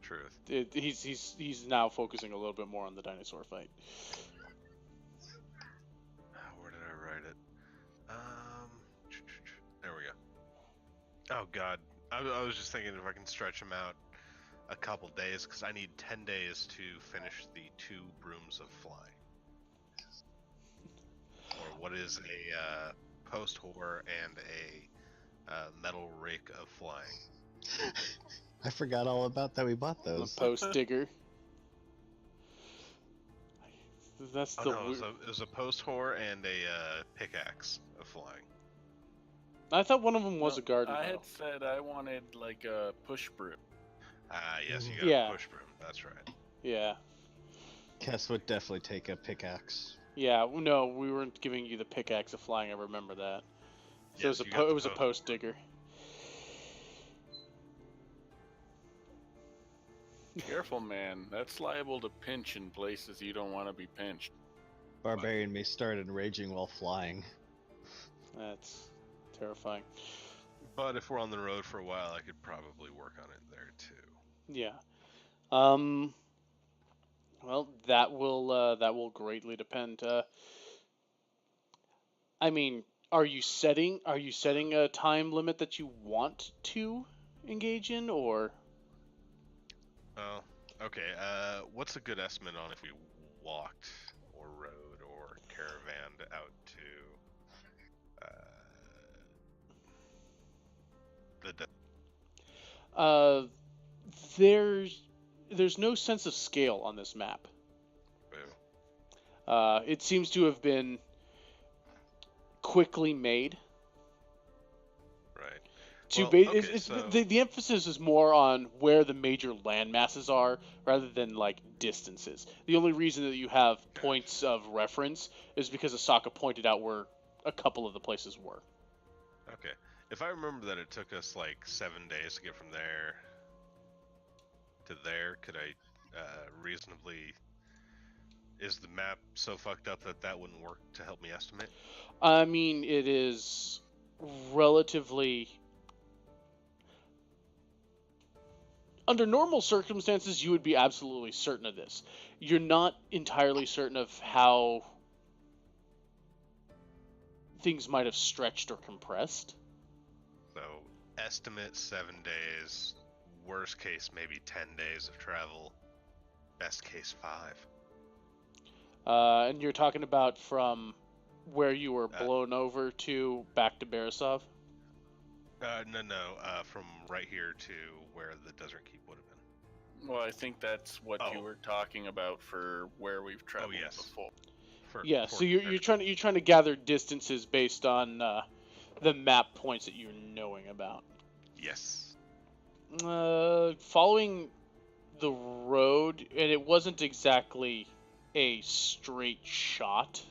Truth. He's now focusing a little bit more on the dinosaur fight. Where did I write it? There we go. Oh god. I was just thinking if I can stretch him out a couple days, because I need 10 days to finish the 2 brooms of flying. Or what is a post whore and a metal rake of flying. I forgot all about that. We bought those. A post digger. That's the no, it was a post whore and a pickaxe of flying. I thought one of them was a garden. I hoe. had said I wanted like a push broom. Yes, you got Yeah. a push broom. That's right. Yeah. Kess would definitely take a pickaxe. Yeah, no, we weren't giving you the pickaxe of flying. I remember that. So Yes, it you got the was a post digger. Careful, man. That's liable to pinch in places you don't want to be pinched. Barbarian may start enraging while flying. That's terrifying. But if we're on the road for a while, I could probably work on it there too. Yeah. Well, that will greatly depend. I mean, are you setting a time limit that you want to engage in, or? Oh, okay. What's a good estimate on if we walked or rode or caravaned out to the Uh, there's no sense of scale on this map. Boo? It seems to have been quickly made. Right. To Well, base, okay, so the emphasis is more on where the major land masses are rather than like distances. The only reason that you have Gotcha. points of reference is because Asaka pointed out where a couple of the places were. okay, if I remember that it took us like 7 days to get from there to there, could I reasonably? Is the map so fucked up that that wouldn't work to help me estimate? I mean, it is relatively. Under normal circumstances, you would be absolutely certain of this. You're not entirely certain of how things might have stretched or compressed. So estimate 7 days. Worst case, maybe 10 days of travel. Best case, 5. And you're talking about from where you were blown over to back to Borisov? No. From right here to where the Desert Keep would have been. Well, I think that's what you were talking about for where we've traveled before. So you're trying to gather distances based on the map points that you're knowing about. Yes. Following the road, and it wasn't exactly a straight shot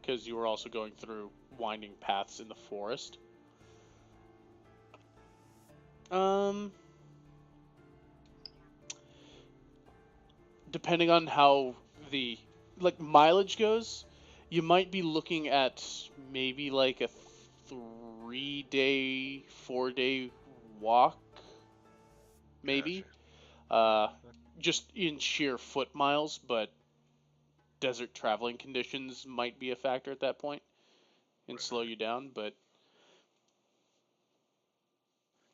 because you were also going through winding paths in the forest. Depending on how the mileage goes, you might be looking at maybe like a 3-day, 4-day walk, maybe. Gotcha. Just in sheer foot miles, but desert traveling conditions might be a factor at that point and slow you down, but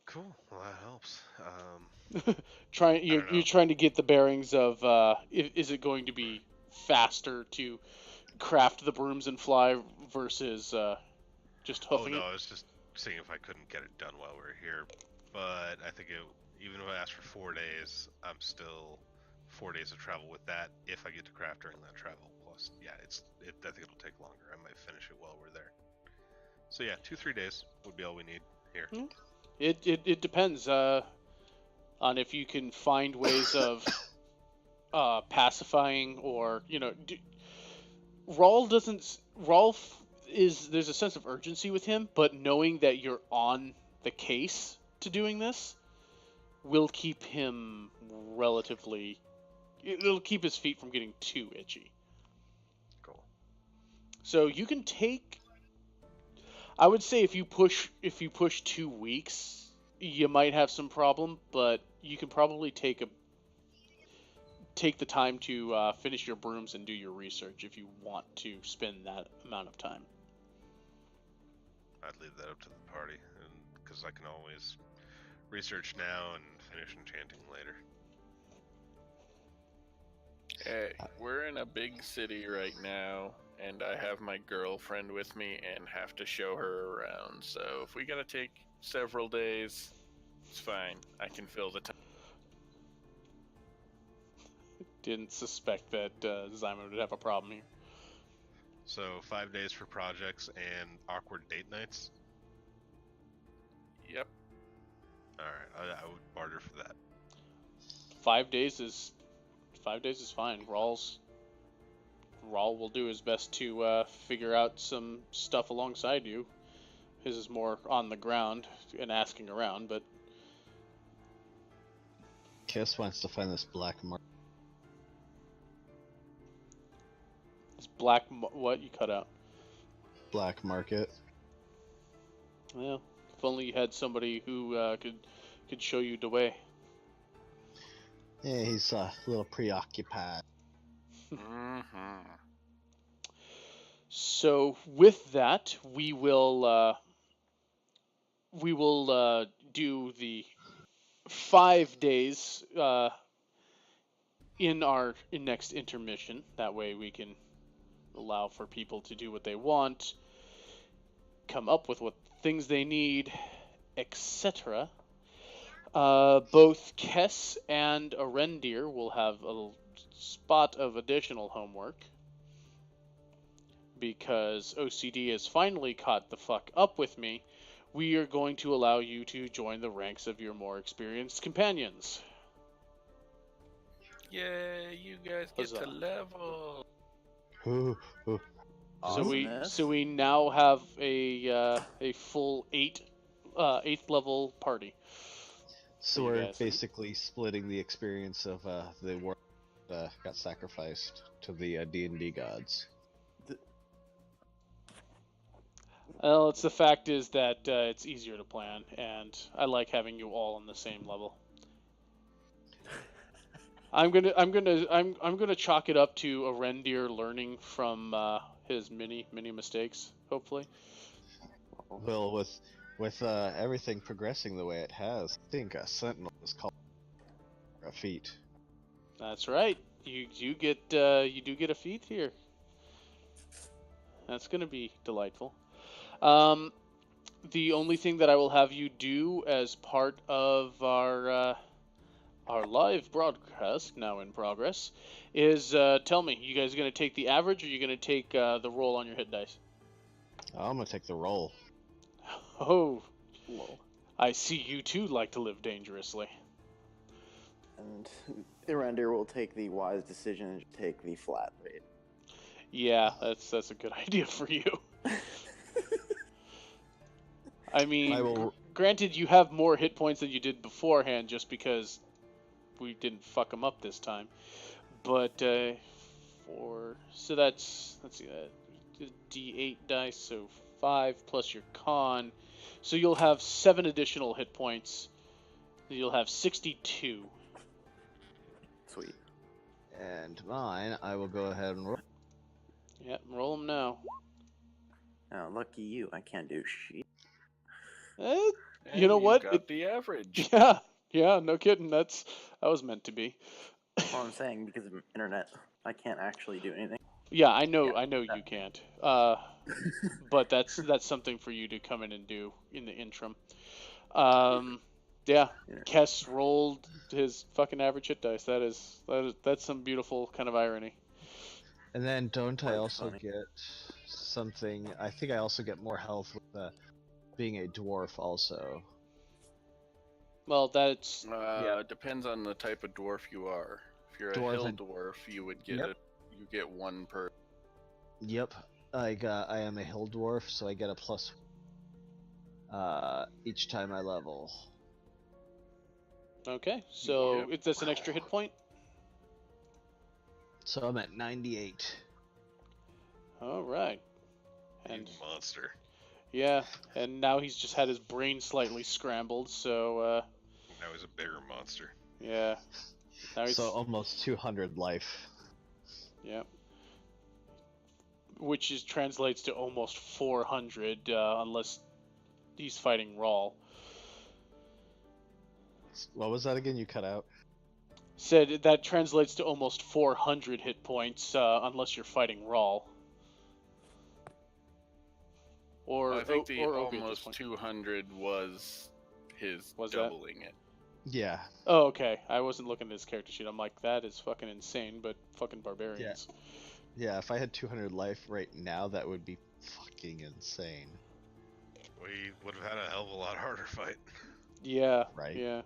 cool. Well, that helps. you're trying to get the bearings of is it going to be faster to craft the brooms and fly versus just hoofing it? I was just seeing if I couldn't get it done while we were here, but I think even if I asked for 4 days, I'm still 4 days of travel with that if I get to craft during that travel. Plus, yeah, I think it'll take longer. I might finish it while we're there. So yeah, 2-3 days would be all we need here. It depends on if you can find ways of pacifying or Rolf there's a sense of urgency with him, but knowing that you're on the case to doing this will keep him it'll keep his feet from getting too itchy. Cool. So you can take, I would say if you push 2 weeks, you might have some problem, but you can probably take the time to finish your brooms and do your research if you want to spend that amount of time. I'd leave that up to the party, because I can always research now and finish enchanting later. Hey, we're in a big city right now, and I have my girlfriend with me and have to show her around. So if we gotta take several days, it's fine. I can fill the time. Didn't suspect that Zymo would have a problem here. So 5 days for projects and awkward date nights? Yep. Alright, I would barter for that. 5 days is fine. Rawl will do his best to figure out some stuff alongside you. His is more on the ground and asking around, but Kiss wants to find this black market. this what you cut out? Black market. Well, if only you had somebody who could show you the way. Yeah, he's a little preoccupied. Mm-hmm. So with that, we will do the 5 days in our next intermission. That way we can allow for people to do what they want, come up with what things they need, etc. Both Kess and Arendir will have a spot of additional homework because OCD has finally caught the fuck up with me. We are going to allow you to join the ranks of your more experienced companions. Yay, you guys get to Huzzah. level. Ooh, ooh. Awesomeness. So we now have a full eighth level party. So you we're guys. basically splitting the experience of the war got sacrificed to the D&D gods. Well, the fact is that it's easier to plan, and I like having you all on the same level. I'm gonna chalk it up to Arendir learning from his many mistakes, hopefully. Well, with everything progressing the way it has, I think a sentinel is called a feat. That's right. You do get a feat here. That's gonna be delightful. The only thing that I will have you do as part of our live broadcast, now in progress, is tell me, you guys gonna take the average, or you gonna take the roll on your hit dice? I'm gonna take the roll. Oh, Whoa. I see you too like to live dangerously. And Irandir will take the wise decision and take the flat rate. Yeah, that's a good idea for you. I mean, I will. granted, you have more hit points than you did beforehand, just because we didn't fuck them up this time. But so that's, let's see, D8 dice, so 5 plus your con, so you'll have 7 additional hit points. You'll have 62. Sweet. And mine, I will go ahead and roll. Yep, roll them now. Now, lucky you, I can't do shit. Eh, And you know what? Got the average. Yeah, no kidding. That was meant to be. All I'm saying, because of internet, I can't actually do anything. Yeah, I know Yeah. you can't. But that's something for you to come in and do in the interim. Yeah, Kess rolled his fucking average hit dice. That's some beautiful kind of irony. And then don't I Quite also funny. get something? I think I also get more health with being a dwarf also. Well, that's Depends on the type of dwarf you are. If you're a Dwarf hill and- dwarf, you would get Yep. you get 1 per. Yep, I am a hill dwarf, so I get a plus each time I level. okay. So Yep. that's an extra hit point. So I'm at 98. All right. You And monster. yeah, and now he's just had his brain slightly scrambled. So Now he's a bigger monster. yeah. Now he's So almost 200 life. yeah. Which translates to almost 400, unless he's fighting Rawl. What was that again? You cut out. Said that translates to almost 400 hit points, unless you're fighting Rawl. Or I think the or Obi at this almost point. 200 was his Was that? doubling it. Yeah. Oh, okay. I wasn't looking at his character sheet. I'm like, that is fucking insane, but fucking barbarians. Yeah, if I had 200 life right now, that would be fucking insane. We would have had a hell of a lot harder fight. Yeah. Right. Yeah.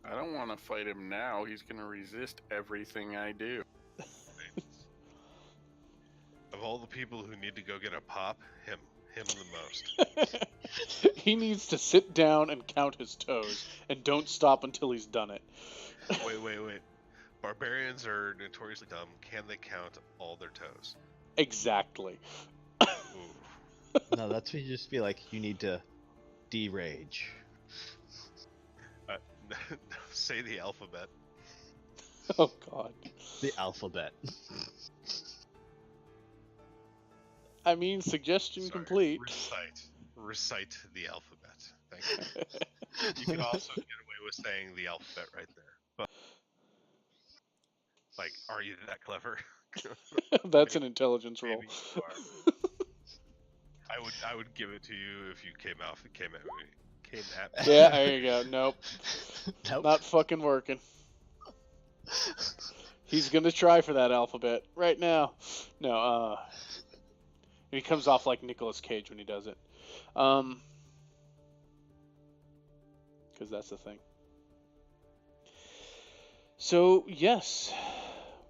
I don't want to fight him now. He's going to resist everything I do. Of all the people who need to go get a pop, him the most. He needs to sit down and count his toes, and don't stop until he's done it. Wait. Barbarians are notoriously dumb. Can they count all their toes? Exactly. Ooh. No, that's when you just be like, you need to de-rage. Say the alphabet. Oh god. The alphabet. I mean, suggestion Sorry, complete. Recite the alphabet. Thank you. You can also get away with saying the alphabet right there. But Like, are you that clever? That's an intelligence roll. Maybe you are. I would give it to you if you came at me. Yeah, there you go. Nope. Nope. Not fucking working. He's gonna try for that alphabet right now. No, he comes off like Nicolas Cage when he does it. Because that's the thing. So, yes,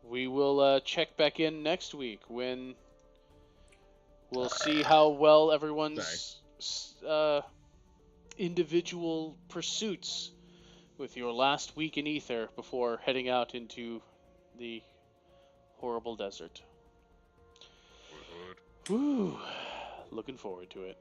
we will check back in next week when we'll see how well everyone's individual pursuits with your last week in Ether before heading out into the horrible desert. Would. Whew. Looking forward to it.